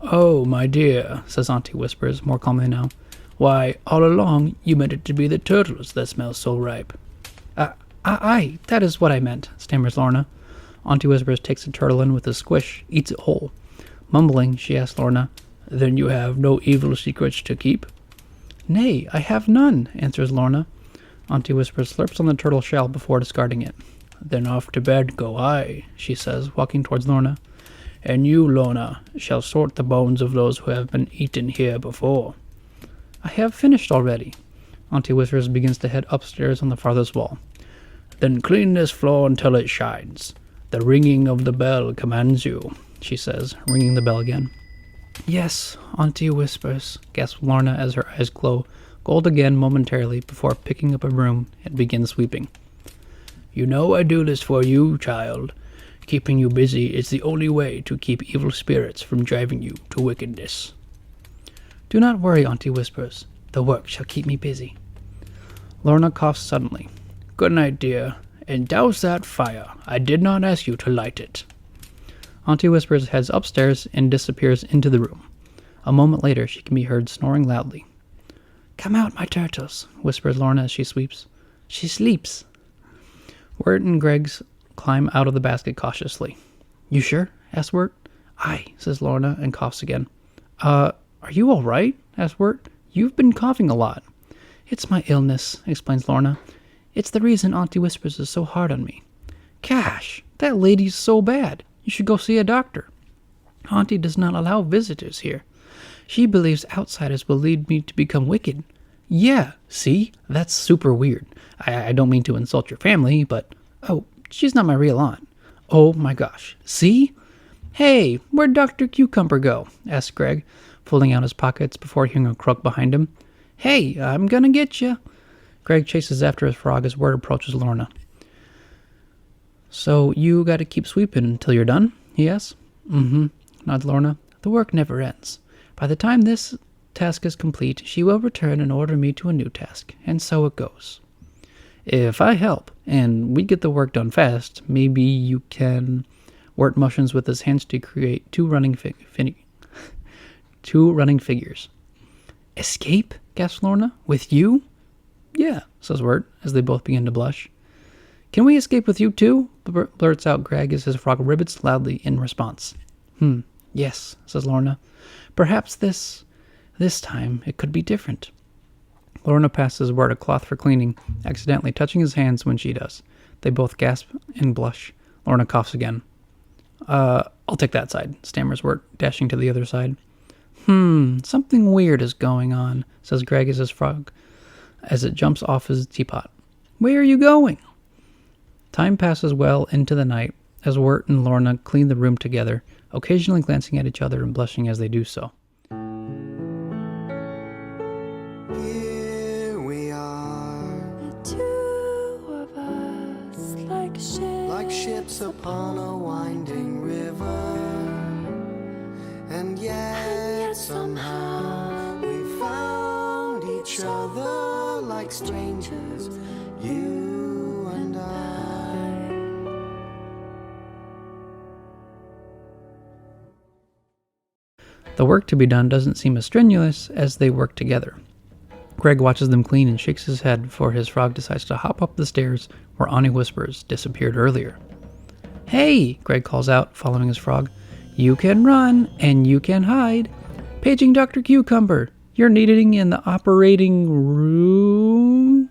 "Oh, my dear," says Auntie Whispers, more calmly now. "Why, all along you meant it to be the turtles that smell so ripe." Aye, that is what I meant," stammers Lorna. Auntie Whispers takes a turtle in with a squish, eats it whole. Mumbling, she asks Lorna, "Then you have no evil secrets to keep?" "Nay, I have none," answers Lorna. Auntie Whispers slurps on the turtle shell before discarding it. "Then off to bed go I," she says, walking towards Lorna. "And you, Lorna, shall sort the bones of those who have been eaten here before." "I have finished already." Auntie Whispers begins to head upstairs on the farthest wall. "Then clean this floor until it shines. The ringing of the bell commands you," she says, ringing the bell again. "Yes, Auntie Whispers," gasps Lorna as her eyes glow gold again momentarily before picking up a broom and begins sweeping. "You know I do this for you, child. Keeping you busy is the only way to keep evil spirits from driving you to wickedness." "Do not worry, Auntie Whispers. The work shall keep me busy." Lorna coughs suddenly. "Good night, dear, and douse that fire. I did not ask you to light it." Auntie Whispers heads upstairs and disappears into the room. A moment later, she can be heard snoring loudly. "Come out, my turtles," whispers Lorna as she sweeps. "She sleeps." Wirt and Greg climb out of the basket cautiously. "You sure?" asks Wirt. "Aye," says Lorna and coughs again. Are you all right?" asks Wirt. "You've been coughing a lot." "It's my illness," explains Lorna. "It's the reason Auntie Whispers is so hard on me." "Gosh, that lady's so bad. You should go see a doctor." "Auntie does not allow visitors here. She believes outsiders will lead me to become wicked." "Yeah, see? That's super weird. I don't mean to insult your family, but... Oh, she's not my real aunt. Oh my gosh, see? Hey, where'd Dr. Cucumber go?" asks Greg, pulling out his pockets before hearing a croak behind him. "Hey, I'm gonna get you." Greg chases after his frog as Wirt approaches Lorna. "So you gotta keep sweeping until you're done?" he asks. "Mm-hmm," nods Lorna. "The work never ends. By the time this task is complete, she will return and order me to a new task, and so it goes. If I help, and we get the work done fast, maybe you can..." Wirt motions with his hands to create two running figures. "Escape?" gasps Lorna. "With you?" "Yeah," says Wirt, as they both begin to blush. "Can we escape with you too?" blurts out Greg as his frog ribbits loudly in response. Yes," says Lorna. "Perhaps this time it could be different." Lorna passes Wirt a cloth for cleaning, accidentally touching his hands when she does. They both gasp and blush. Lorna coughs again. I'll take that side," stammers Wirt, dashing to the other side. Something weird is going on," says Greg as his frog as it jumps off his teapot. Where are you going? Time passes well into the night as Wirt and Lorna clean the room together, occasionally glancing at each other and blushing as they do so. Here we are, the two of us, like ships upon a winding river. And yet somehow we found each other like strangers, you and I. The work to be done doesn't seem as strenuous as they work together. Greg watches them clean and shakes his head before his frog decides to hop up the stairs where Ani Whispers disappeared earlier. Hey, Greg calls out, following his frog. You can run, and you can hide. Paging Dr. Cucumber. You're needed in the operating room.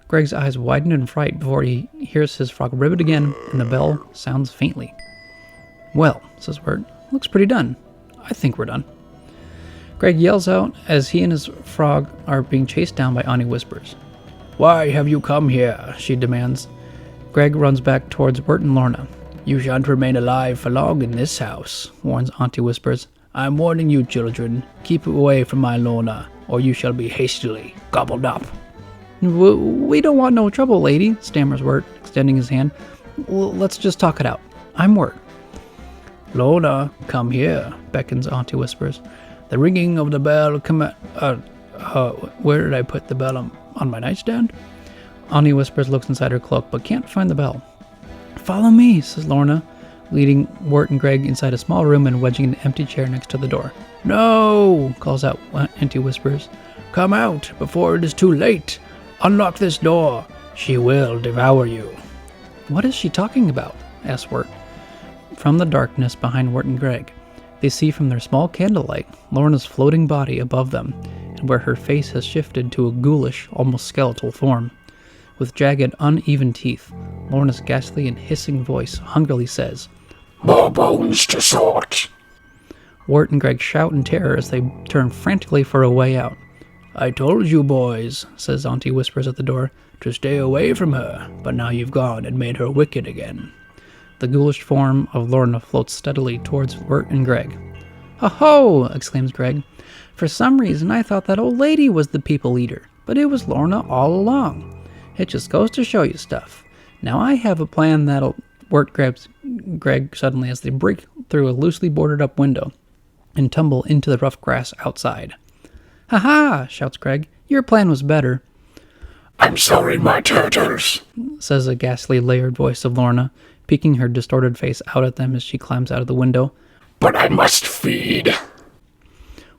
Greg's eyes widen in fright before he hears his frog ribbit again, and the bell sounds faintly. Well, says Wirt, looks pretty done. I think we're done. Greg yells out as he and his frog are being chased down by Ani Whispers. Why have you come here? She demands. Greg runs back towards Wirt and Lorna. You shan't remain alive for long in this house, warns Auntie Whispers. I'm warning you, children. Keep away from my Lorna, or you shall be hastily gobbled up. We don't want no trouble, lady, stammers Wirt, extending his hand. Let's just talk it out. I'm Wirt. Lorna, come here, beckons Auntie Whispers. The ringing of the bell, where did I put the bell on my nightstand? Auntie Whispers looks inside her cloak, but can't find the bell. Follow me, says Lorna, leading Wirt and Greg inside a small room and wedging an empty chair next to the door. No, calls out Auntie Whispers. Come out before it is too late. Unlock this door. She will devour you. What is she talking about? asks Wirt. From the darkness behind Wirt and Greg, they see from their small candlelight Lorna's floating body above them, and where her face has shifted to a ghoulish, almost skeletal form. With jagged, uneven teeth, Lorna's ghastly and hissing voice hungrily says, More bones to sort. Wirt and Greg shout in terror as they turn frantically for a way out. I told you, boys, says Auntie Whispers at the door, to stay away from her, but now you've gone and made her wicked again. The ghoulish form of Lorna floats steadily towards Wirt and Greg. Ho-ho! exclaims Greg. For some reason I thought that old lady was the people eater, but it was Lorna all along. It just goes to show you stuff. Now I have a plan that'll... Wirt grabs Greg suddenly as they break through a loosely boarded up window and tumble into the rough grass outside. Ha-ha! shouts Greg. Your plan was better. I'm sorry, my turtles, says a ghastly layered voice of Lorna, peeking her distorted face out at them as she climbs out of the window. But I must feed.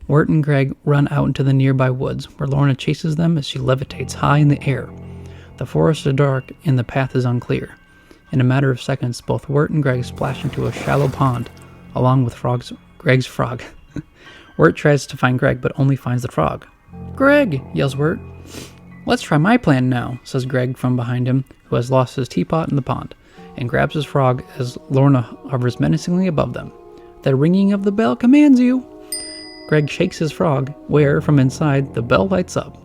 Wirt and Greg run out into the nearby woods, where Lorna chases them as she levitates high in the air. The forest is dark and the path is unclear. In a matter of seconds, both Wirt and Greg splash into a shallow pond, along with Greg's frog. Wirt tries to find Greg, but only finds the frog. Greg, yells Wirt. Let's try my plan now, says Greg from behind him, who has lost his teapot in the pond, and grabs his frog as Lorna hovers menacingly above them. The ringing of the bell commands you. Greg shakes his frog, where, from inside, the bell lights up.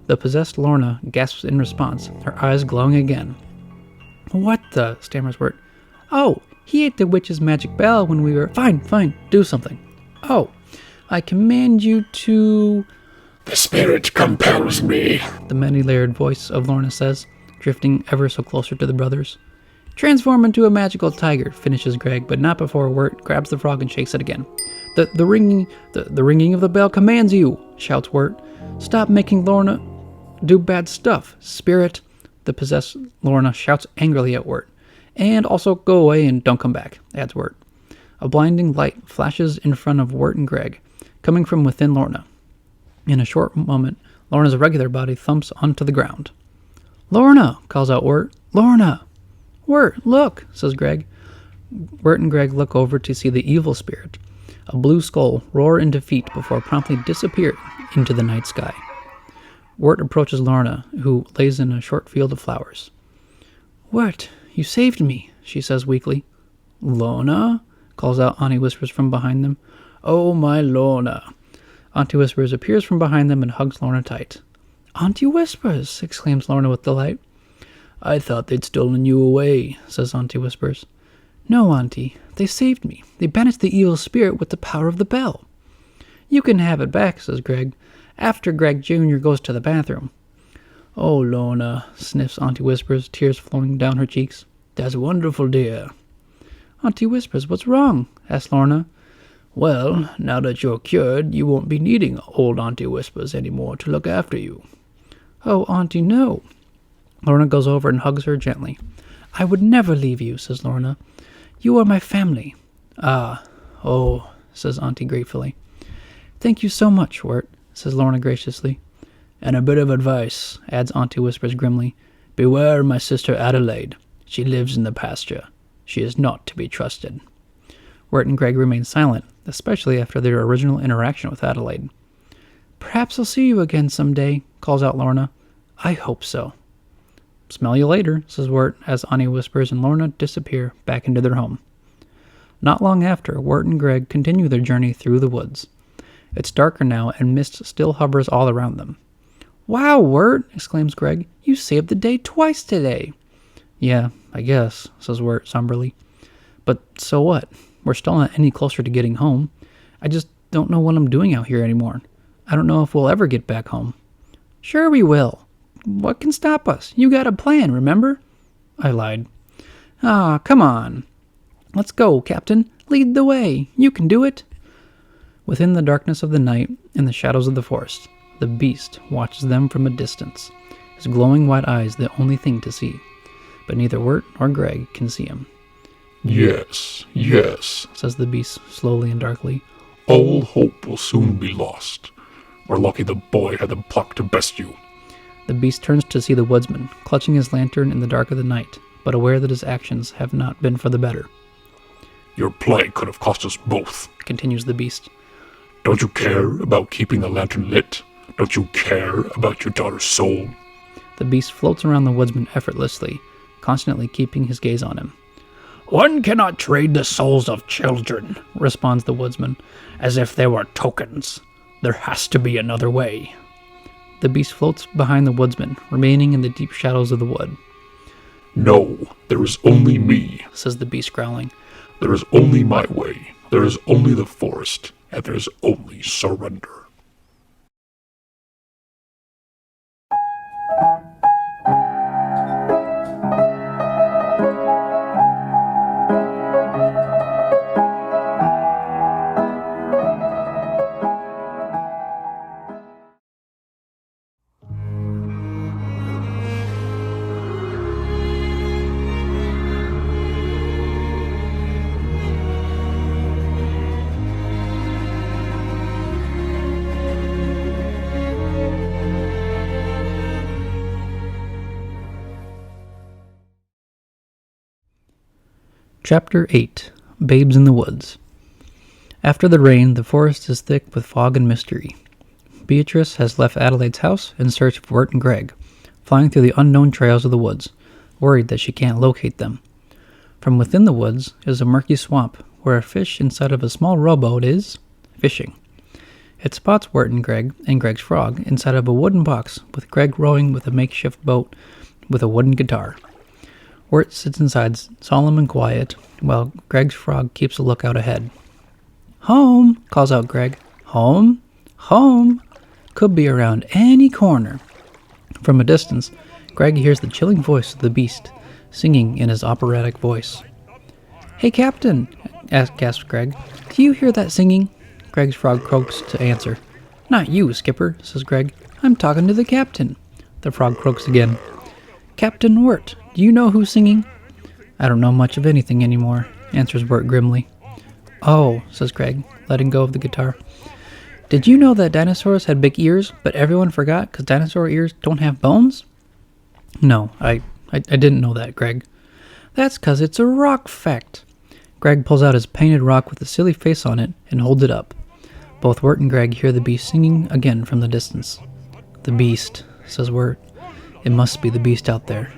The possessed Lorna gasps in response, her eyes glowing again. What the? stammers Wirt. Oh, he ate the witch's magic bell when we were... Fine, do something. Oh, I command you to... The spirit compels me, the many-layered voice of Lorna says, drifting ever so closer to the brothers. Transform into a magical tiger, finishes Greg, but not before Wirt grabs the frog and shakes it again. The ringing of the bell commands you, shouts Wirt. Stop making Lorna do bad stuff, spirit. The possessed Lorna shouts angrily at Wirt. And also go away and don't come back, adds Wirt. A blinding light flashes in front of Wirt and Greg, coming from within Lorna. In a short moment, Lorna's regular body thumps onto the ground. Lorna, calls out Wirt. Lorna! Wirt, look, says Greg. Wirt and Greg look over to see the evil spirit, a blue skull, roar in defeat before promptly disappearing into the night sky. Wirt approaches Lorna, who lays in a short field of flowers. Wirt, you saved me, she says weakly. Lorna? Calls out Auntie Whispers from behind them. Oh, my Lorna. Auntie Whispers appears from behind them and hugs Lorna tight. Auntie Whispers, exclaims Lorna with delight. I thought they'd stolen you away, says Auntie Whispers. No, Auntie, they saved me. They banished the evil spirit with the power of the bell. You can have it back, says Greg, after Greg Jr. goes to the bathroom. Oh, Lorna, sniffs Auntie Whispers, tears flowing down her cheeks. That's wonderful, dear. Auntie Whispers, what's wrong? asks Lorna. Well, now that you're cured, you won't be needing old Auntie Whispers anymore to look after you. Oh, Auntie, no. Lorna goes over and hugs her gently. I would never leave you, says Lorna. You are my family. Oh, says Auntie gratefully. Thank you so much, Wirt, says Lorna graciously. And a bit of advice, adds Auntie Whispers grimly. Beware my sister Adelaide. She lives in the pasture. She is not to be trusted. Wirt and Greg remain silent, especially after their original interaction with Adelaide. Perhaps I'll see you again someday, calls out Lorna. I hope so. Smell you later, says Wirt, as Auntie Whispers and Lorna disappear back into their home. Not long after, Wirt and Greg continue their journey through the woods. It's darker now, and mist still hovers all around them. Wow, Wirt, exclaims Greg. You saved the day twice today. Yeah, I guess, says Wirt somberly. But so what? We're still not any closer to getting home. I just don't know what I'm doing out here anymore. I don't know if we'll ever get back home. Sure we will. What can stop us? You got a plan, remember? I lied. Come on. Let's go, Captain. Lead the way. You can do it. Within the darkness of the night, in the shadows of the forest, the beast watches them from a distance, his glowing white eyes the only thing to see. But neither Wirt nor Greg can see him. Yes, yes, says the beast slowly and darkly. All hope will soon be lost. We're lucky the boy had the pluck to best you. The beast turns to see the woodsman, clutching his lantern in the dark of the night, but aware that his actions have not been for the better. Your play could have cost us both, continues the beast. Don't you care about keeping the lantern lit? Don't you care about your daughter's soul? The beast floats around the woodsman effortlessly, constantly keeping his gaze on him. One cannot trade the souls of children, responds the woodsman, as if they were tokens. There has to be another way. The beast floats behind the woodsman, remaining in the deep shadows of the wood. No, there is only me, says the beast, growling. There is only my way. There is only the forest, and there is only surrender. Chapter 8. Babes in the Woods. After the rain, the forest is thick with fog and mystery. Beatrice has left Adelaide's house in search of Wirt and Greg, flying through the unknown trails of the woods, worried that she can't locate them. From within the woods is a murky swamp where a fish inside of a small rowboat is fishing. It spots Wirt and Greg's frog inside of a wooden box, with Greg rowing with a makeshift boat with a wooden guitar. Wirt sits inside, solemn and quiet, while Greg's frog keeps a lookout ahead. Home, calls out Greg. Home? Home. Could be around any corner. From a distance, Greg hears the chilling voice of the beast, singing in his operatic voice. Hey, Captain, gasps Greg. Do you hear that singing? Greg's frog croaks to answer. Not you, Skipper, says Greg. I'm talking to the captain. The frog croaks again. Captain Wirt, do you know who's singing? I don't know much of anything anymore, answers Wirt grimly. Oh, says Greg, letting go of the guitar. Did you know that dinosaurs had big ears, but everyone forgot because dinosaur ears don't have bones? No, I didn't know that, Greg. That's because it's a rock fact. Greg pulls out his painted rock with a silly face on it and holds it up. Both Wirt and Greg hear the beast singing again from the distance. The beast, says Wirt. It must be the beast out there,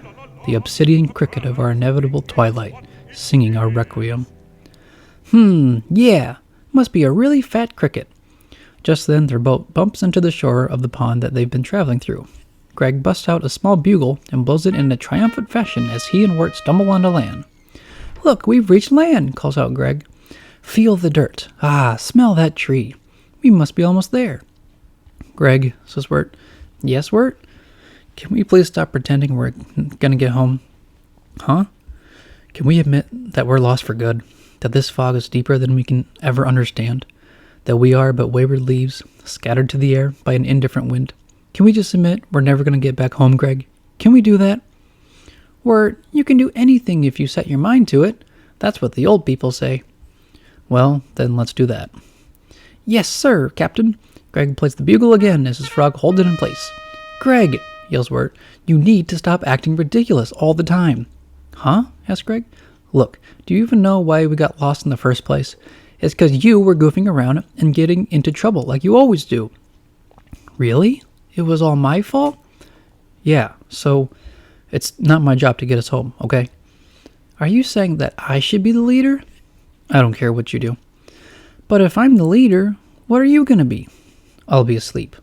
the obsidian cricket of our inevitable twilight, singing our requiem. Yeah, must be a really fat cricket. Just then their boat bumps into the shore of the pond that they've been traveling through. Greg busts out a small bugle and blows it in a triumphant fashion as he and Wirt stumble onto land. "Look, we've reached land," calls out Greg. "Feel the dirt. Ah, smell that tree. We must be almost there." "Greg," says Wirt. "Yes, Wirt? Can we please stop pretending we're gonna get home?" "Huh? Can we admit that we're lost for good? That this fog is deeper than we can ever understand? That we are but wayward leaves, scattered to the air by an indifferent wind? Can we just admit we're never going to get back home, Greg? Can we do that?" "Wirt, you can do anything if you set your mind to it. That's what the old people say." "Well, then let's do that." "Yes, sir, Captain." Greg plays the bugle again as his frog holds it in place. "Greg," yells Wirt, "you need to stop acting ridiculous all the time." "Huh?" asks Greg. "Look, do you even know why we got lost in the first place? It's because you were goofing around and getting into trouble like you always do." "Really? It was all my fault?" "Yeah, so it's not my job to get us home, okay?" "Are you saying that I should be the leader?" "I don't care what you do." "But if I'm the leader, what are you going to be?" "I'll be asleep."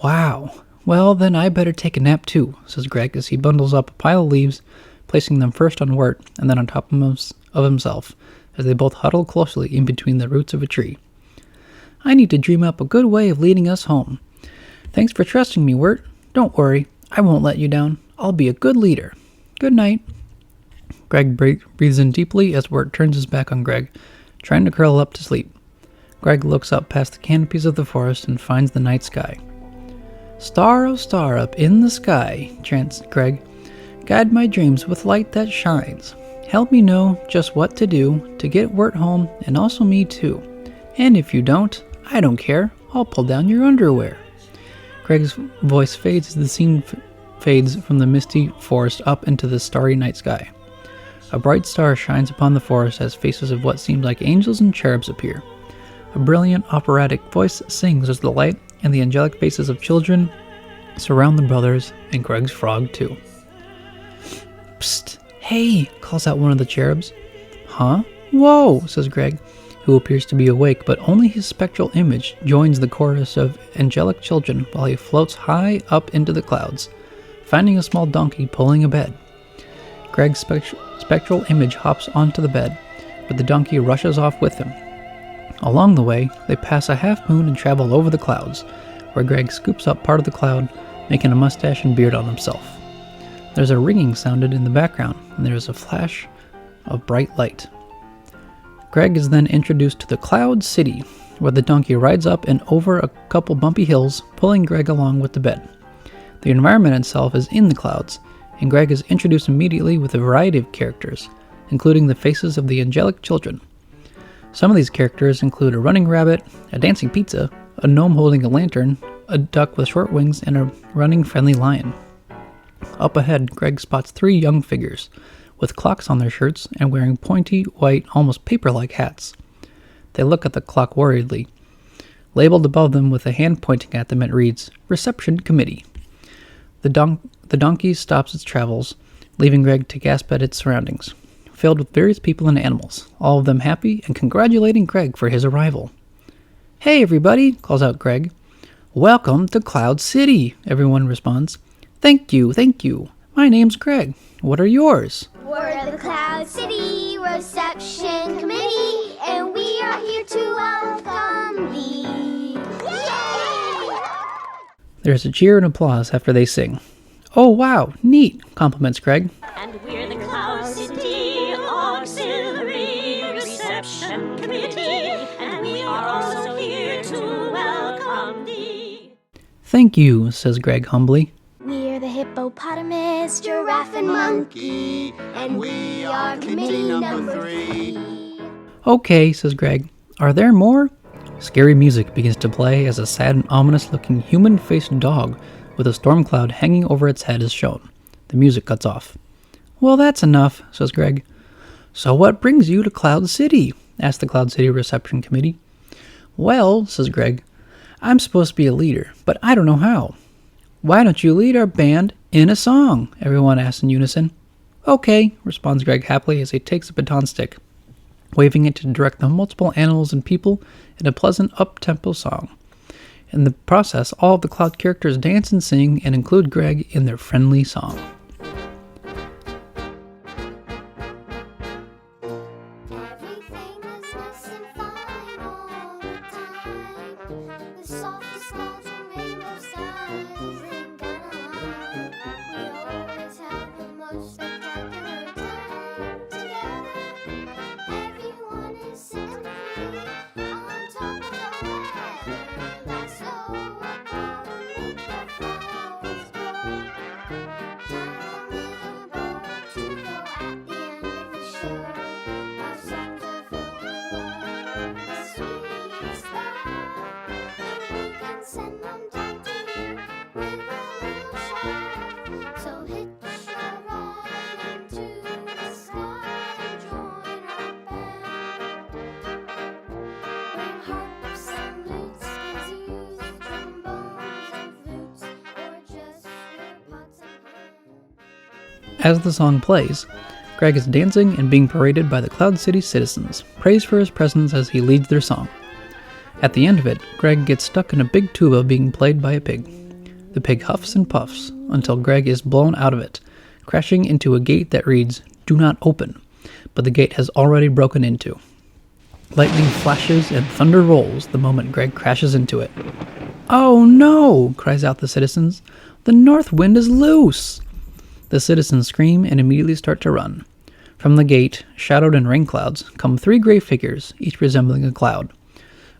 "Wow. Well, then I better take a nap too," says Greg as he bundles up a pile of leaves, placing them first on Wirt and then on top of himself, as they both huddle closely in between the roots of a tree. "I need to dream up a good way of leading us home. Thanks for trusting me, Wirt. Don't worry, I won't let you down. I'll be a good leader. Good night." Greg breathes in deeply as Wirt turns his back on Greg, trying to curl up to sleep. Greg looks up past the canopies of the forest and finds the night sky. "Star, oh star, up in the sky," chants Greg. "Guide my dreams with light that shines. Help me know just what to do to get Wirt home and also me too. And if you don't, I don't care. I'll pull down your underwear." Greg's voice fades as the scene fades from the misty forest up into the starry night sky. A bright star shines upon the forest as faces of what seems like angels and cherubs appear. A brilliant operatic voice sings as the light and the angelic faces of children surround the brothers and Greg's frog too. "Psst! Hey!" calls out one of the cherubs. "Huh? Whoa!" says Greg, who appears to be awake, but only his spectral image joins the chorus of angelic children while he floats high up into the clouds, finding a small donkey pulling a bed. Greg's spectral image hops onto the bed, but the donkey rushes off with him. Along the way, they pass a half moon and travel over the clouds, where Greg scoops up part of the cloud, making a mustache and beard on himself. There's a ringing sounded in the background, and there is a flash of bright light. Greg is then introduced to the Cloud City, where the donkey rides up and over a couple bumpy hills, pulling Greg along with the bed. The environment itself is in the clouds, and Greg is introduced immediately with a variety of characters, including the faces of the angelic children. Some of these characters include a running rabbit, a dancing pizza, a gnome holding a lantern, a duck with short wings, and a running friendly lion. Up ahead, Greg spots 3 young figures, with clocks on their shirts and wearing pointy, white, almost paper-like hats. They look at the clock worriedly. Labeled above them with a hand pointing at them, it reads, "Reception Committee." The donkey stops its travels, leaving Greg to gasp at its surroundings, filled with various people and animals, all of them happy and congratulating Greg for his arrival. "Hey everybody," calls out Greg. "Welcome to Cloud City," everyone responds. Thank you. My name's Greg. What are yours?" We're the Cloud City Reception Committee, and we are here to welcome thee. Yay! There's a cheer and applause after they sing. "Oh wow, neat," compliments Greg. And we're the Cloud City Auxiliary Reception Committee, and we are also here to welcome thee. "Thank you," says Greg humbly. We're the hippopotamus, giraffe, and monkey, and we are committee number 3. "Okay," says Greg. "Are there more?" Scary music begins to play as a sad and ominous-looking human-faced dog with a storm cloud hanging over its head is shown. The music cuts off. "Well, that's enough," says Greg. "So what brings you to Cloud City?" asks the Cloud City Reception Committee. "Well," says Greg, "I'm supposed to be a leader, but I don't know how." "Why don't you lead our band in a song?" everyone asks in unison. "Okay," responds Greg happily as he takes a baton stick, waving it to direct the multiple animals and people in a pleasant up-tempo song. In the process, all of the cloud characters dance and sing and include Greg in their friendly song. As the song plays, Greg is dancing and being paraded by the Cloud City citizens, praised for his presence as he leads their song. At the end of it, Greg gets stuck in a big tuba being played by a pig. The pig huffs and puffs until Greg is blown out of it, crashing into a gate that reads, "Do not open," but the gate has already broken into. Lightning flashes and thunder rolls the moment Greg crashes into it. "Oh no!" cries out the citizens. "The north wind is loose!" The citizens scream and immediately start to run. From the gate, shadowed in rain clouds, come 3 gray figures, each resembling a cloud.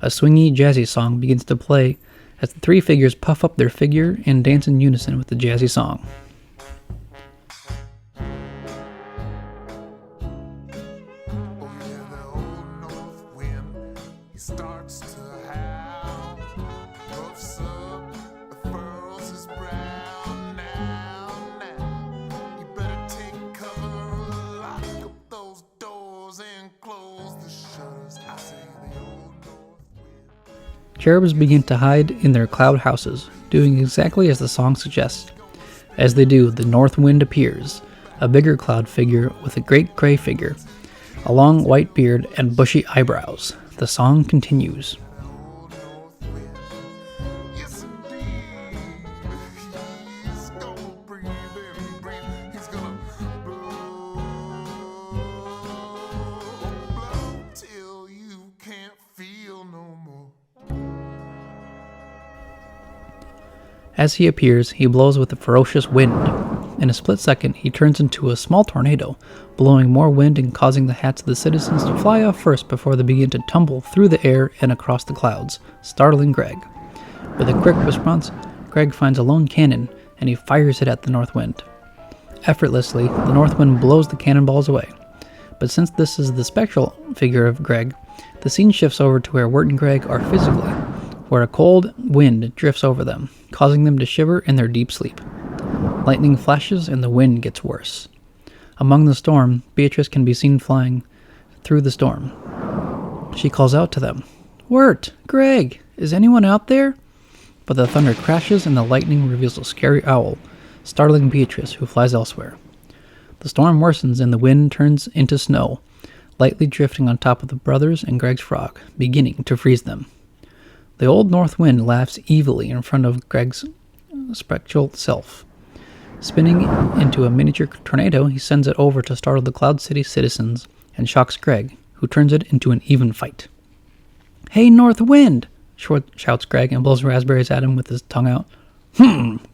A swingy, jazzy song begins to play as the 3 figures puff up their figure and dance in unison with the jazzy song. Cherubs begin to hide in their cloud houses, doing exactly as the song suggests. As they do, the north wind appears, a bigger cloud figure with a great gray figure, a long white beard and bushy eyebrows. The song continues. As he appears, he blows with a ferocious wind. In a split second, he turns into a small tornado, blowing more wind and causing the hats of the citizens to fly off first before they begin to tumble through the air and across the clouds, startling Greg. With a quick response, Greg finds a lone cannon, and he fires it at the north wind. Effortlessly, the north wind blows the cannonballs away. But since this is the spectral figure of Greg, the scene shifts over to where Wirt and Greg are physically, where a cold wind drifts over them, causing them to shiver in their deep sleep. Lightning flashes and the wind gets worse. Among the storm, Beatrice can be seen flying through the storm. She calls out to them, "Wirt, Greg, is anyone out there?" But the thunder crashes and the lightning reveals a scary owl, startling Beatrice, who flies elsewhere. The storm worsens and the wind turns into snow, lightly drifting on top of the brothers and Greg's frog, beginning to freeze them. The old north wind laughs evilly in front of Greg's spectral self. Spinning into a miniature tornado, he sends it over to startle the Cloud City citizens and shocks Greg, who turns it into an even fight. "Hey, North Wind!" shouts Greg and blows raspberries at him with his tongue out.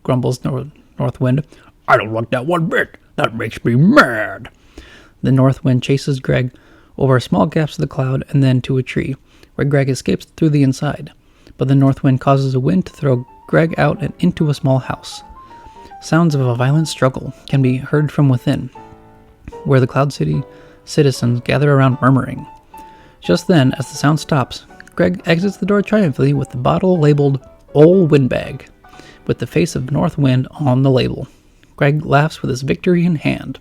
Grumbles North Wind. "I don't like that one bit. That makes me mad." The North Wind chases Greg over small gaps of the cloud and then to a tree, where Greg escapes through the inside. But the north wind causes a wind to throw Greg out and into a small house. Sounds of a violent struggle can be heard from within, where the Cloud City citizens gather around murmuring. Just then, as the sound stops, Greg exits the door triumphantly with the bottle labeled Old Windbag, with the face of North Wind on the label. Greg laughs with his victory in hand.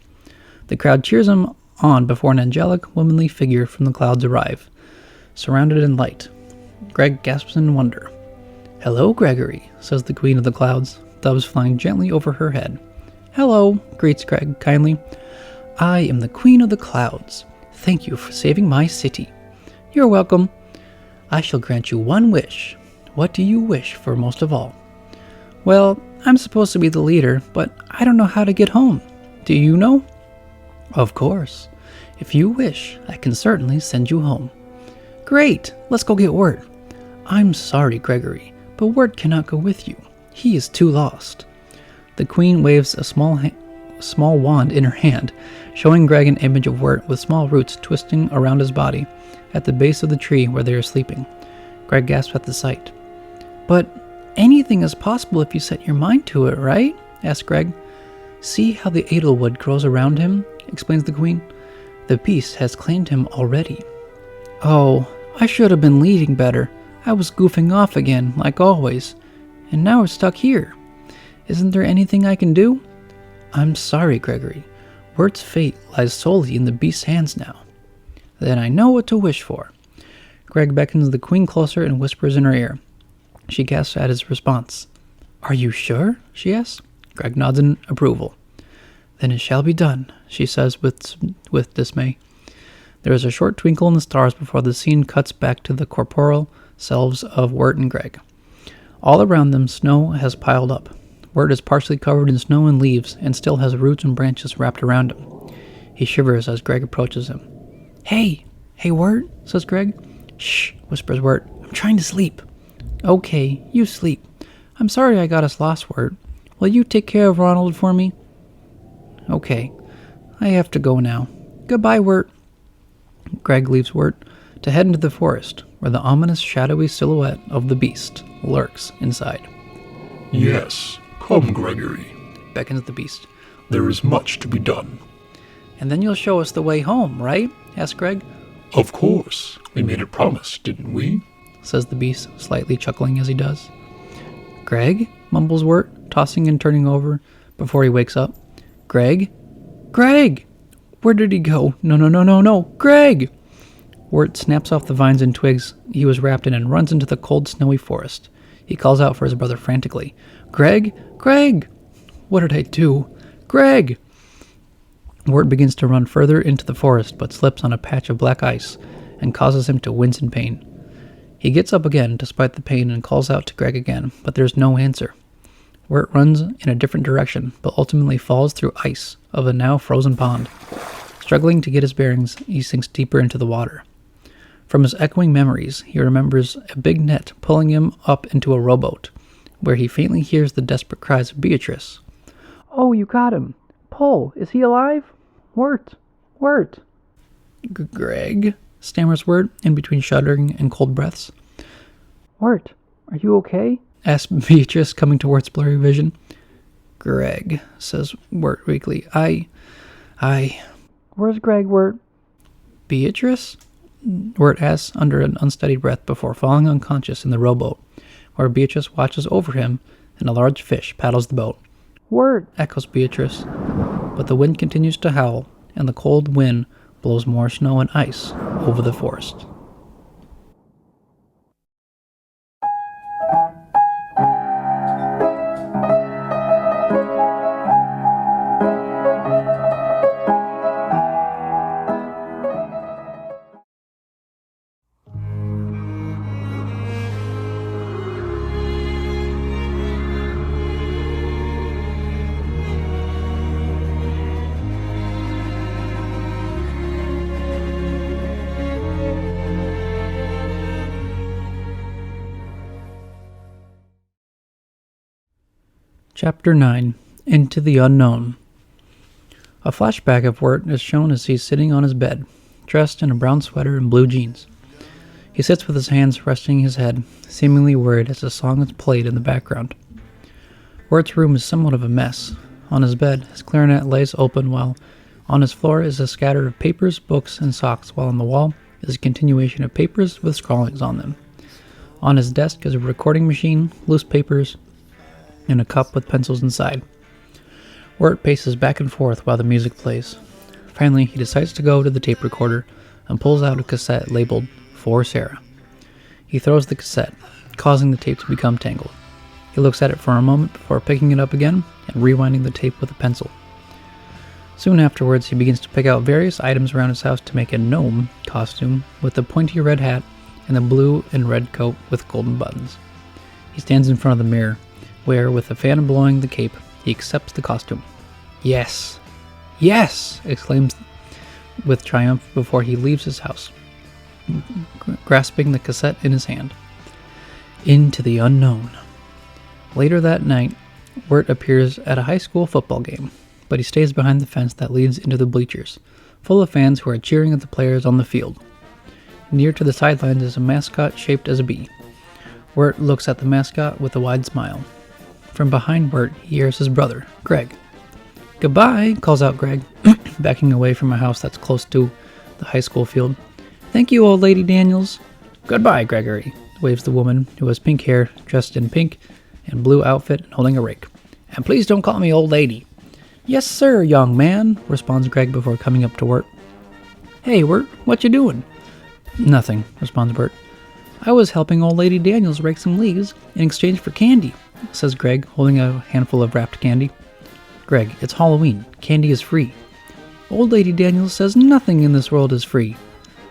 The crowd cheers him on before an angelic, womanly figure from the clouds arrive, surrounded in light. Greg gasps in wonder. "Hello, Gregory," says the Queen of the Clouds, doves flying gently over her head. "Hello," greets Greg kindly. "I am the Queen of the Clouds. Thank you for saving my city." "You're welcome. I shall grant you one wish." what do you wish for most of all? Well, I'm supposed to be the leader, but I don't know how to get home. Do you know? Of course. If you wish, I can certainly send you home. Great, let's go get Wirt. I'm sorry, Gregory, but Wirt cannot go with you. He is too lost. The queen waves a small wand in her hand, showing Greg an image of Wirt with small roots twisting around his body at the base of the tree where they are sleeping. Greg gasps at the sight. But anything is possible if you set your mind to it, right? Asks Greg. See how the Edelwood grows around him, explains the queen. The beast has claimed him already. Oh, I should have been leading better. I was goofing off again, like always. And now we're stuck here. Isn't there anything I can do? I'm sorry, Gregory. Wirt's fate lies solely in the beast's hands now. Then I know what to wish for. Greg beckons the queen closer and whispers in her ear. She gasps at his response. Are you sure? She asks. Greg nods in approval. Then it shall be done, she says with dismay. There is a short twinkle in the stars before the scene cuts back to the corporeal selves of Wirt and Greg. All around them, snow has piled up. Wirt is partially covered in snow and leaves and still has roots and branches wrapped around him. He shivers as Greg approaches him. Hey, Wirt, says Greg. Shh, whispers Wirt. I'm trying to sleep. Okay, you sleep. I'm sorry I got us lost, Wirt. Will you take care of Ronald for me? Okay, I have to go now. Goodbye, Wirt. Greg leaves Wirt to head into the forest, where the ominous shadowy silhouette of the beast lurks inside. Yes, come, Gregory, beckons the beast. There is much to be done. And then you'll show us the way home, right? asks Greg. Of course. We made a promise, didn't we? says the beast, slightly chuckling as he does. Greg? mumbles Wirt, tossing and turning over before he wakes up. Greg? Greg! Where did he go? No, Greg! Wirt snaps off the vines and twigs he was wrapped in and runs into the cold, snowy forest. He calls out for his brother frantically. Greg! Greg! What did I do? Greg! Wirt begins to run further into the forest, but slips on a patch of black ice and causes him to wince in pain. He gets up again, despite the pain, and calls out to Greg again, but there's no answer. Wirt runs in a different direction, but ultimately falls through ice of a now frozen pond. Struggling to get his bearings, he sinks deeper into the water. From his echoing memories, he remembers a big net pulling him up into a rowboat, where he faintly hears the desperate cries of Beatrice. Oh, you got him! Pull! Is he alive? Wirt! Greg? Stammers Wirt, in between shuddering and cold breaths. Wirt, are you okay? asks Beatrice, coming towards blurry vision. Greg, says Wirt weakly. Where's Greg, Wirt? Beatrice? Wirt asks under an unsteady breath before falling unconscious in the rowboat, where Beatrice watches over him and a large fish paddles the boat. Wirt, echoes Beatrice. But the wind continues to howl, and the cold wind blows more snow and ice over the forest. Chapter 9. Into the Unknown. A flashback of Wirt is shown as he's sitting on his bed, dressed in a brown sweater and blue jeans. He sits with his hands resting his head, seemingly worried as a song is played in the background. Wirt's room is somewhat of a mess. On his bed, his clarinet lays open, while on his floor is a scatter of papers, books, and socks, while on the wall is a continuation of papers with scrawlings on them. On his desk is a recording machine, loose papers, and a cup with pencils inside. Wirt paces back and forth while the music plays. Finally, he decides to go to the tape recorder and pulls out a cassette labeled For Sarah. He throws the cassette, causing the tape to become tangled. He looks at it for a moment before picking it up again and rewinding the tape with a pencil. Soon afterwards, he begins to pick out various items around his house to make a gnome costume with a pointy red hat and a blue and red coat with golden buttons. He stands in front of the mirror, where, with the fan blowing the cape, he accepts the costume. Yes! Yes! Exclaims with triumph before he leaves his house, grasping the cassette in his hand. Into the unknown. Later that night, Wirt appears at a high school football game, but he stays behind the fence that leads into the bleachers, full of fans who are cheering at the players on the field. Near to the sidelines is a mascot shaped as a bee. Wirt looks at the mascot with a wide smile. From behind Wirt, he hears his brother, Greg. "Goodbye," calls out Greg, backing away from a house that's close to the high school field. "Thank you, old lady Daniels." "Goodbye, Gregory," waves the woman, who has pink hair, dressed in pink and blue outfit and holding a rake. "And please don't call me old lady." "Yes, sir, young man," responds Greg before coming up to Wirt. "Hey, Wirt, what you doing?" "Nothing," responds Wirt. "I was helping old lady Daniels rake some leaves in exchange for candy," says Greg, holding a handful of wrapped candy. "Greg, it's Halloween. Candy is free." "Old lady Daniels says nothing in this world is free."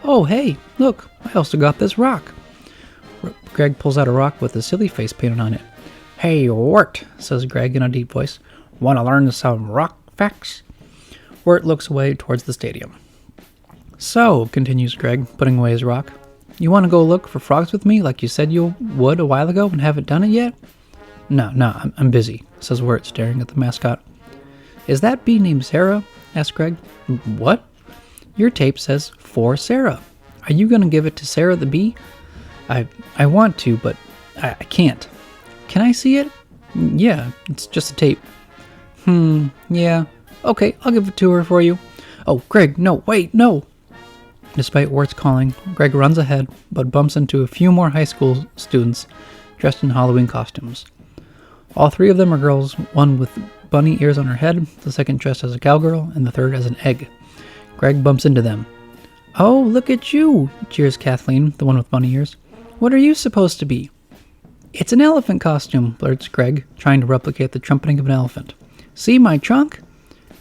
"Oh, hey, look, I also got this rock." Greg pulls out a rock with a silly face painted on it. "Hey, Wirt," says Greg in a deep voice. "Want to learn some rock facts?" Wirt looks away towards the stadium. "So," continues Greg, putting away his rock, "you want to go look for frogs with me like you said you would a while ago and haven't done it yet?" No, I'm busy," says Wirt, staring at the mascot. "Is that bee named Sarah?" asks Greg. "What?" "Your tape says, 'For Sarah.' Are you going to give it to Sarah the bee?" I want to, but I can't." "Can I see it?" "Yeah, it's just a tape." Yeah. Okay, I'll give it to her for you." "Oh, Greg, no, wait, no!" Despite Wirt's calling, Greg runs ahead, but bumps into a few more high school students dressed in Halloween costumes. All three of them are girls, one with bunny ears on her head, the second dressed as a cowgirl, and the third as an egg. Greg bumps into them. "Oh, look at you!" cheers Kathleen, the one with bunny ears. "What are you supposed to be?" "It's an elephant costume," blurts Greg, trying to replicate the trumpeting of an elephant. "See my trunk?"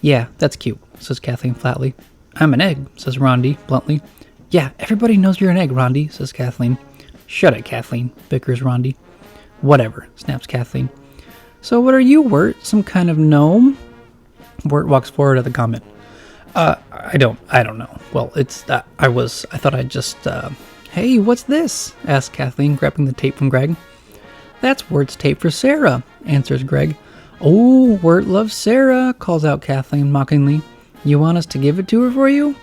"Yeah, that's cute," says Kathleen flatly. "I'm an egg," says Rondi bluntly. "Yeah, everybody knows you're an egg, Rondi," says Kathleen. "Shut it, Kathleen," bickers Rondi. "Whatever," snaps Kathleen. "So what are you, Wirt? Some kind of gnome?" Wirt walks forward at the comment. I don't know. Well, I thought I'd just, Hey, what's this?" asks Kathleen, grabbing the tape from Greg. "That's Wirt's tape for Sarah," answers Greg. "Oh, Wirt loves Sarah," calls out Kathleen mockingly. "You want us to give it to her for you?"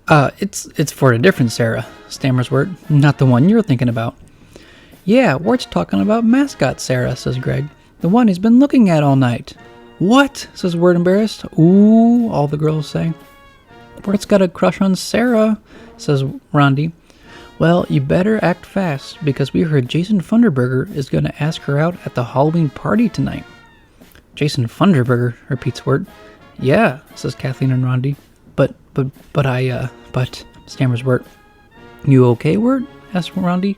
It's for a different Sarah," stammers Wirt. "Not the one you're thinking about." "Yeah, Wirt's talking about mascot Sarah," says Greg. "The one he's been looking at all night." "What?" says Wirt, embarrassed. "Ooh," all the girls say. "Wirt's got a crush on Sarah," says Rondi. "Well, you better act fast, because we heard Jason Funderburger is going to ask her out at the Halloween party tonight." "Jason Funderburger," repeats Wirt. "Yeah," says Kathleen and Rondi. But, stammers Wirt. "You okay, Wirt?" asks Rondi.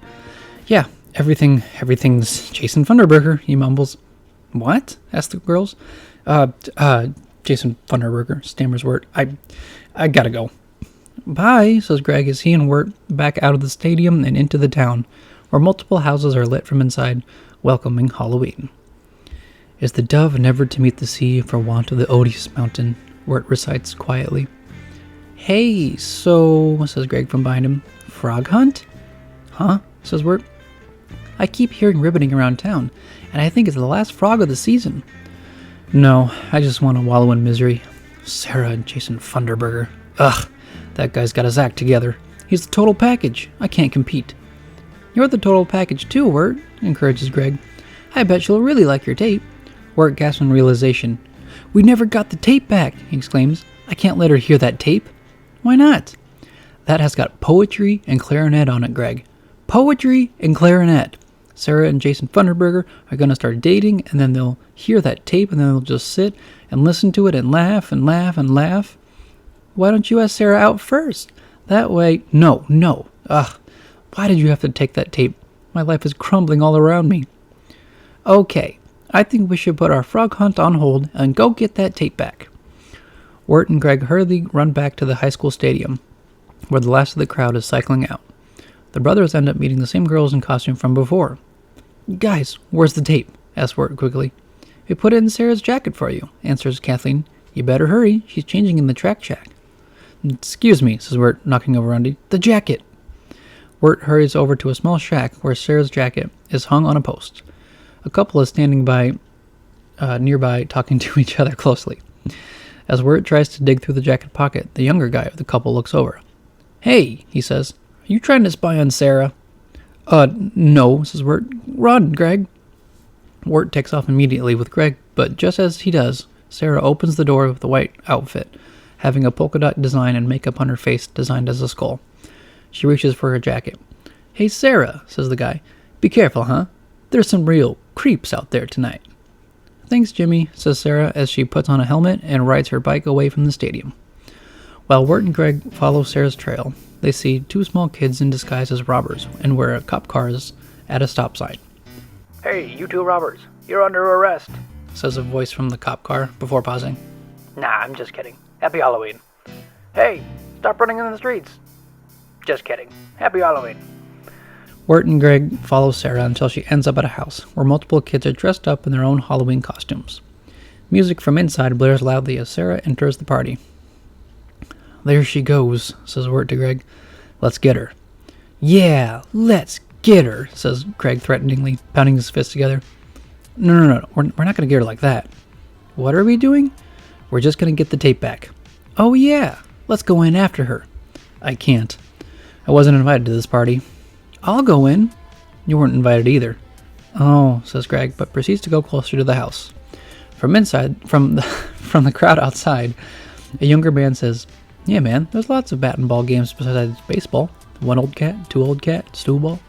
"Yeah, everything's Jason Funderburger," he mumbles. "What?" ask the girls. Jason Funderburger," stammers Wirt. I gotta go." "Bye," says Greg as he and Wirt back out of the stadium and into the town, where multiple houses are lit from inside, welcoming Halloween. "Is the dove never to meet the sea for want of the odious mountain?" Wirt recites quietly. "Hey, so," says Greg from behind him, "frog hunt?" "Huh?" says Wirt. "I keep hearing ribbiting around town, and I think it's the last frog of the season." "No, I just want to wallow in misery. Sarah and Jason Funderburger. Ugh, that guy's got his act together. He's the total package. I can't compete." "You're the total package too, Wirt," encourages Greg. "I bet she'll really like your tape." Wirt gasps in realization. "We never got the tape back," he exclaims. "I can't let her hear that tape." "Why not?" "That has got poetry and clarinet on it, Greg. Poetry and clarinet. Sarah and Jason Funderburger are going to start dating, and then they'll hear that tape, and then they'll just sit and listen to it and laugh and laugh and laugh. Why don't you ask Sarah out first? That way..." No. Ugh. Why did you have to take that tape? My life is crumbling all around me." "Okay, I think we should put our frog hunt on hold and go get that tape back." Wirt and Greg hurriedly run back to the high school stadium, where the last of the crowd is cycling out. The brothers end up meeting the same girls in costume from before. Guys, where's the tape? Asks Wirt quickly. We put it in Sarah's jacket for you, answers Kathleen. You better hurry. She's changing in the track shack. Excuse me, says Wirt, knocking over Undy. The jacket. Wirt hurries over to a small shack where Sarah's jacket is hung on a post. A couple is standing by nearby talking to each other closely. As Wirt tries to dig through the jacket pocket, the younger guy of the couple looks over. Hey, he says, are you trying to spy on Sarah? No, says Wirt. Run, Greg. Wirt takes off immediately with Greg, but just as he does, Sarah opens the door of the white outfit, having a polka dot design and makeup on her face designed as a skull. She reaches for her jacket. Hey, Sarah, says the guy. Be careful, huh? There's some real creeps out there tonight. Thanks, Jimmy, says Sarah as she puts on a helmet and rides her bike away from the stadium. While Wirt and Greg follow Sarah's trail, they see two small kids in disguise as robbers and where a cop car is at a stop sign. Hey, you two robbers, you're under arrest, says a voice from the cop car before pausing. Nah, I'm just kidding. Happy Halloween. Hey, stop running in the streets. Just kidding. Happy Halloween. Wirt and Greg follow Sarah until she ends up at a house where multiple kids are dressed up in their own Halloween costumes. Music from inside blares loudly as Sarah enters the party. There she goes, says Wirt to Greg. Let's get her. Yeah, let's get her, says Greg threateningly, pounding his fists together. No, we're not going to get her like that. What are we doing? We're just going to get the tape back. Oh yeah, let's go in after her. I can't. I wasn't invited to this party. I'll go in. You weren't invited either. Oh, says Greg, but proceeds to go closer to the house. From the crowd outside, a younger man says, yeah, man, there's lots of bat and ball games besides baseball. One old cat, two old cat, stool ball.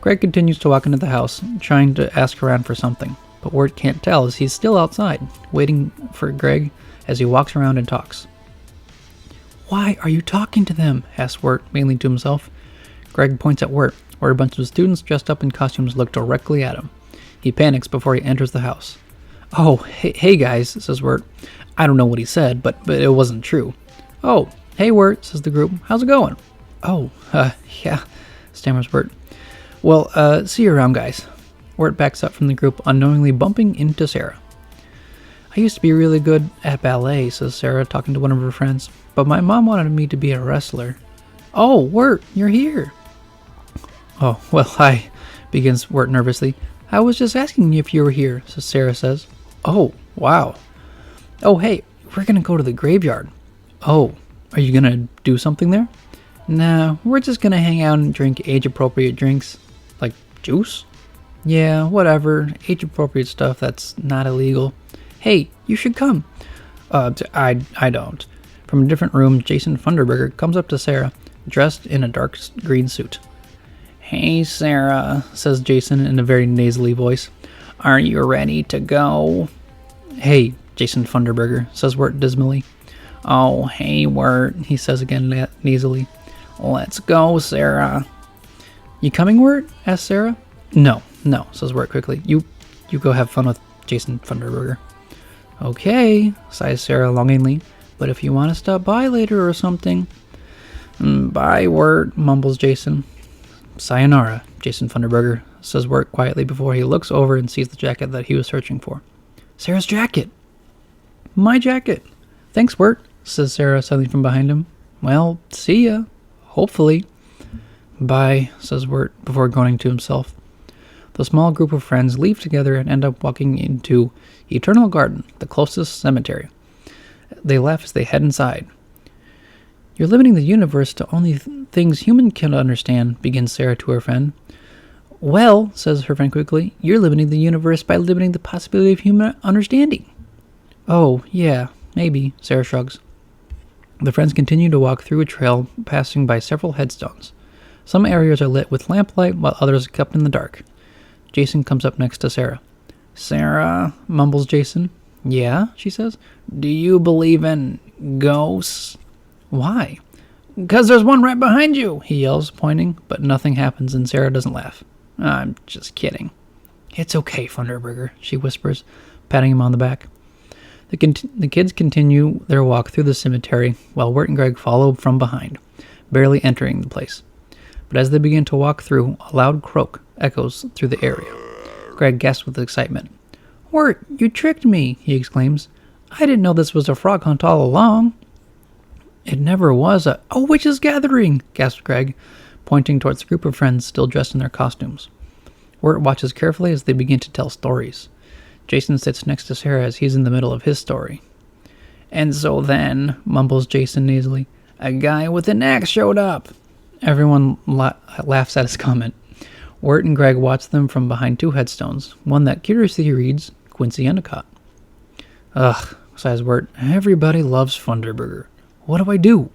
Greg continues to walk into the house, trying to ask around for something, but Wirt can't tell as he's still outside, waiting for Greg as he walks around and talks. Why are you talking to them? Asks Wirt, mainly to himself. Greg points at Wirt, where a bunch of students dressed up in costumes look directly at him. He panics before he enters the house. Oh, hey guys, says Wirt. I don't know what he said, but it wasn't true. Oh, hey Wirt, says the group. How's it going? Oh, yeah, stammers Wirt. Well, see you around, guys. Wirt backs up from the group, unknowingly bumping into Sarah. I used to be really good at ballet, says Sarah, talking to one of her friends, but my mom wanted me to be a wrestler. Oh, Wirt, you're here. Oh, well, hi, begins Wirt nervously. I was just asking you if you were here, so Sarah says. Oh, wow. Oh, hey, we're gonna go to the graveyard. Oh, are you gonna do something there? Nah, we're just gonna hang out and drink age-appropriate drinks. Like juice? Yeah, whatever. Age-appropriate stuff that's not illegal. Hey, you should come. I don't. From a different room, Jason Funderburger comes up to Sarah, dressed in a dark green suit. Hey, Sarah, says Jason in a very nasally voice. Are you ready to go? Hey, Jason Funderburger, says Wirt dismally. Oh, hey, Wirt, he says again nasally. Let's go, Sarah. You coming, Wirt? asks Sarah. No, says Wirt quickly. You go have fun with Jason Funderburger. Okay, sighs Sarah longingly. But if you want to stop by later or something... Bye, Wirt, mumbles Jason. Sayonara, Jason Funderburger, says Wirt quietly before he looks over and sees the jacket that he was searching for. Sarah's jacket! My jacket! Thanks, Wirt, says Sarah suddenly from behind him. Well, see ya. Hopefully. Bye, says Wirt before going to himself. The small group of friends leave together and end up walking into Eternal Garden, the closest cemetery. They laugh as they head inside. You're limiting the universe to only things human can understand, begins Sarah to her friend. Well, says her friend quickly, you're limiting the universe by limiting the possibility of human understanding. Oh, yeah, maybe, Sarah shrugs. The friends continue to walk through a trail, passing by several headstones. Some areas are lit with lamplight, while others are kept in the dark. Jason comes up next to Sarah. Sarah, mumbles Jason. Yeah, she says. Do you believe in ghosts? Why? 'Cause there's one right behind you, he yells, pointing, but nothing happens and Sarah doesn't laugh. I'm just kidding. It's okay, Funderburger, she whispers, patting him on the back. The kids continue their walk through the cemetery while Wirt and Greg follow from behind, barely entering the place. But as they begin to walk through, a loud croak echoes through the area. Greg gasps with excitement. Wirt, you tricked me, he exclaims. I didn't know this was a frog hunt all along. It never was a witches' gathering, gasped Greg, pointing towards the group of friends still dressed in their costumes. Wirt watches carefully as they begin to tell stories. Jason sits next to Sarah as he's in the middle of his story. And so then, mumbles Jason nasally, a guy with an axe showed up. Everyone laughs at his comment. Wirt and Greg watch them from behind two headstones, one that curiously reads, Quincy Endicott. Ugh, sighs Wirt, everybody loves Funderburger. What do I do?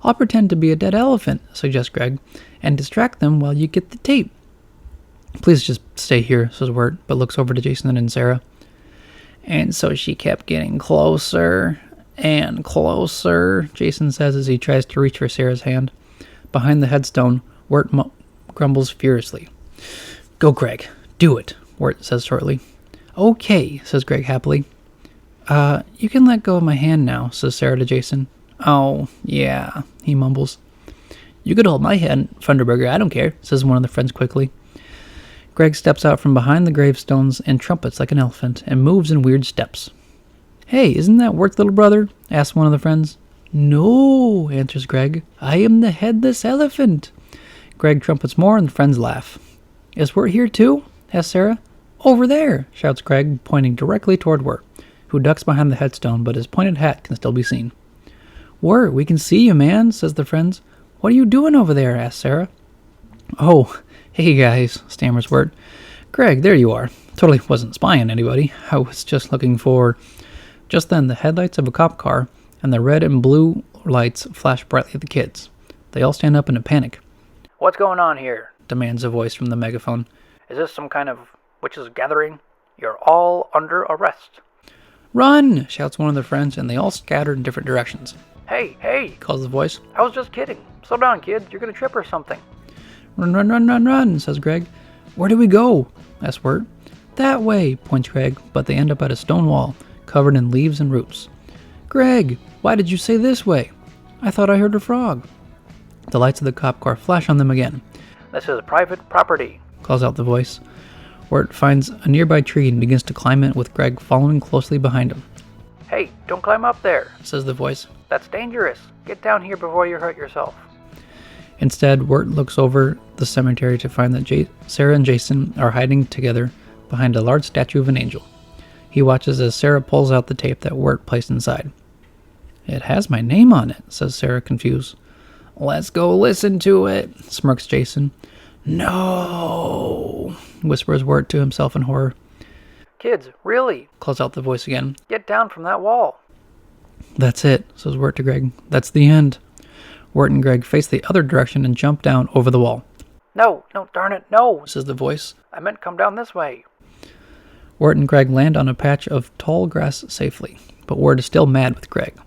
I'll pretend to be a dead elephant, suggests Greg, and distract them while you get the tape. Please just stay here, says Wirt, but looks over to Jason and Sarah. And so she kept getting closer and closer, Jason says as he tries to reach for Sarah's hand. Behind the headstone, Wirt grumbles furiously. Go, Greg. Do it, Wirt says shortly. Okay, says Greg happily. You can let go of my hand now, says Sarah to Jason. Oh, yeah, he mumbles. You could hold my hand, Funderburger, I don't care, says one of the friends quickly. Greg steps out from behind the gravestones and trumpets like an elephant and moves in weird steps. Hey, isn't that Wirt's little brother? Asks one of the friends. No, answers Greg. I am the headless elephant. Greg trumpets more and the friends laugh. Is Wirt here too? Asks Sarah. Over there, shouts Greg, pointing directly toward Wirt, who ducks behind the headstone, but his pointed hat can still be seen. Wirt, we can see you, man, says the friends. What are you doing over there? Asks Sarah. Oh, hey guys, stammers Wirt. Greg, there you are. Totally wasn't spying on anybody. I was just looking for... Just then, the headlights of a cop car and the red and blue lights flash brightly at the kids. They all stand up in a panic. What's going on here? Demands a voice from the megaphone. Is this some kind of witches' gathering? You're all under arrest. Run! Shouts one of the friends, and they all scatter in different directions. Hey, calls the voice. I was just kidding. Slow down, kid. You're gonna trip or something. Run, says Greg. Where do we go? Asks Wirt. That way, points Greg, but they end up at a stone wall, covered in leaves and roots. Greg, why did you say this way? I thought I heard a frog. The lights of the cop car flash on them again. This is private property, calls out the voice. Wirt finds a nearby tree and begins to climb it with Greg following closely behind him. Hey, don't climb up there, says the voice. That's dangerous. Get down here before you hurt yourself. Instead, Wirt looks over the cemetery to find that Sarah and Jason are hiding together behind a large statue of an angel. He watches as Sarah pulls out the tape that Wirt placed inside. It has my name on it, says Sarah, confused. Let's go listen to it, smirks Jason. No, whispers Wirt to himself in horror. Kids, really, calls out the voice again. Get down from that wall. That's it, says Wirt to Greg. That's the end. Wirt and Greg face the other direction and jump down over the wall. No, darn it, no, says the voice. I meant come down this way. Wirt and Greg land on a patch of tall grass safely, but Wirt is still mad with Greg.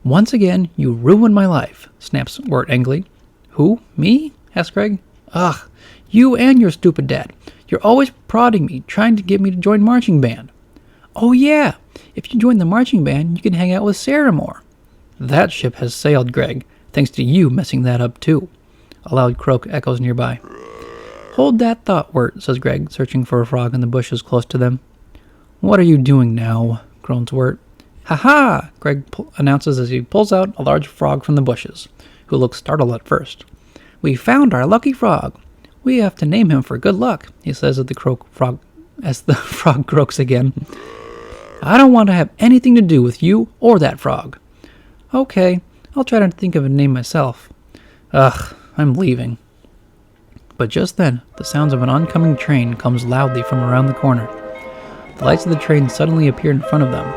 Once again, you ruined my life, snaps Wirt angrily. Who? Me? asks Greg. Ugh, you and your stupid dad. You're always prodding me, trying to get me to join marching band. Oh yeah, if you join the marching band, you can hang out with Sarah more. That ship has sailed, Greg, thanks to you messing that up too. A loud croak echoes nearby. Hold that thought, Wirt, says Greg, searching for a frog in the bushes close to them. What are you doing now? Groans Wirt. Ha-ha! Greg announces as he pulls out a large frog from the bushes, who looks startled at first. We found our lucky frog. We have to name him for good luck, he says as the frog croaks again. I don't want to have anything to do with you or that frog. Okay, I'll try to think of a name myself. Ugh, I'm leaving. But just then, the sounds of an oncoming train comes loudly from around the corner. The lights of the train suddenly appear in front of them.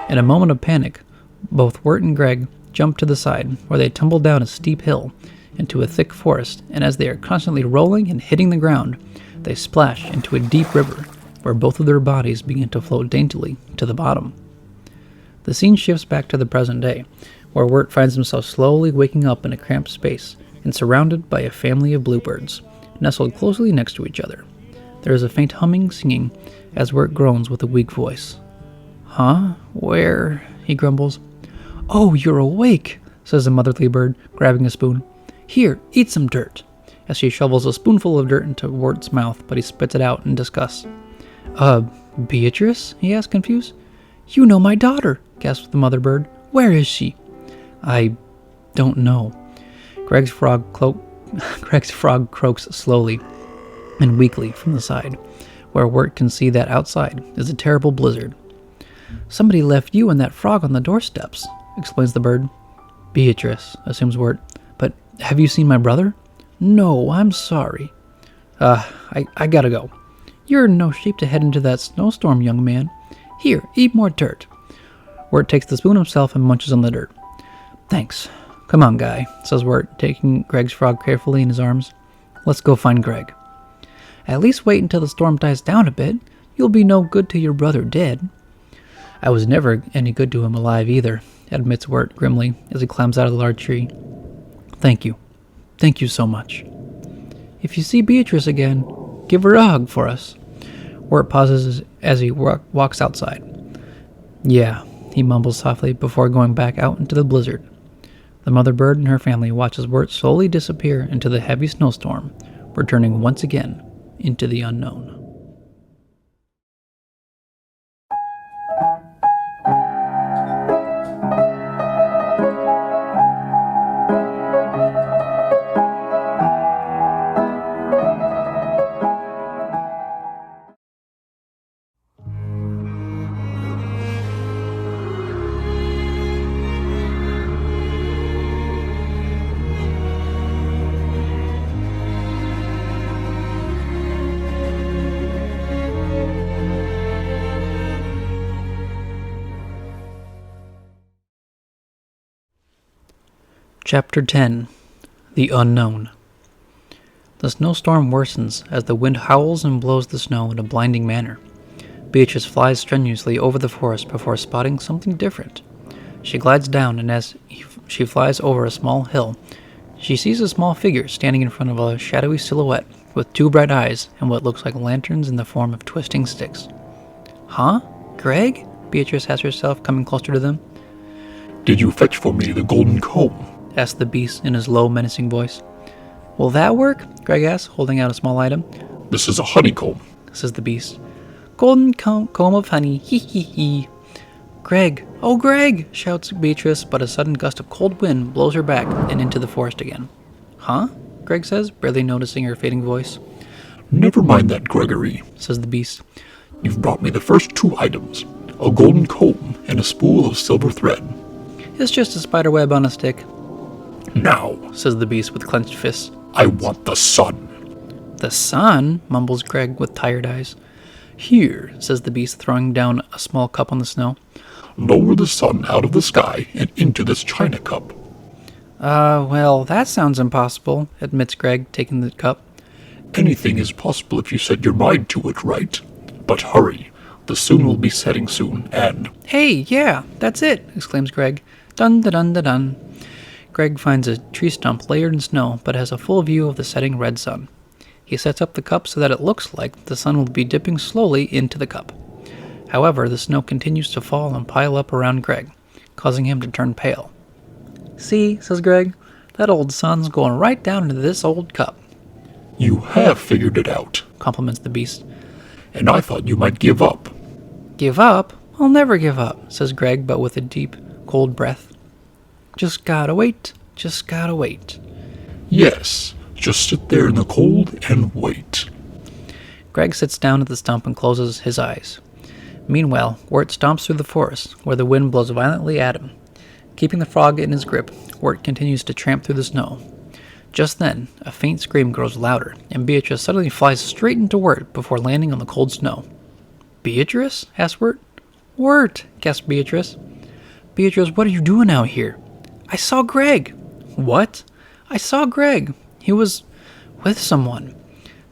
In a moment of panic, both Wirt and Greg jump to the side, where they tumble down a steep hill into a thick forest, and as they are constantly rolling and hitting the ground, they splash into a deep river, where both of their bodies begin to float daintily to the bottom. The scene shifts back to the present day, where Wirt finds himself slowly waking up in a cramped space and surrounded by a family of bluebirds, nestled closely next to each other. There is a faint humming, singing, as Wirt groans with a weak voice. Huh? Where? He grumbles. Oh, you're awake, says the motherly bird, grabbing a spoon. Here, eat some dirt. as she shovels a spoonful of dirt into Wirt's mouth, but he spits it out in disgust. Beatrice? He asked, confused. You know my daughter, gasped the mother bird. Where is she? I don't know. Greg's frog croaks slowly and weakly from the side, where Wirt can see that outside is a terrible blizzard. Somebody left you and that frog on the doorsteps, explains the bird. Beatrice, assumes Wirt. But have you seen my brother? No, I'm sorry. I gotta go. You're in no shape to head into that snowstorm, young man. Here, eat more dirt. Wirt takes the spoon himself and munches on the dirt. Thanks. Come on, guy, says Wirt, taking Greg's frog carefully in his arms. Let's go find Greg. At least wait until the storm dies down a bit. You'll be no good to your brother dead. I was never any good to him alive either, admits Wirt grimly as he climbs out of the large tree. Thank you. Thank you so much. If you see Beatrice again, give her a hug for us. Wirt pauses as he walks outside. Yeah, he mumbles softly before going back out into the blizzard. The mother bird and her family watch as Wirt slowly disappear into the heavy snowstorm, returning once again into the unknown. Chapter 10. The Unknown. The snowstorm worsens as the wind howls and blows the snow in a blinding manner. Beatrice flies strenuously over the forest before spotting something different. She glides down, and as she flies over a small hill, she sees a small figure standing in front of a shadowy silhouette with two bright eyes and what looks like lanterns in the form of twisting sticks. Huh? Greg? Beatrice asks herself, coming closer to them. Did you fetch for me the golden comb? Asked the beast in his low, menacing voice. Will that work? Greg asked, holding out a small item. This is a honeycomb, says the beast. Golden comb of honey, hee hee hee. Greg, oh Greg, shouts Beatrice, but a sudden gust of cold wind blows her back and into the forest again. Huh? Greg says, barely noticing her fading voice. Never mind that, Gregory, says the beast. You've brought me the first two items, a golden comb and a spool of silver thread. It's just a spider web on a stick. Now, says the beast with clenched fists. I want the sun. The sun? Mumbles Greg with tired eyes. Here, says the beast, throwing down a small cup on the snow. Lower the sun out of the sky and into this china cup. Well, that sounds impossible, admits Greg, taking the cup. Anything is possible if you set your mind to it, right? But hurry, the sun will be setting soon, and... Hey, yeah, that's it, exclaims Greg. Dun-da-dun-da-dun. Greg finds a tree stump layered in snow, but has a full view of the setting red sun. He sets up the cup so that it looks like the sun will be dipping slowly into the cup. However, the snow continues to fall and pile up around Greg, causing him to turn pale. See, says Greg, that old sun's going right down into this old cup. You have figured it out, compliments the beast. And I thought you might give up. Give up? I'll never give up, says Greg, but with a deep, cold breath. Just gotta wait. Yes, just sit there in the cold and wait. Greg sits down at the stump and closes his eyes. Meanwhile, Wirt stomps through the forest, where the wind blows violently at him. Keeping the frog in his grip, Wirt continues to tramp through the snow. Just then, a faint scream grows louder, and Beatrice suddenly flies straight into Wirt before landing on the cold snow. Beatrice? Asked Wirt. Wirt, gasped Beatrice. Beatrice, what are you doing out here? I saw Greg. What? I saw Greg. He was with someone.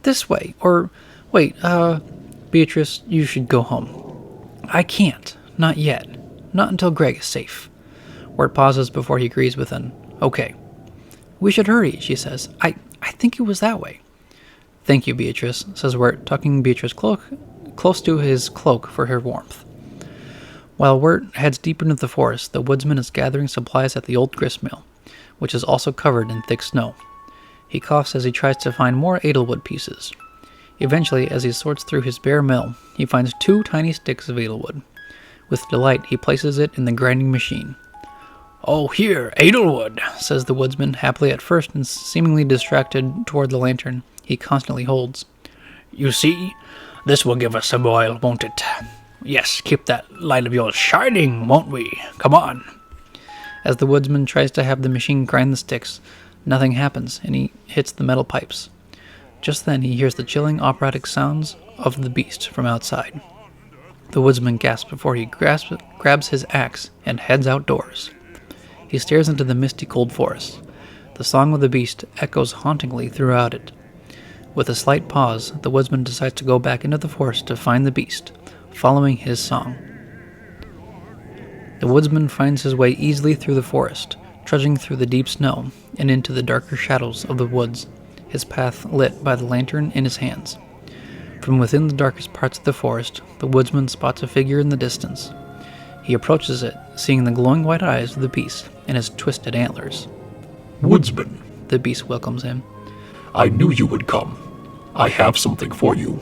This way. Or, wait, Beatrice, you should go home. I can't. Not yet. Not until Greg is safe. Wirt pauses before he agrees with an, okay. We should hurry, she says. I think it was that way. Thank you, Beatrice, says Wirt, tucking Beatrice close to his cloak for her warmth. While Wirt heads deeper into the forest, the woodsman is gathering supplies at the old grist mill, which is also covered in thick snow. He coughs as he tries to find more edelwood pieces. Eventually, as he sorts through his bare mill, he finds 2 tiny sticks of edelwood. With delight, he places it in the grinding machine. "Oh, here, edelwood," says the woodsman, happily at first and seemingly distracted toward the lantern he constantly holds. "You see, this will give us some oil, won't it? Yes, keep that light of yours shining, won't we? Come on." As the woodsman tries to have the machine grind the sticks, nothing happens, and he hits the metal pipes. Just then he hears the chilling operatic sounds of the beast from outside. The woodsman gasps before he grabs his axe and heads outdoors. He stares into the misty cold forest. The song of the beast echoes hauntingly throughout it. With a slight pause, the woodsman decides to go back into the forest to find the beast, following his song. The woodsman finds his way easily through the forest, trudging through the deep snow and into the darker shadows of the woods, his path lit by the lantern in his hands. From within the darkest parts of the forest, the woodsman spots a figure in the distance. He approaches it, seeing the glowing white eyes of the beast and his twisted antlers. "Woodsman," the beast welcomes him. "I knew you would come. I have something for you."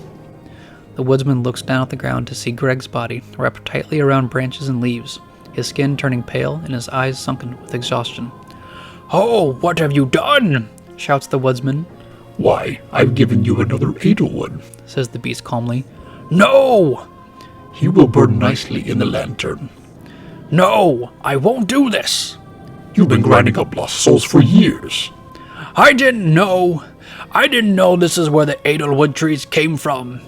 The woodsman looks down at the ground to see Greg's body wrapped tightly around branches and leaves, his skin turning pale and his eyes sunken with exhaustion. "Oh, what have you done?" shouts the woodsman. "Why, I've given you another edelwood," says the beast calmly. "No!" "He will burn nicely in the lantern." "No, I won't do this." "You've been grinding up lost souls for years." I didn't know this is where the edelwood trees came from."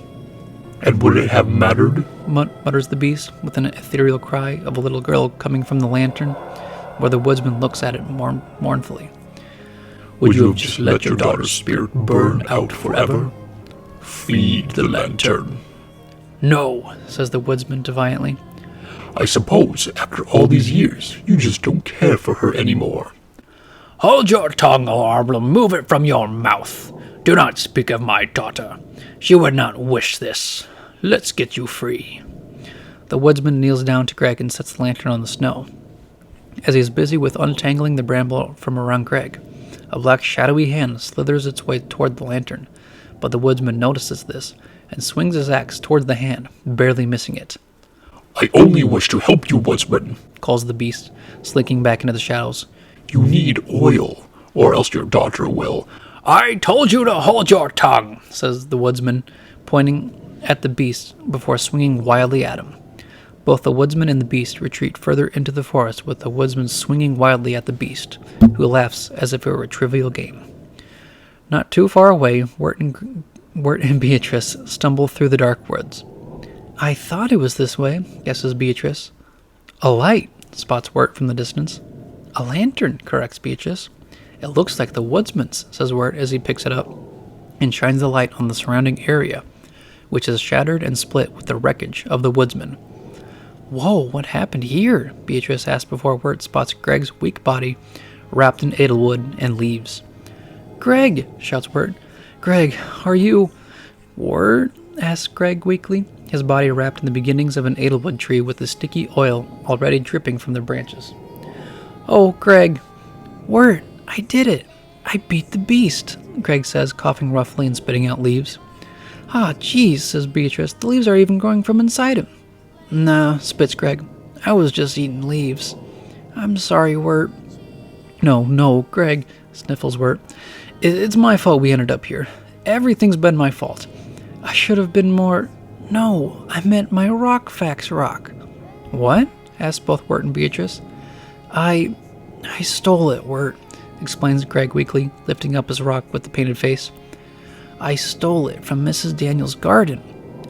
"And would it have mattered?" mutters the beast, with an ethereal cry of a little girl coming from the lantern, where the woodsman looks at it mournfully. Would you have just let your daughter's spirit burn out forever? Feed the lantern. "No," says the woodsman defiantly. "I suppose, after all these years, you just don't care for her anymore." "Hold your tongue, or remove it from your mouth. Do not speak of my daughter. She would not wish this. Let's get you free." The woodsman kneels down to Greg and sets the lantern on the snow. As he is busy with untangling the bramble from around Greg, a black shadowy hand slithers its way toward the lantern, but the woodsman notices this and swings his axe toward the hand, barely missing it. "I only wish to help you, woodsman," calls the beast, slinking back into the shadows. "You need oil, or else your daughter will." "I told you to hold your tongue," says the woodsman, pointing at the beast before swinging wildly at him. Both the woodsman and the beast retreat further into the forest, with the woodsman swinging wildly at the beast, who laughs as if it were a trivial game. Not too far away, Wirt and Beatrice stumble through the dark woods. "I thought it was this way," guesses Beatrice. "A light," spots Wirt from the distance. "A lantern," corrects Beatrice. "It looks like the woodsman's," says Wirt as he picks it up and shines the light on the surrounding area, which is shattered and split with the wreckage of the woodsman. "Whoa, what happened here?" Beatrice asks before Wirt spots Greg's weak body wrapped in edelwood and leaves. "Greg!" shouts Wirt. "Greg, are you—" "Wirt?" asks Greg weakly, his body wrapped in the beginnings of an edelwood tree with the sticky oil already dripping from the branches. "Oh, Greg! Wirt, I did it! I beat the beast!" Greg says, coughing roughly and spitting out leaves. "Ah, geez," says Beatrice, "the leaves are even growing from inside him." "Nah," spits Greg. "I was just eating leaves." "I'm sorry, Wirt." No, Greg," sniffles Wirt. It's my fault we ended up here. Everything's been my fault. I should have been more... No, I meant my rock facts rock." "What?" asked both Wirt and Beatrice. I stole it, Wirt," explains Greg weakly, lifting up his rock with the painted face. "I stole it from Mrs. Daniels' garden.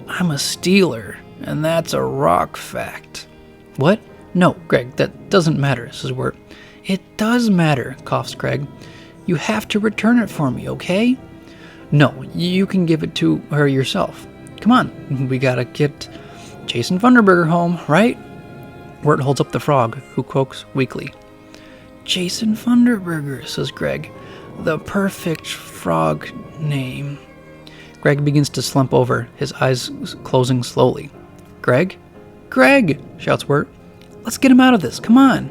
I'm a stealer, and that's a rock fact." "What? No, Greg, that doesn't matter," says Wirt. "It does matter," coughs Greg. "You have to return it for me, okay?" "No, you can give it to her yourself. Come on, we gotta get Jason Funderburger home, right?" Wirt holds up the frog, who croaks weakly. "Jason Funderburger," says Greg. "The perfect frog name." Greg begins to slump over, his eyes closing slowly. "Greg? Greg!" shouts Wirt. "Let's get him out of this, come on!"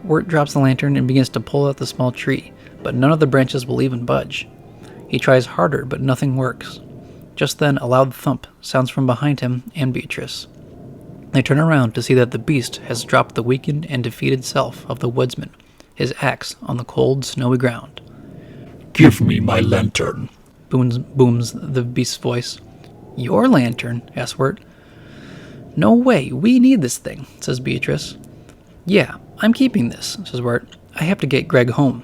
Wirt drops the lantern and begins to pull out the small tree, but none of the branches will even budge. He tries harder, but nothing works. Just then, a loud thump sounds from behind him and Beatrice. They turn around to see that the beast has dropped the weakened and defeated self of the woodsman, his axe on the cold, snowy ground. Give me my lantern, booms the beast's voice. Your lantern? Asks Wirt. No way, we need this thing, says Beatrice. Yeah, I'm keeping this, says Wirt. I have to get Greg home.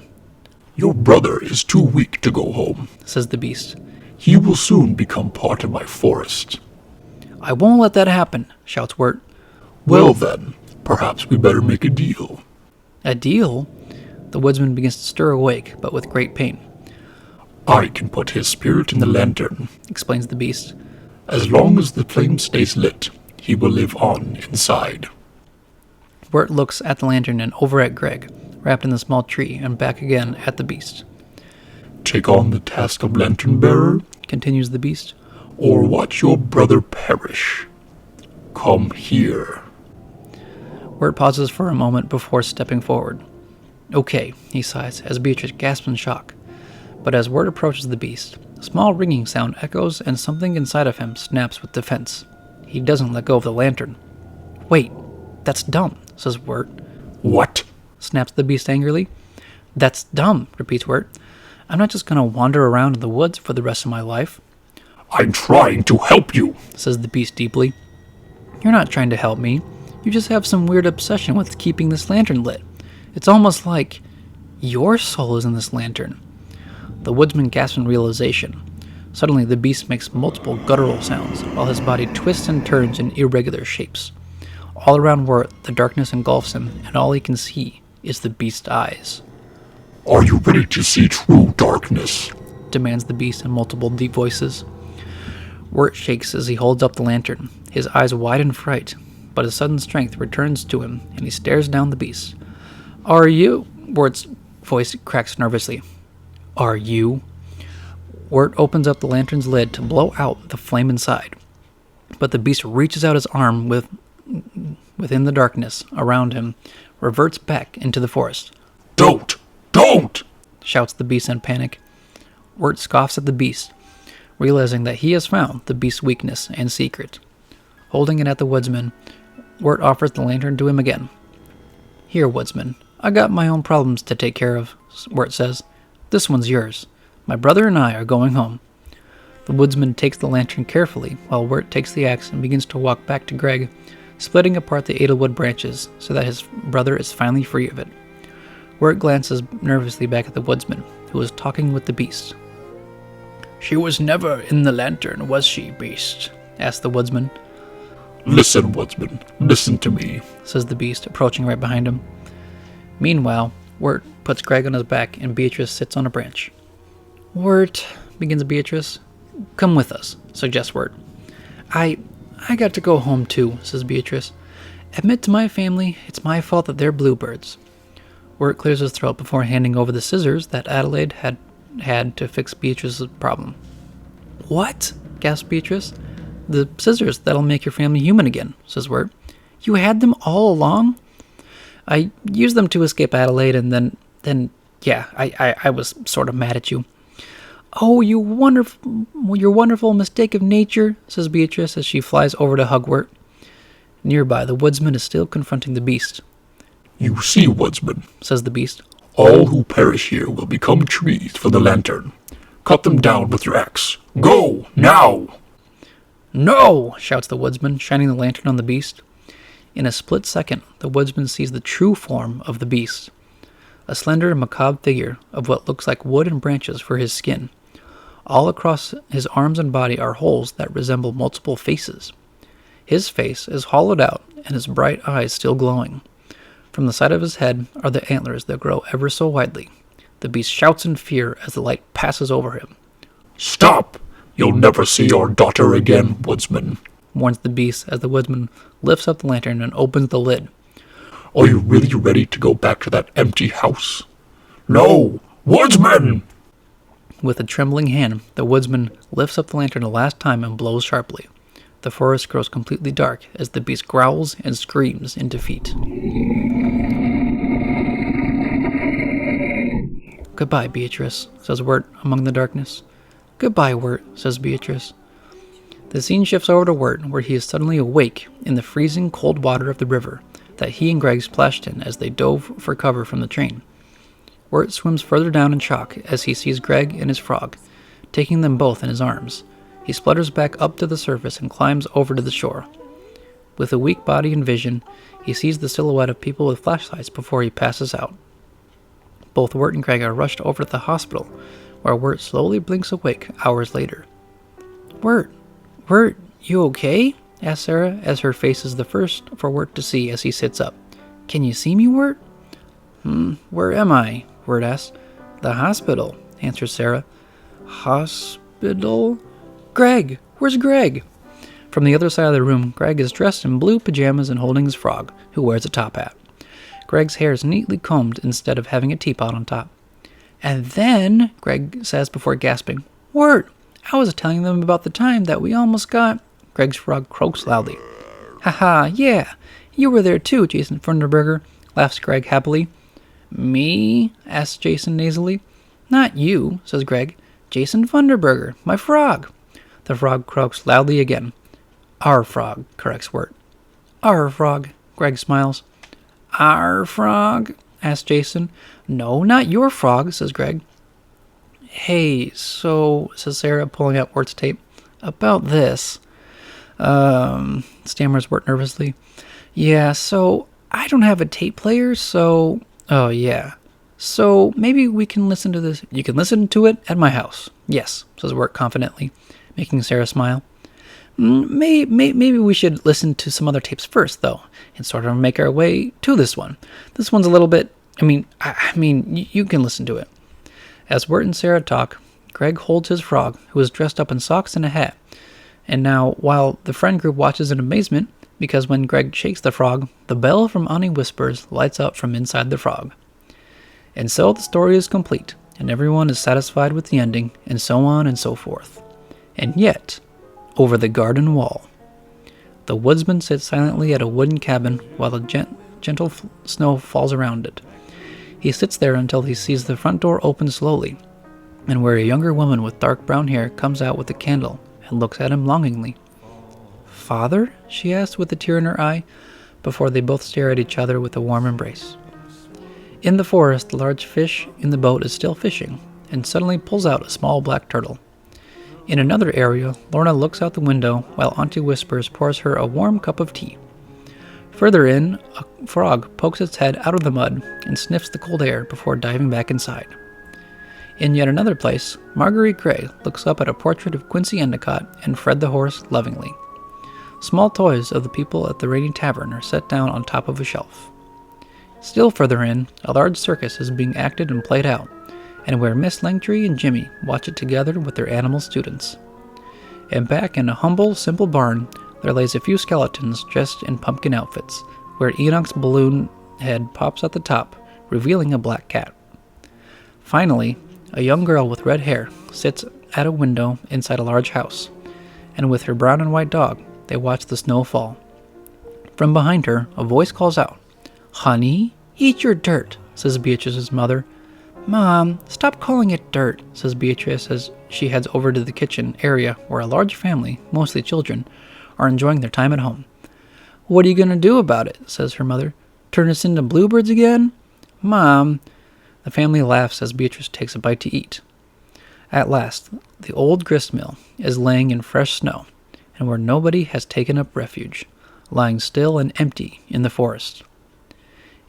Your brother is too weak to go home, says the beast. He will soon become part of my forest. I won't let that happen, shouts Wirt. Well then, perhaps we better make a deal. A deal? The woodsman begins to stir awake, but with great pain. I can put his spirit in the lantern, explains the beast. As long as the flame stays lit, he will live on inside. Wirt looks at the lantern and over at Greg, wrapped in the small tree, and back again at the beast. Take on the task of lantern bearer, continues the beast, or watch your brother perish. Come here. Wirt pauses for a moment before stepping forward. Okay, he sighs, as Beatrice gasps in shock. But as Wirt approaches the beast, a small ringing sound echoes and something inside of him snaps with defense. He doesn't let go of the lantern. Wait, that's dumb, says Wirt. What? Snaps the beast angrily. That's dumb, repeats Wirt. I'm not just going to wander around in the woods for the rest of my life. I'm trying to help you, says the beast deeply. You're not trying to help me. You just have some weird obsession with keeping this lantern lit. It's almost like your soul is in this lantern. The woodsman gasps in realization. Suddenly, the beast makes multiple guttural sounds, while his body twists and turns in irregular shapes. All around Wirt, the darkness engulfs him, and all he can see is the beast's eyes. Are you ready to see true darkness? Demands the beast in multiple deep voices. Wirt shakes as he holds up the lantern, his eyes wide in fright, but his sudden strength returns to him, and he stares down the beast. Are you? Wirt's voice cracks nervously. Are you? Wirt opens up the lantern's lid to blow out the flame inside, but the beast reaches out his arm within the darkness around him, reverts back into the forest. Don't! Shouts the beast in panic. Wirt scoffs at the beast, realizing that he has found the beast's weakness and secret. Holding it at the woodsman, Wirt offers the lantern to him again. Here, woodsman, I got my own problems to take care of, Wirt says. This one's yours. My brother and I are going home. The woodsman takes the lantern carefully, while Wirt takes the axe and begins to walk back to Greg, splitting apart the edelwood branches so that his brother is finally free of it. Wirt glances nervously back at the woodsman, who is talking with the beast. She was never in the lantern, was she, beast? Asks the woodsman. Listen, woodsman, listen to me, says the beast, approaching right behind him. Meanwhile, Wirt puts Greg on his back and Beatrice sits on a branch. Wirt, begins Beatrice. Come with us, suggests Wirt. I got to go home too, says Beatrice. Admit to my family, it's my fault that they're bluebirds. Wirt clears his throat before handing over the scissors that Adelaide had to fix Beatrice's problem. What? gasps Beatrice. The scissors that'll make your family human again, says Wirt. You had them all along? I used them to escape Adelaide, and then I was sort of mad at you. Oh, your wonderful mistake of nature, says Beatrice as she flies over to hug Wirt. Nearby, the woodsman is still confronting the beast. You see, woodsman, says the beast. All who perish here will become trees for the lantern. Cut them down with your axe. Go, now! No! Shouts the woodsman, shining the lantern on the beast. In a split second, the woodsman sees the true form of the beast. A slender, macabre figure of what looks like wood and branches for his skin. All across his arms and body are holes that resemble multiple faces. His face is hollowed out and his bright eyes still glowing. From the side of his head are the antlers that grow ever so widely. The beast shouts in fear as the light passes over him. Stop! You'll never see your daughter again, woodsman, warns the beast as the woodsman lifts up the lantern and opens the lid. Are you really ready to go back to that empty house? No! Woodsman! With a trembling hand, the woodsman lifts up the lantern a last time and blows sharply. The forest grows completely dark as the beast growls and screams in defeat. Goodbye, Beatrice, says Wirt among the darkness. Goodbye, Wirt, says Beatrice. The scene shifts over to Wirt, where he is suddenly awake in the freezing cold water of the river that he and Greg splashed in as they dove for cover from the train. Wirt swims further down in shock as he sees Greg and his frog, taking them both in his arms. He splutters back up to the surface and climbs over to the shore. With a weak body and vision, he sees the silhouette of people with flashlights before he passes out. Both Wirt and Greg are rushed over to the hospital, where Wirt slowly blinks awake hours later. Wirt, you okay? Asks Sarah, as her face is the first for Wirt to see as he sits up. Can you see me, Wirt? Where am I? Wirt asks. The hospital, answers Sarah. Hospital? Greg! Where's Greg? From the other side of the room, Greg is dressed in blue pajamas and holding his frog, who wears a top hat. Greg's hair is neatly combed instead of having a teapot on top. And then, Greg says before gasping, Wirt, I was telling them about the time that we almost got... Greg's frog croaks loudly. Haha, yeah, you were there too, Jason Funderburger, laughs Greg happily. Me? Asks Jason nasally. Not you, says Greg. Jason Funderburger, my frog. The frog croaks loudly again. Our frog, corrects Wirt. Our frog, Greg smiles. Our frog? Asks Jason. No, not your frog, says Greg. Hey, so, says Sarah, pulling out Wirt's tape. About this. Stammers Wirt nervously. Yeah, so, I don't have a tape player, so... Oh, yeah. So, maybe we can listen to this... You can listen to it at my house. Yes, says Wirt confidently, making Sarah smile. Maybe we should listen to some other tapes first, though, and sort of make our way to this one. This one's a little bit... I mean, you can listen to it. As Wirt and Sarah talk, Greg holds his frog, who is dressed up in socks and a hat. And now, while the friend group watches in amazement, because when Greg shakes the frog, the bell from Ani Whispers lights up from inside the frog. And so the story is complete, and everyone is satisfied with the ending, and so on and so forth. And yet, over the garden wall, the woodsman sits silently at a wooden cabin while a gentle snow falls around it. He sits there until he sees the front door open slowly, and where a younger woman with dark brown hair comes out with a candle and looks at him longingly. Father? She asks with a tear in her eye, before they both stare at each other with a warm embrace. In the forest, the large fish in the boat is still fishing, and suddenly pulls out a small black turtle. In another area, Lorna looks out the window while Auntie Whispers pours her a warm cup of tea. Further in, a frog pokes its head out of the mud and sniffs the cold air before diving back inside. In yet another place, Marguerite Gray looks up at a portrait of Quincy Endicott and Fred the horse lovingly. Small toys of the people at the Rainy Tavern are set down on top of a shelf. Still further in, a large circus is being acted and played out, and where Miss Langtree and Jimmy watch it together with their animal students. And back in a humble, simple barn, there lays a few skeletons dressed in pumpkin outfits, where Enoch's balloon head pops at the top, revealing a black cat. Finally, a young girl with red hair sits at a window inside a large house, and with her brown and white dog, they watch the snow fall. From behind her, a voice calls out, "Honey, eat your dirt," says Beatrice's mother. "Mom, stop calling it dirt," says Beatrice as she heads over to the kitchen area where a large family, mostly children, are enjoying their time at home. "What are you going to do about it?" says her mother. "Turn us into bluebirds again?" "Mom." The family laughs as Beatrice takes a bite to eat. At last, the old grist mill is laying in fresh snow, and where nobody has taken up refuge, lying still and empty in the forest.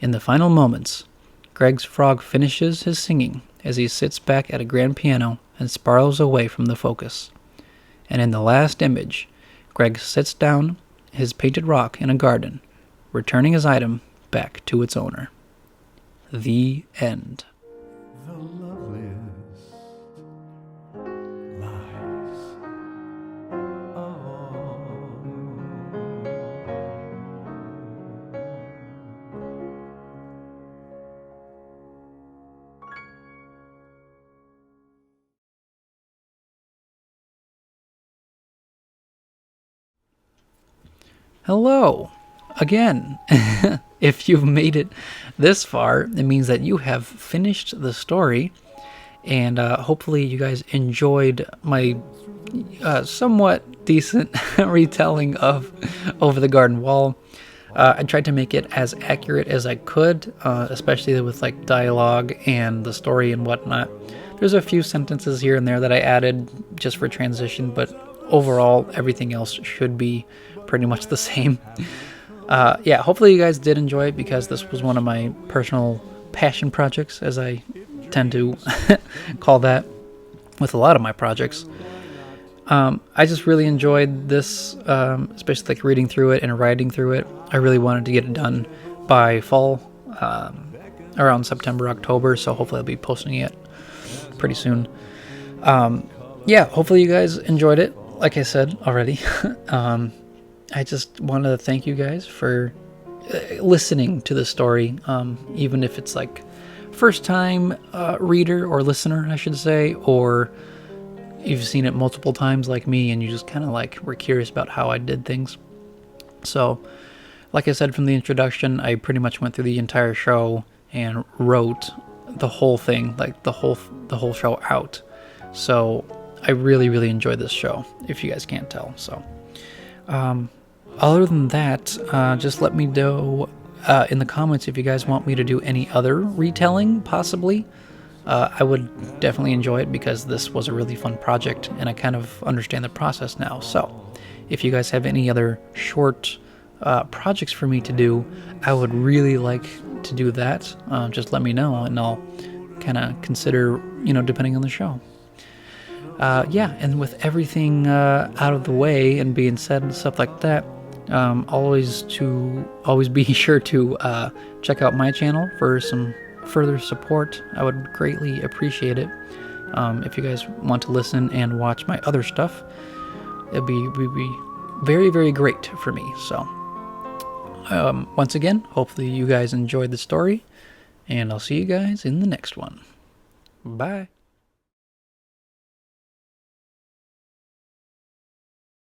In the final moments, Greg's frog finishes his singing as he sits back at a grand piano and spirals away from the focus. And in the last image, Greg sits down his painted rock in a garden, returning his item back to its owner. The end. The loveliest lies of all. Hello, again. If you've made it this far, it means that you have finished the story, And hopefully you guys enjoyed my somewhat decent retelling of Over the Garden Wall. I tried to make it as accurate as I could, especially with like dialogue and the story and whatnot. There's a few sentences here and there that I added just for transition, but overall everything else should be pretty much the same. Yeah, hopefully you guys did enjoy it, because this was one of my personal passion projects, as I tend to call that with a lot of my projects. I just really enjoyed this, especially like reading through it and writing through it. I really wanted to get it done by fall, around September, October, so hopefully I'll be posting it pretty soon. Yeah, hopefully you guys enjoyed it, like I said already. I just wanted to thank you guys for listening to the story, even if it's like first time reader or listener, I should say, or you've seen it multiple times like me and you just kind of like were curious about how I did things. So like I said from the introduction, I pretty much went through the entire show and wrote the whole thing, like the whole show out. So I really enjoyed this show, if you guys can't tell. So other than that, just let me know in the comments if you guys want me to do any other retelling, possibly. I would definitely enjoy it, because this was a really fun project and I kind of understand the process now. So if you guys have any other short projects for me to do, I would really like to do that. Just let me know and I'll kind of consider, depending on the show. Yeah, and with everything out of the way and being said and stuff like that, always be sure to check out my channel for some further support. I would greatly appreciate it. If you guys want to listen and watch my other stuff, it'd be very great for me. So once again, hopefully you guys enjoyed the story, and I'll see you guys in the next one. Bye.